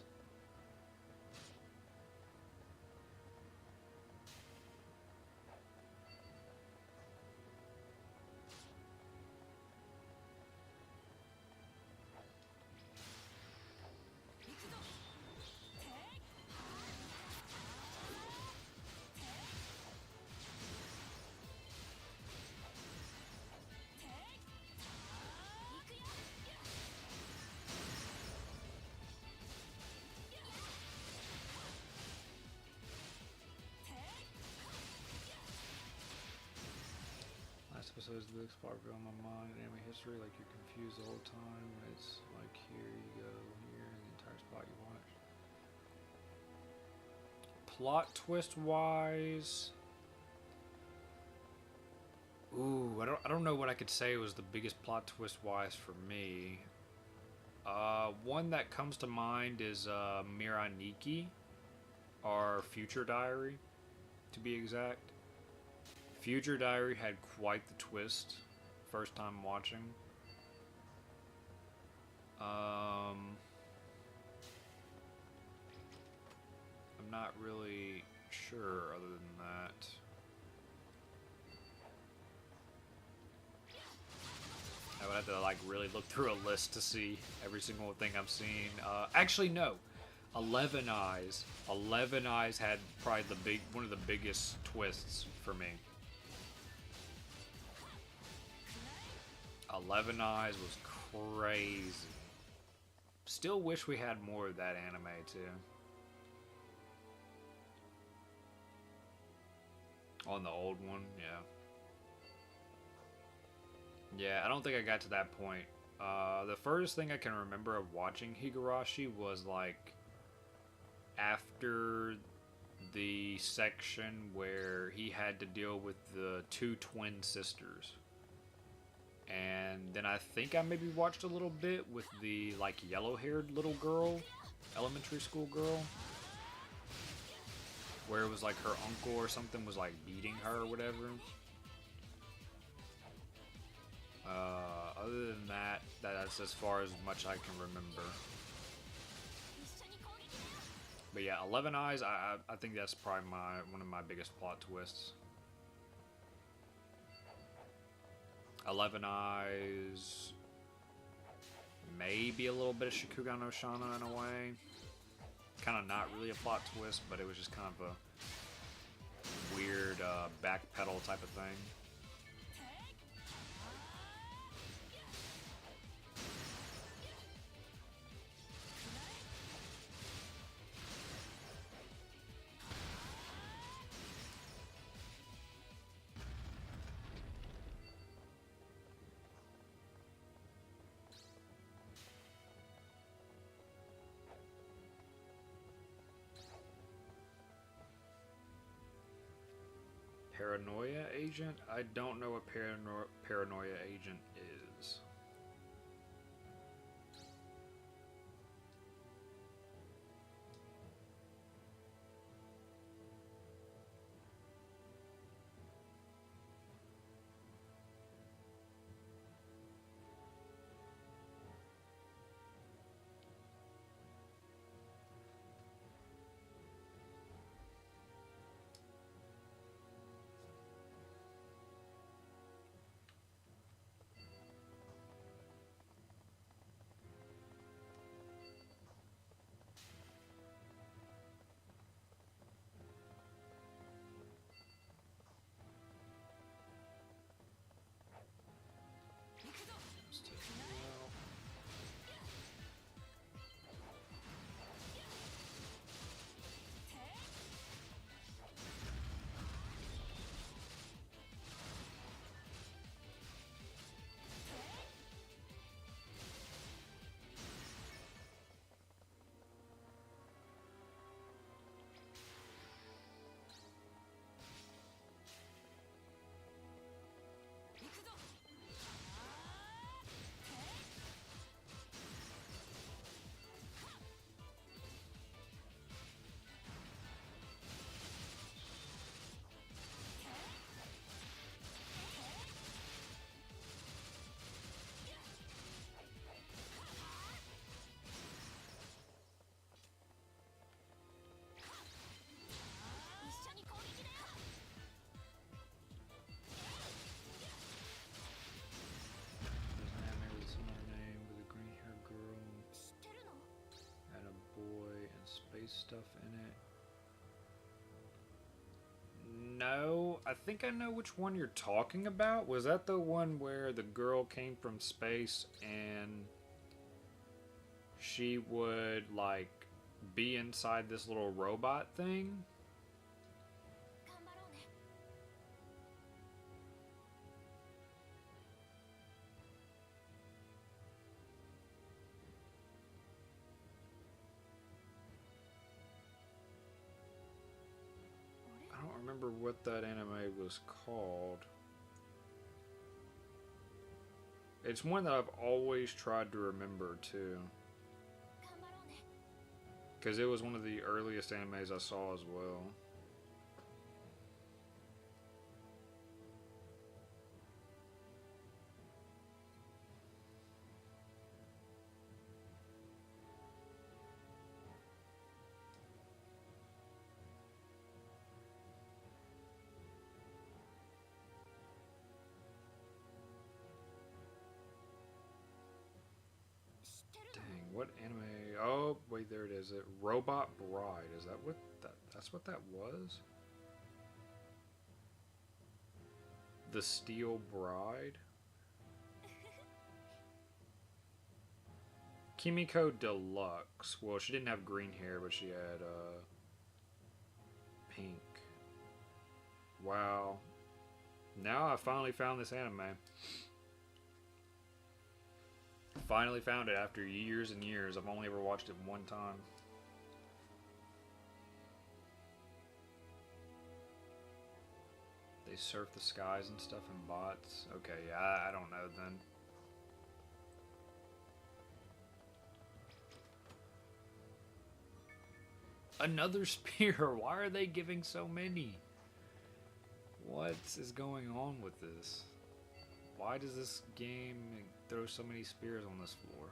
Last episode's the big spark on my mind in anime history, like you're confused the whole time. It's like here you go, here, the entire spot you watched. Plot twist wise. Ooh, I don't know what I could say was the biggest plot twist wise for me. One that comes to mind is Miraniki, our Future Diary, to be exact. Future Diary had quite the twist first time watching. I'm not really sure other than that. I would have to like really look through a list to see every single thing I've seen. Actually, no. 11 Eyes. 11 Eyes had probably one of the biggest twists for me. 11 Eyes was crazy. Still wish we had more of that anime too. On the old one, yeah. Yeah, I don't think I got to that point. The furthest thing I can remember of watching Higurashi was like after the section where he had to deal with the two twin sisters. And then I think I maybe watched a little bit with the like yellow-haired little girl, elementary school girl, where it was like her uncle or something was like beating her or whatever. Other than that, that's as far as much I can remember. But yeah, 11 Eyes, I think that's probably one of my biggest plot twists. 11 Eyes, maybe a little bit of Shikugan no Shana in a way. Kind of not really a plot twist, but it was just kind of a weird backpedal type of thing. Paranoia agent? I don't know what paranoia agent is. space stuff in it. No, I think I know which one you're talking about. Was that the one where the girl came from space and she would, like, be inside this little robot thing? I don't remember what that anime was called. It's one that I've always tried to remember too, because it was one of the earliest animes I saw as well. What anime? Oh, wait, there it is. It Robot Bride. Is that what that's what that was? The Steel Bride? Kimiko Deluxe. Well, she didn't have green hair, but she had pink. Wow. Now I finally found this anime. Finally found it after years and years. I've only ever watched it one time. They surf the skies and stuff in bots. Okay, yeah, I don't know then. Another spear. Why are they giving so many? What is going on with this? Why does this game throw so many spears on this floor?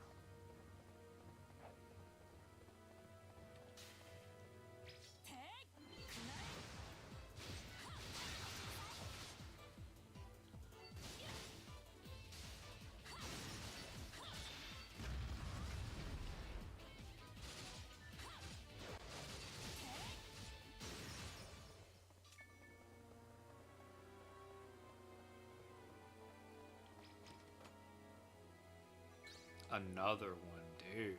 Another one, dude.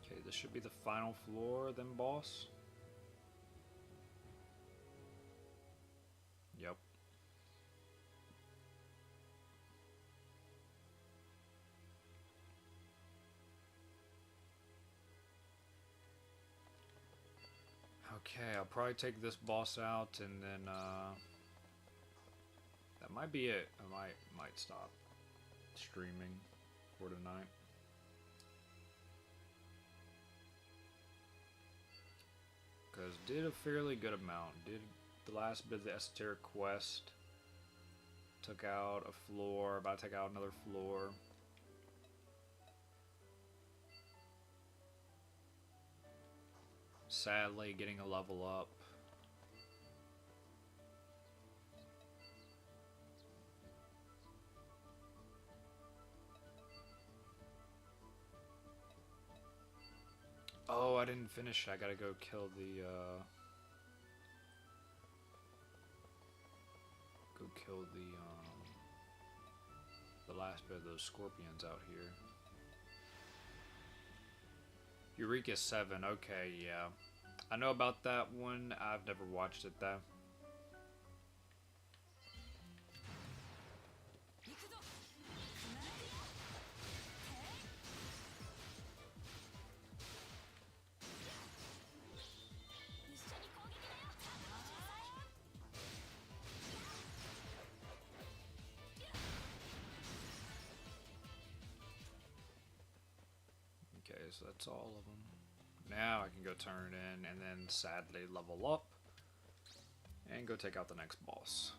Okay, this should be the final floor, then boss. Yep. Okay, I'll probably take this boss out, and then that might be it. I might stop streaming for tonight. Because did a fairly good amount. Did the last bit of the Esoteric quest. Took out a floor, about to take out another floor. Sadly, getting a level up. Oh, I didn't finish it. I gotta go kill the last bit of those scorpions out here. Eureka 7, okay, yeah. I know about that one. I've never watched it though. Okay, so that's all of them. Now I can go turn it in and then sadly level up and go take out the next boss.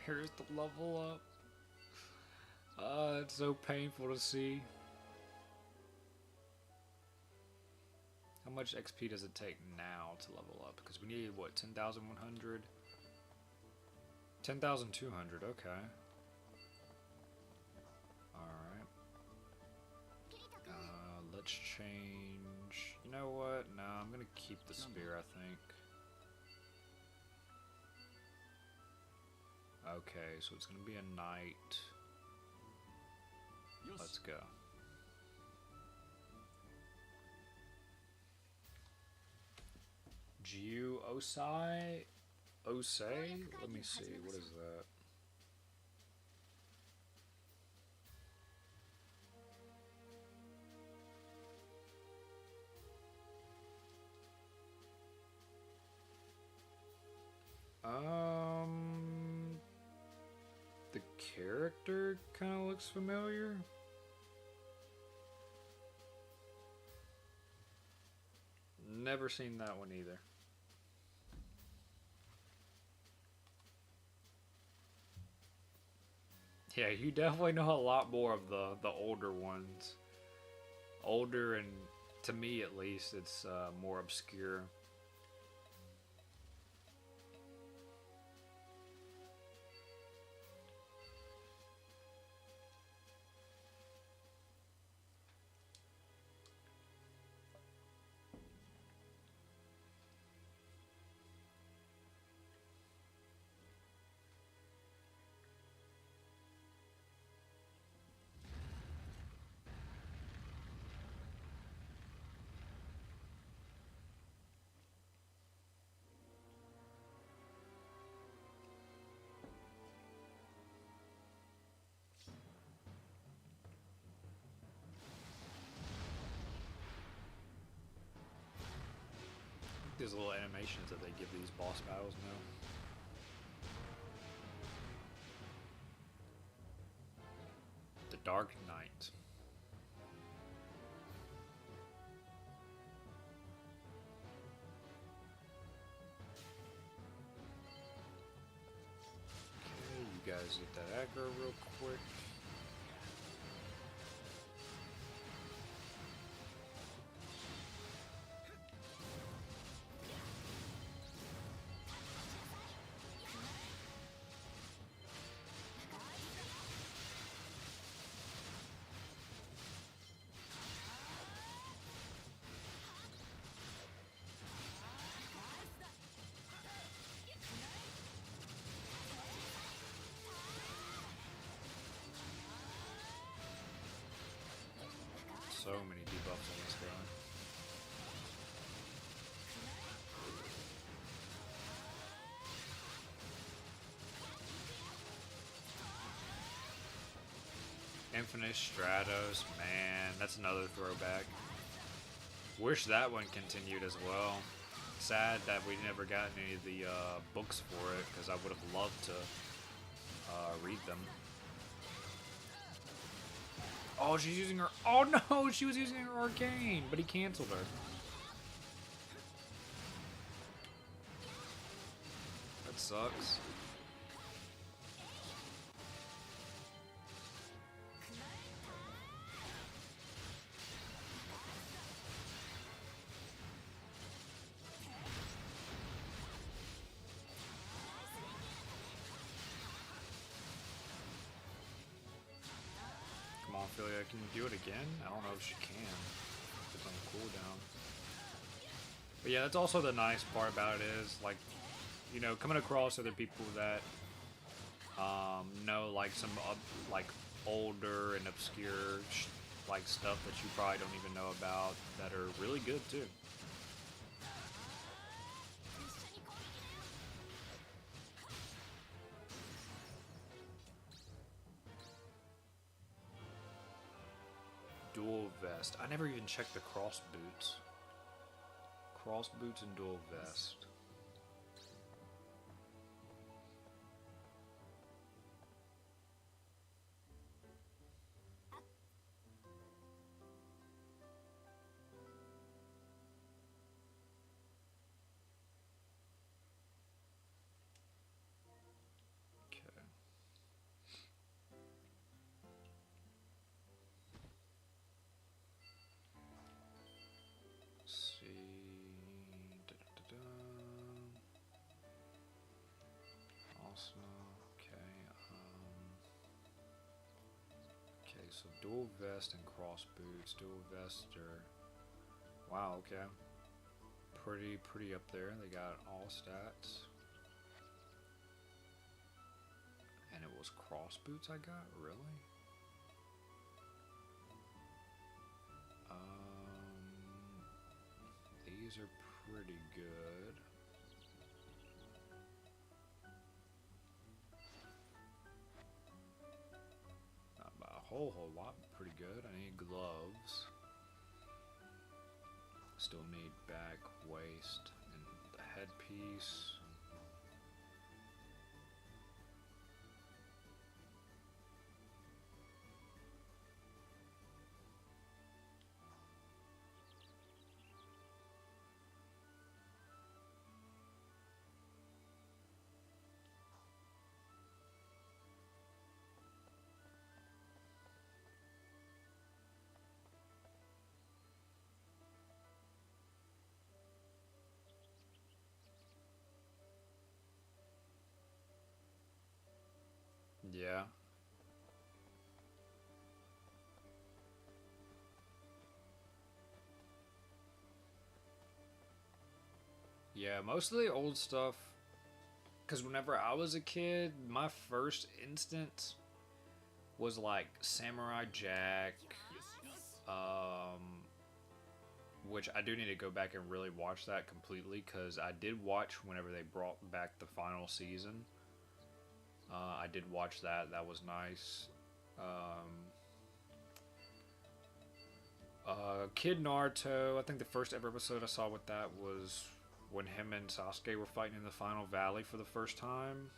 Here's the level up. It's so painful to see. How much XP does it take now to level up? Because we need, what, 10,100? 10,200, okay. Alright. Let's change... You know what? No, I'm gonna keep the spear, I think. Okay, so it's gonna be a knight. Let's go. Jiu Osai? Osei? Let me see, what is that? The character kind of looks familiar. Never seen that one either. Yeah, you definitely know a lot more of the older ones. Older, and to me at least, it's more obscure. There's little animations that they give these boss battles now. The Dark Knight. Okay, you guys get that aggro real quick. So many debuffs on this guy. Infinite Stratos, man, that's another throwback. Wish that one continued as well. Sad that we never got any of the books for it, because I would have loved to read them. Oh, she's using her... Oh no, she was using her arcane, but he canceled her. That sucks. Come on, Philia, can you do it again? I don't know if she can. It's on cooldown. But yeah, that's also the nice part about it is, like, you know, coming across other people that know, like, some, like, older and obscure, like, stuff that you probably don't even know about that are really good, too. Dual vest. I never even checked the cross boots. Cross boots and dual vest. Okay. so dual vest and cross boots. Dual vest are... Wow, okay. Pretty up there. They got all stats. And it was cross boots I got? Really? These are pretty good. Not by a whole lot, but pretty good. I need gloves. Still need back, waist, and the headpiece. Yeah. Yeah, most of the old stuff, because whenever I was a kid, my first instance was like Samurai Jack, which I do need to go back and really watch that completely, because I did watch whenever they brought back the final season. I did watch that. That was nice. Kid Naruto. I think the first ever episode I saw with that was when him and Sasuke were fighting in the final valley for the first time.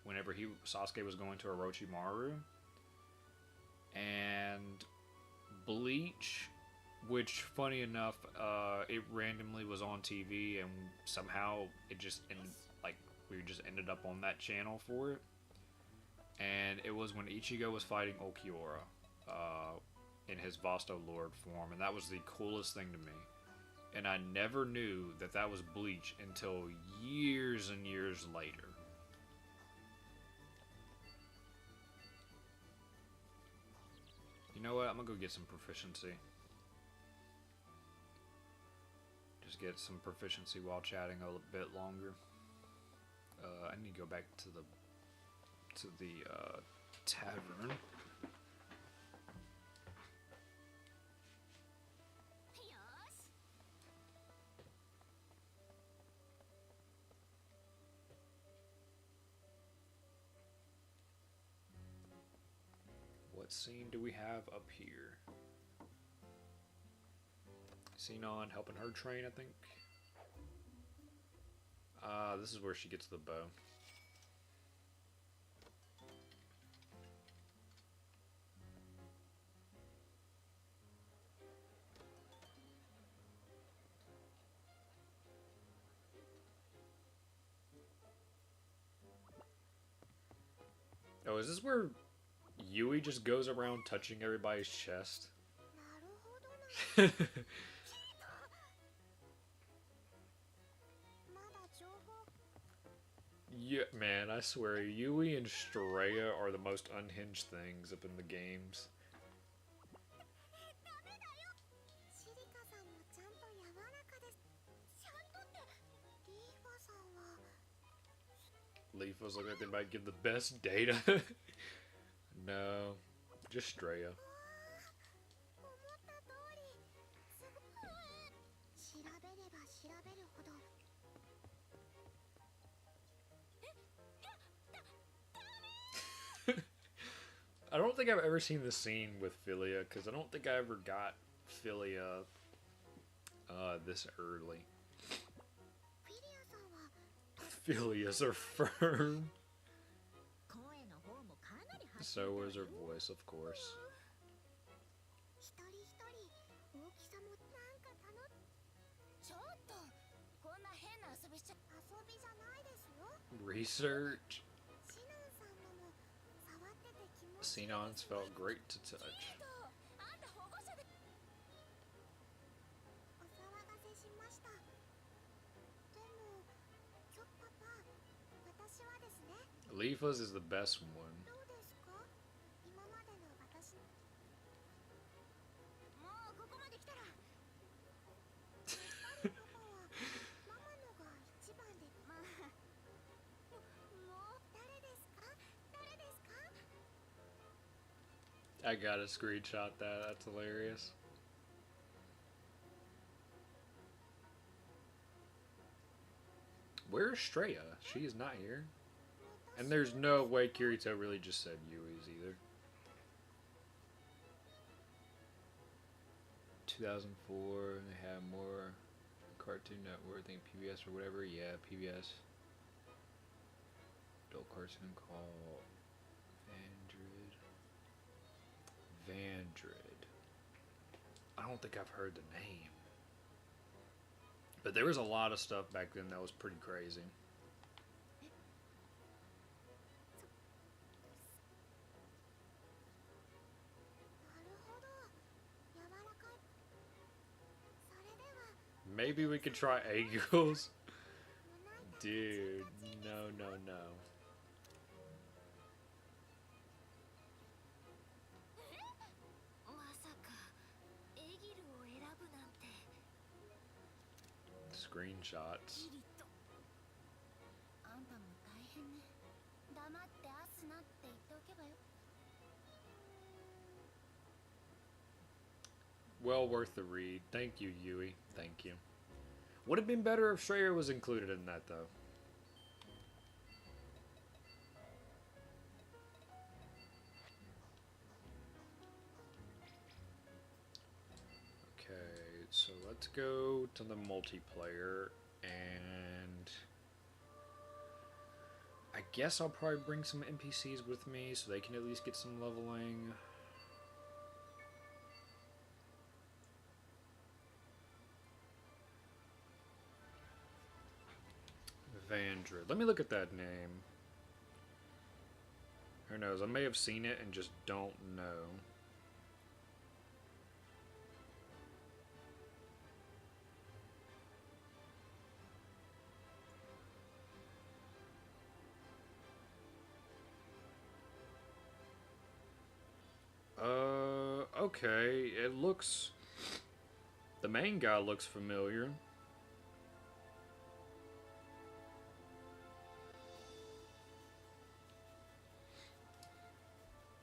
Whenever Sasuke was going to Orochimaru. And Bleach, which funny enough, it randomly was on TV and somehow it just ended, like, we just ended up on that channel for it. And it was when Ichigo was fighting Ulquiorra in his Vasto Lord form, and that was the coolest thing to me. And I never knew that that was Bleach until years and years later. You know what? I'm gonna go get some proficiency. Just get some proficiency while chatting a little bit longer. I need to go back to the tavern. What scene do we have up here? Sinon helping her train, I think. This is where she gets the bow. Oh, is this where Yui just goes around touching everybody's chest? Yeah, man, I swear, Yui and Straya are the most unhinged things up in the games. Leafa's looking like they might give the best data. No, just Straya. I don't think I've ever seen the scene with Philia, because I don't think I ever got Philia this early. Philias are firm. So is her voice, of course. Research. Sinon's felt great to touch. Leafa's is the best one. I gotta screenshot that. That's hilarious. Where's Straya? She is not here. And there's no way Kirito really just said Yui's either. 2004, they have more Cartoon Network, I think PBS or whatever. Yeah, PBS. Adult cartoon called Vandred. I don't think I've heard the name. But there was a lot of stuff back then that was pretty crazy. Maybe we could try Eagles. Dude, no, no, no. Screenshots. Well worth the read. Thank you, Yui. Thank you. Would have been better if Schreier was included in that, though. Okay, so let's go to the multiplayer, and I guess I'll probably bring some NPCs with me so they can at least get some leveling. Vandred. Let me look at that name. Who knows? I may have seen it and just don't know. Okay. It looks... The main guy looks familiar.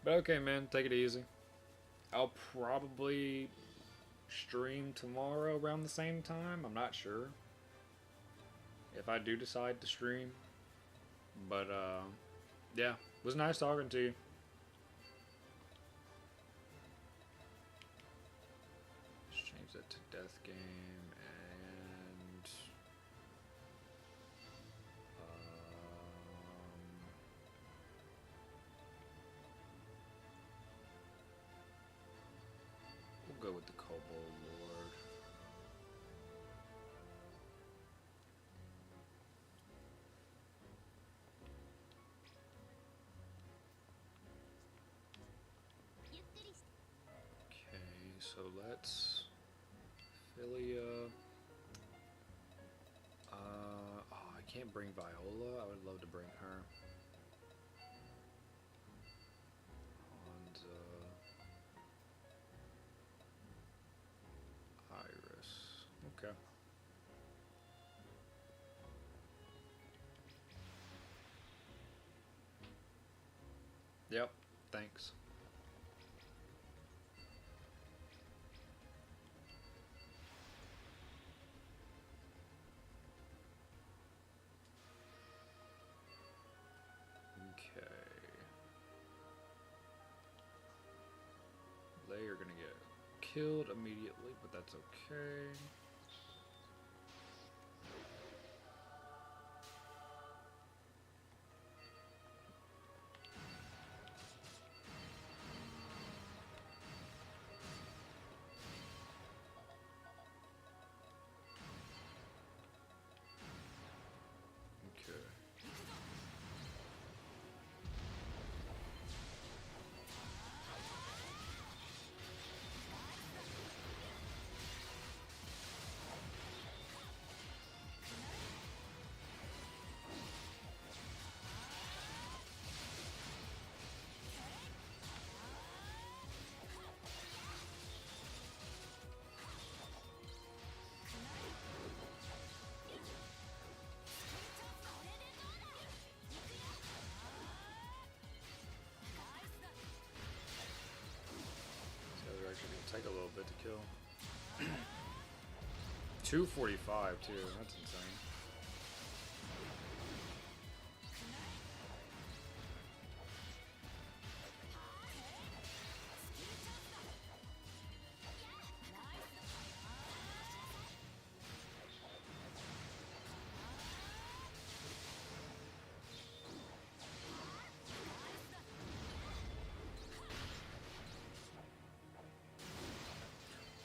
But okay, man, take it easy. I'll probably stream tomorrow around the same time. I'm not sure if I do decide to stream. But, yeah, it was nice talking to you. Let's change that to Death Game and... We'll go with the Kobold Lord. Okay, so let's Philia. Oh, I can't bring Viola. I would love to bring her. Hansa. Iris. Okay. Yep. Thanks. Okay. They are gonna get killed immediately, but that's okay. Okay. to kill. 245 too. That's insane.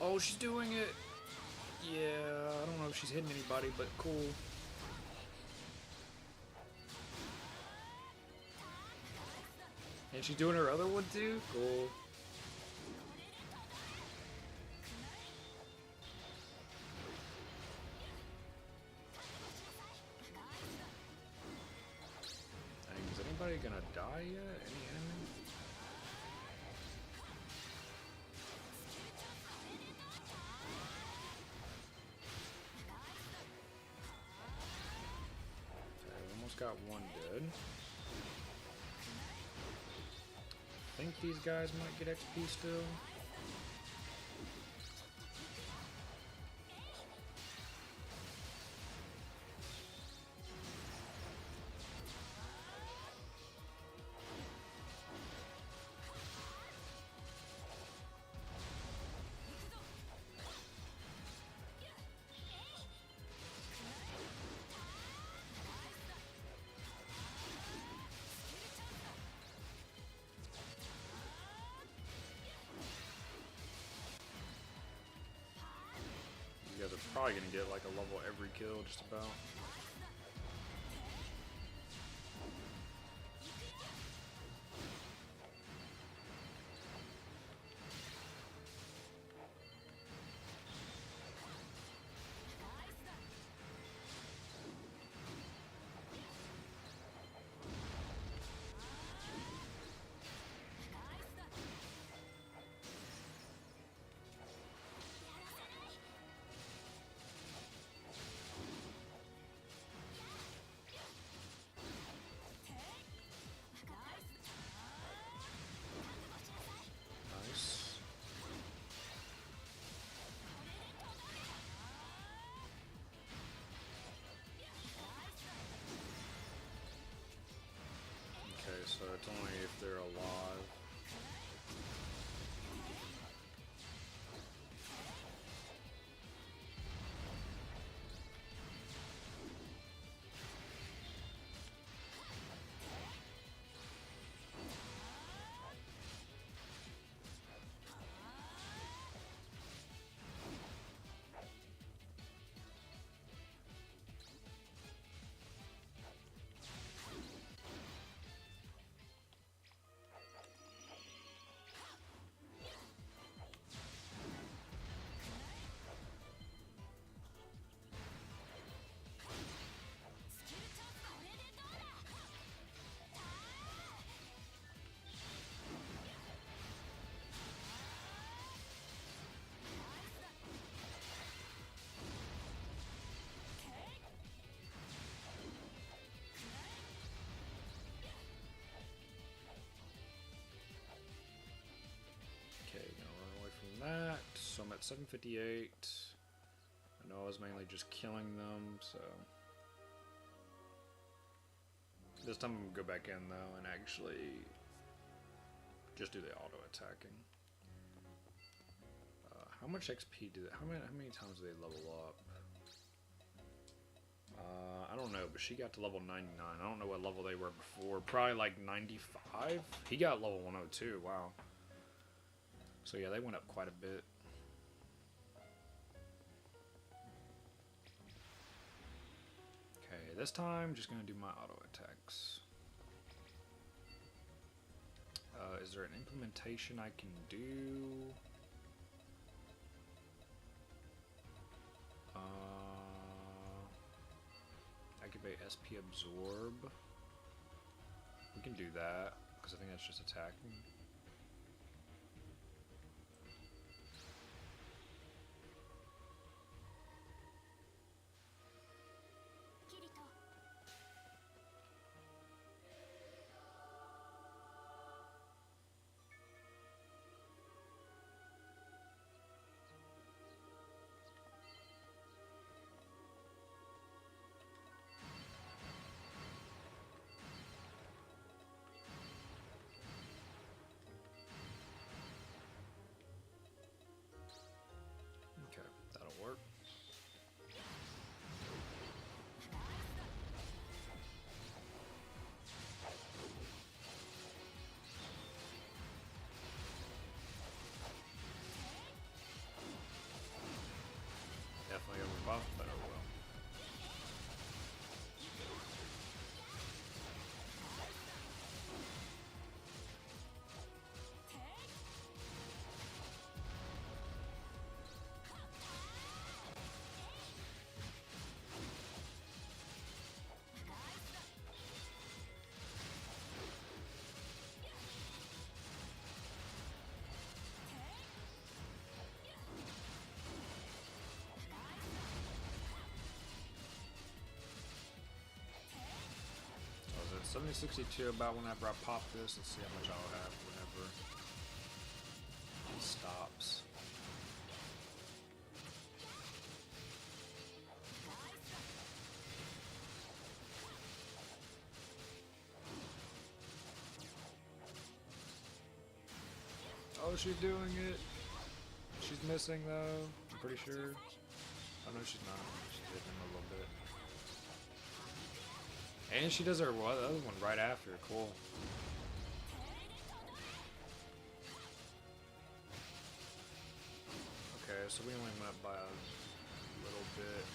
Oh, she's doing it! Yeah, I don't know if she's hitting anybody, but cool. And she's doing her other one too? Cool. Dang, is anybody gonna die yet? Any enemy? Got one dead. I think these guys might get XP still. You guys are probably gonna get like a level every kill, just about. So it's only if they're alive. That, so I'm at 758. I know I was mainly just killing them, so this time I'm gonna go back in though and actually just do the auto attacking. How much XP do they, how many times do they level up? I don't know, but she got to level 99. I don't know what level they were before. Probably like 95. He got level 102. Wow. So yeah, they went up quite a bit. Okay, this time just gonna do my auto attacks. Is there an implementation I can do? Activate SP absorb. We can do that because I think that's just attacking. 7062 about whenever I pop this. Let's see how much I'll have whenever it stops. Oh, she's doing it. She's missing though. I'm pretty sure. Oh no, she's not. She's hitting him a little bit. And she does her the other one right after. Cool. Okay, so we only went up by a little bit.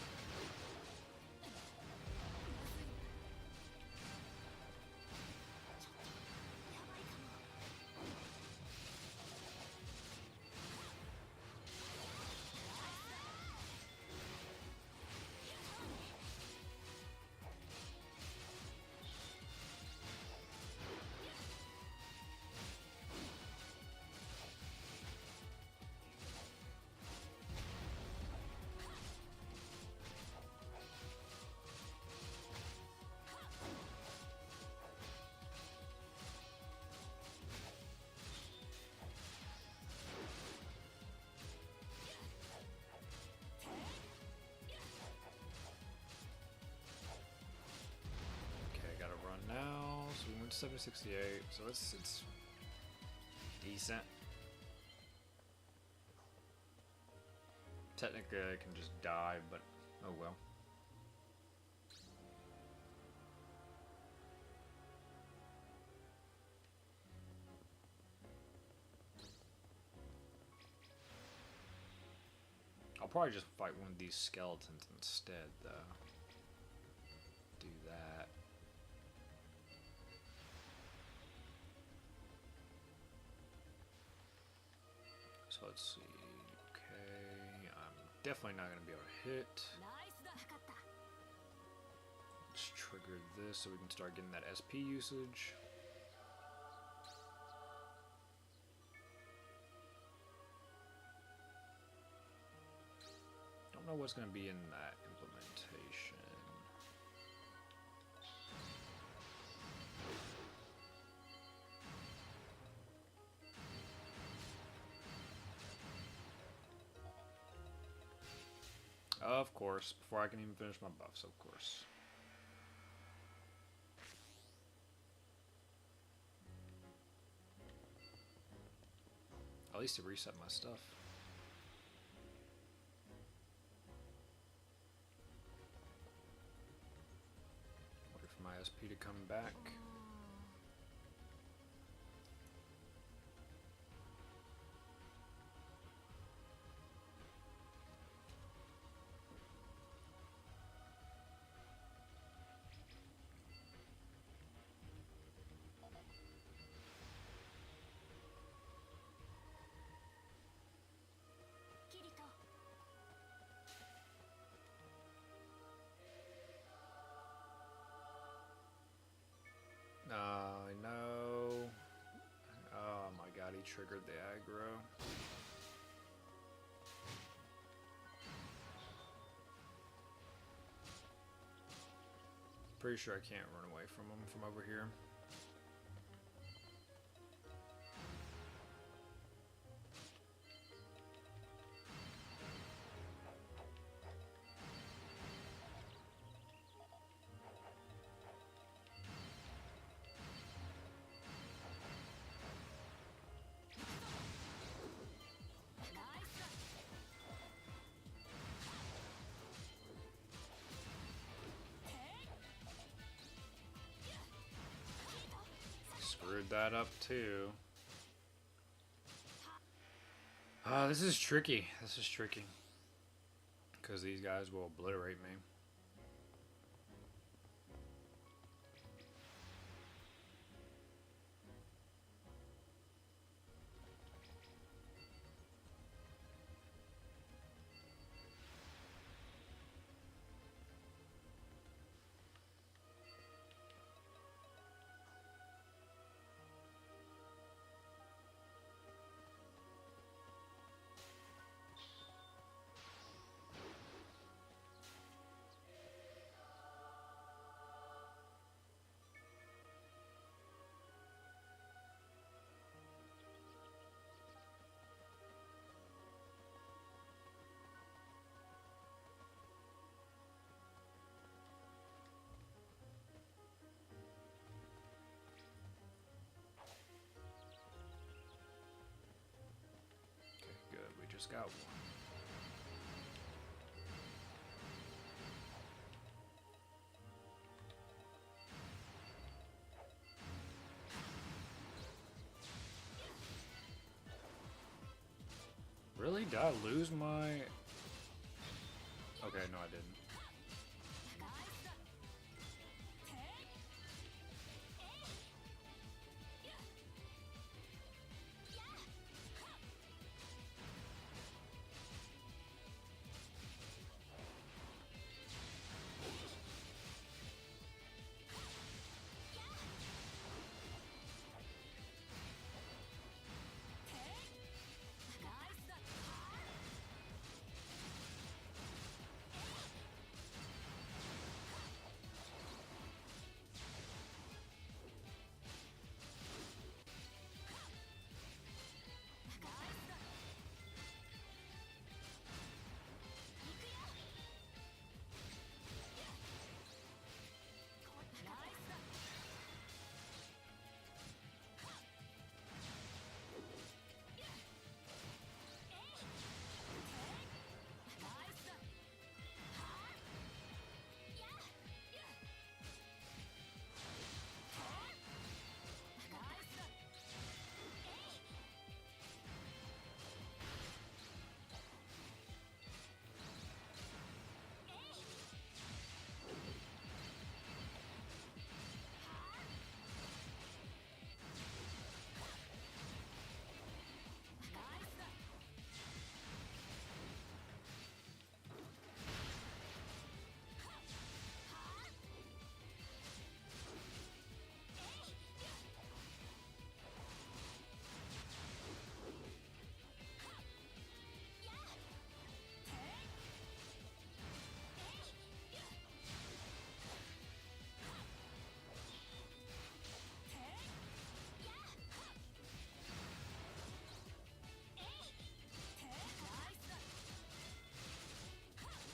Now, so we went to 768, so it's decent. Technically I can just die, but oh well. I'll probably just fight one of these skeletons instead, though. Do that. So let's see. Okay, I'm definitely not going to be able to hit. Let's trigger this so we can start getting that SP usage. Don't know what's going to be in that implementation. Of course, before I can even finish my buffs, of course. At least to reset my stuff. Wait for my SP to come back. I know. Oh my god, he triggered the aggro. Pretty sure I can't run away from him from over here. Screwed that up too. This is tricky. This is tricky. Because these guys will obliterate me. just got one. Really? Did I lose my... Okay, no I didn't.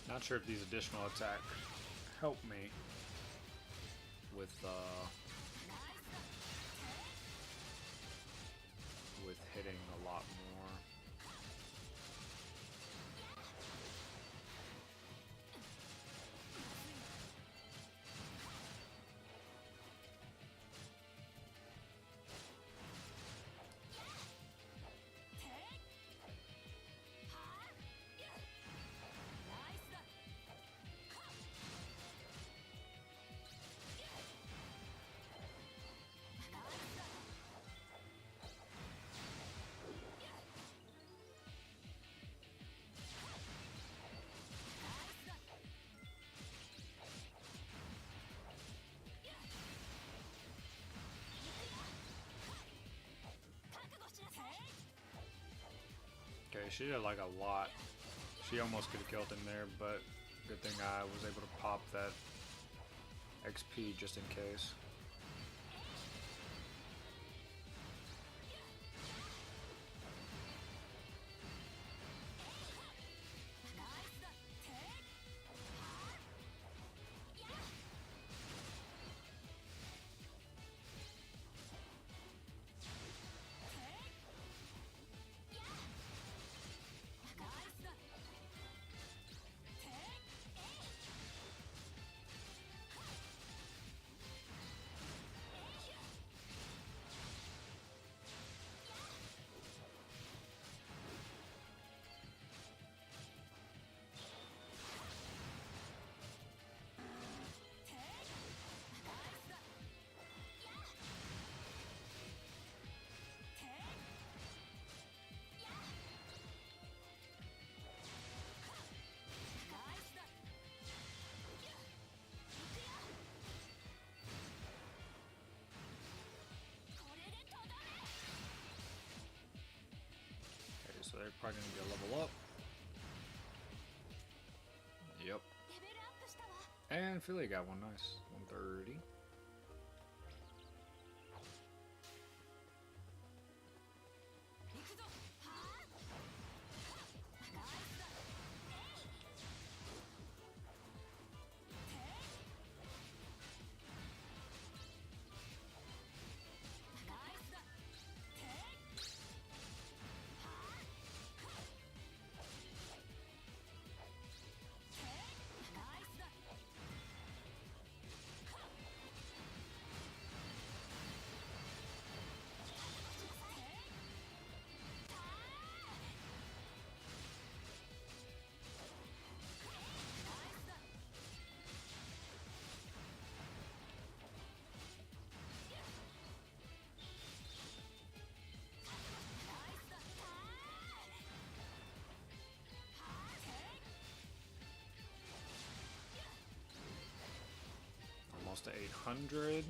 Not sure if these additional attacks help me with hitting a lot more. Okay, she did like a lot. She almost could have killed him there, but good thing I was able to pop that XP just in case. So they're probably going to get a level up. Yep. And Philly got one nice. 130. to 800.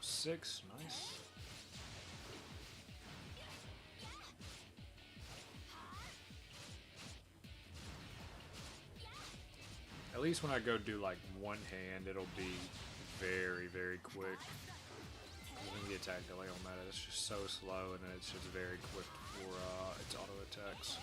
Six, nice. At least when I go do like one hand, it'll be very, very quick. I think the attack delay on that is just so slow, and then it's just very quick for its auto attacks.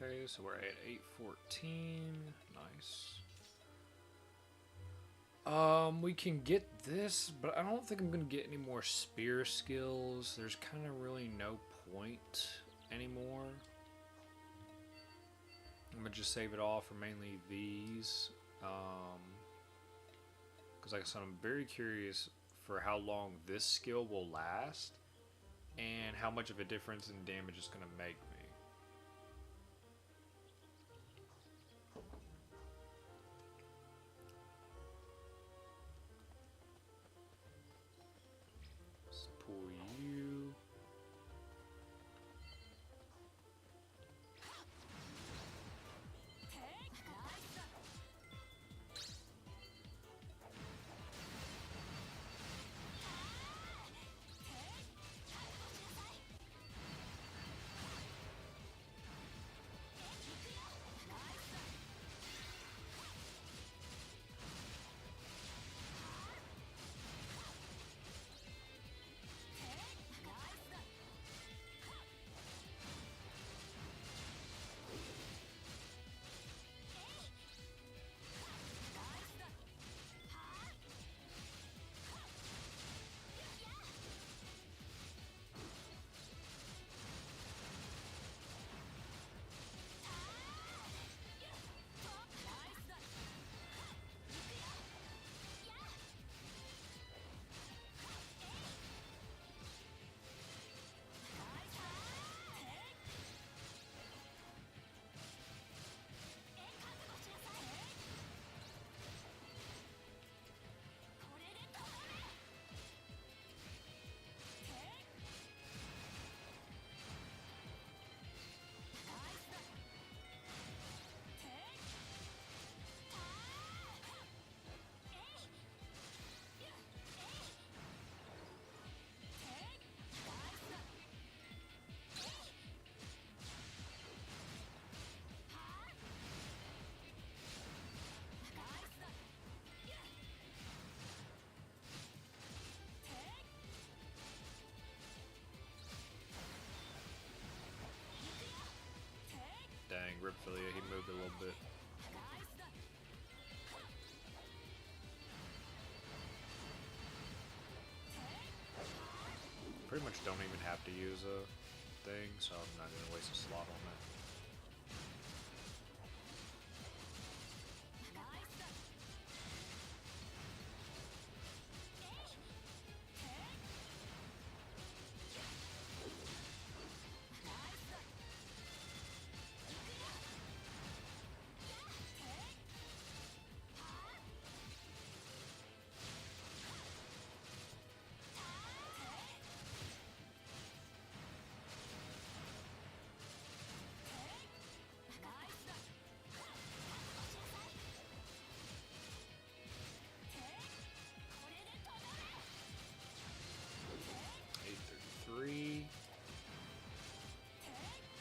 Okay, so we're at 814. Nice. We can get this, but I don't think I'm gonna get any more spear skills. There's kind of really no point anymore. I'm gonna just save it all for mainly these. Because like I said, I'm very curious for how long this skill will last and how much of a difference in damage it's gonna make me. Let's pull you. Ophelia. He moved a little bit. Pretty much don't even have to use a thing, so I'm not gonna waste a slot on that.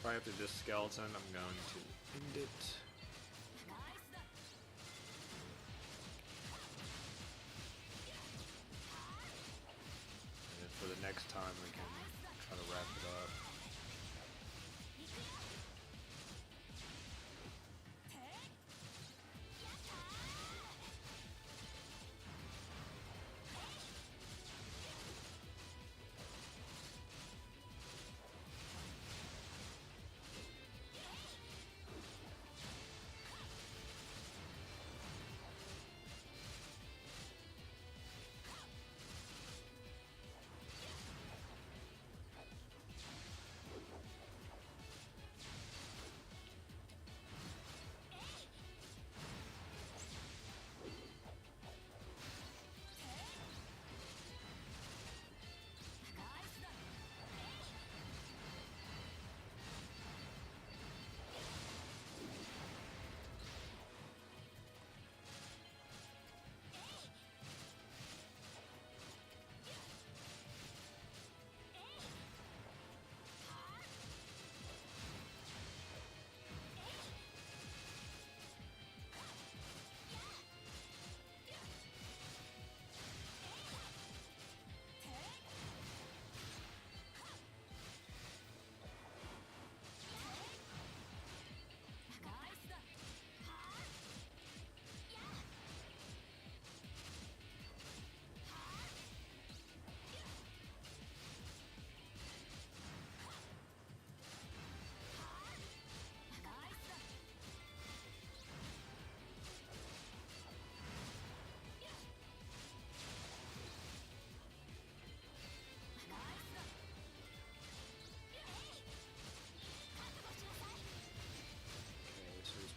Right after this skeleton, I'm going to end it. And then for the next time, we can try to wrap it up.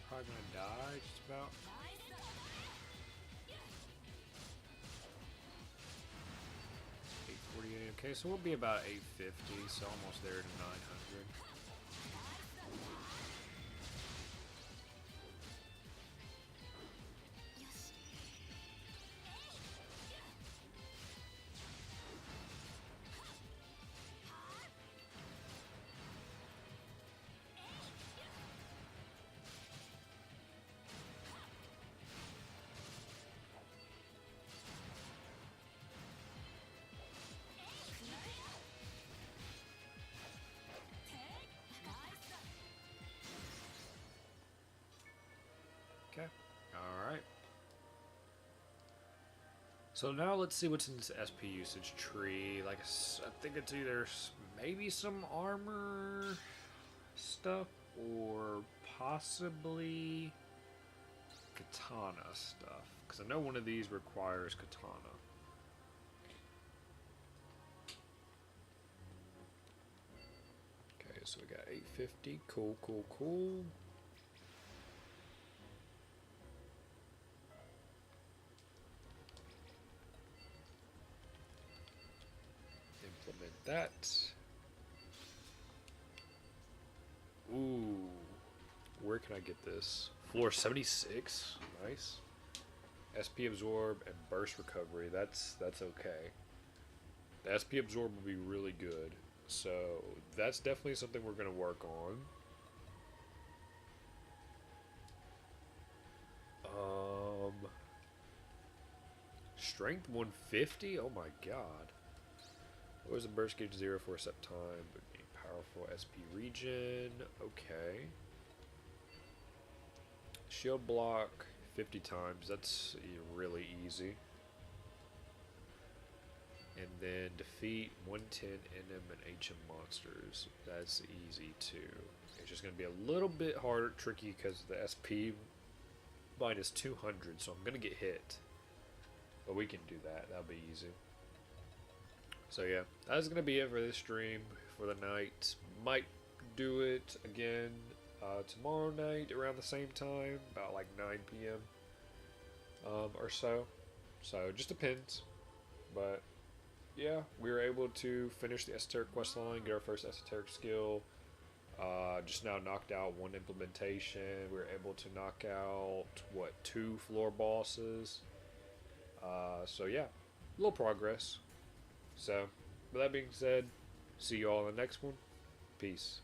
Probably gonna die just about. 848. Okay, so we'll be about 850, so almost there to 900. Okay, alright. So now let's see what's in this SP usage tree. Like, I think it's either maybe some armor stuff or possibly katana stuff. Because I know one of these requires katana. Okay, so we got 850. Cool, cool, cool. Implement that. Ooh. Where can I get this? Floor 76. Nice. SP absorb and burst recovery. That's okay. The SP absorb will be really good. So that's definitely something we're gonna work on. Strength 150? Oh my god. What was the burst gauge 0 for a set time? But powerful SP regen. Okay. Shield block 50 times. That's really easy. And then defeat 110 NM and HM monsters. That's easy too. It's just going to be a little bit harder, tricky because the SP minus 200, so I'm going to get hit. But we can do that. That'll be easy. So yeah, that's going to be it for this stream for the night. Might do it again tomorrow night around the same time, about like 9 p.m. Or so. So it just depends. But yeah, we were able to finish the Esoteric quest line, get our first Esoteric skill. Just now knocked out one implementation. We were able to knock out, what, 2 floor bosses. So yeah, a little progress. So, with that being said, see you all in the next one. Peace.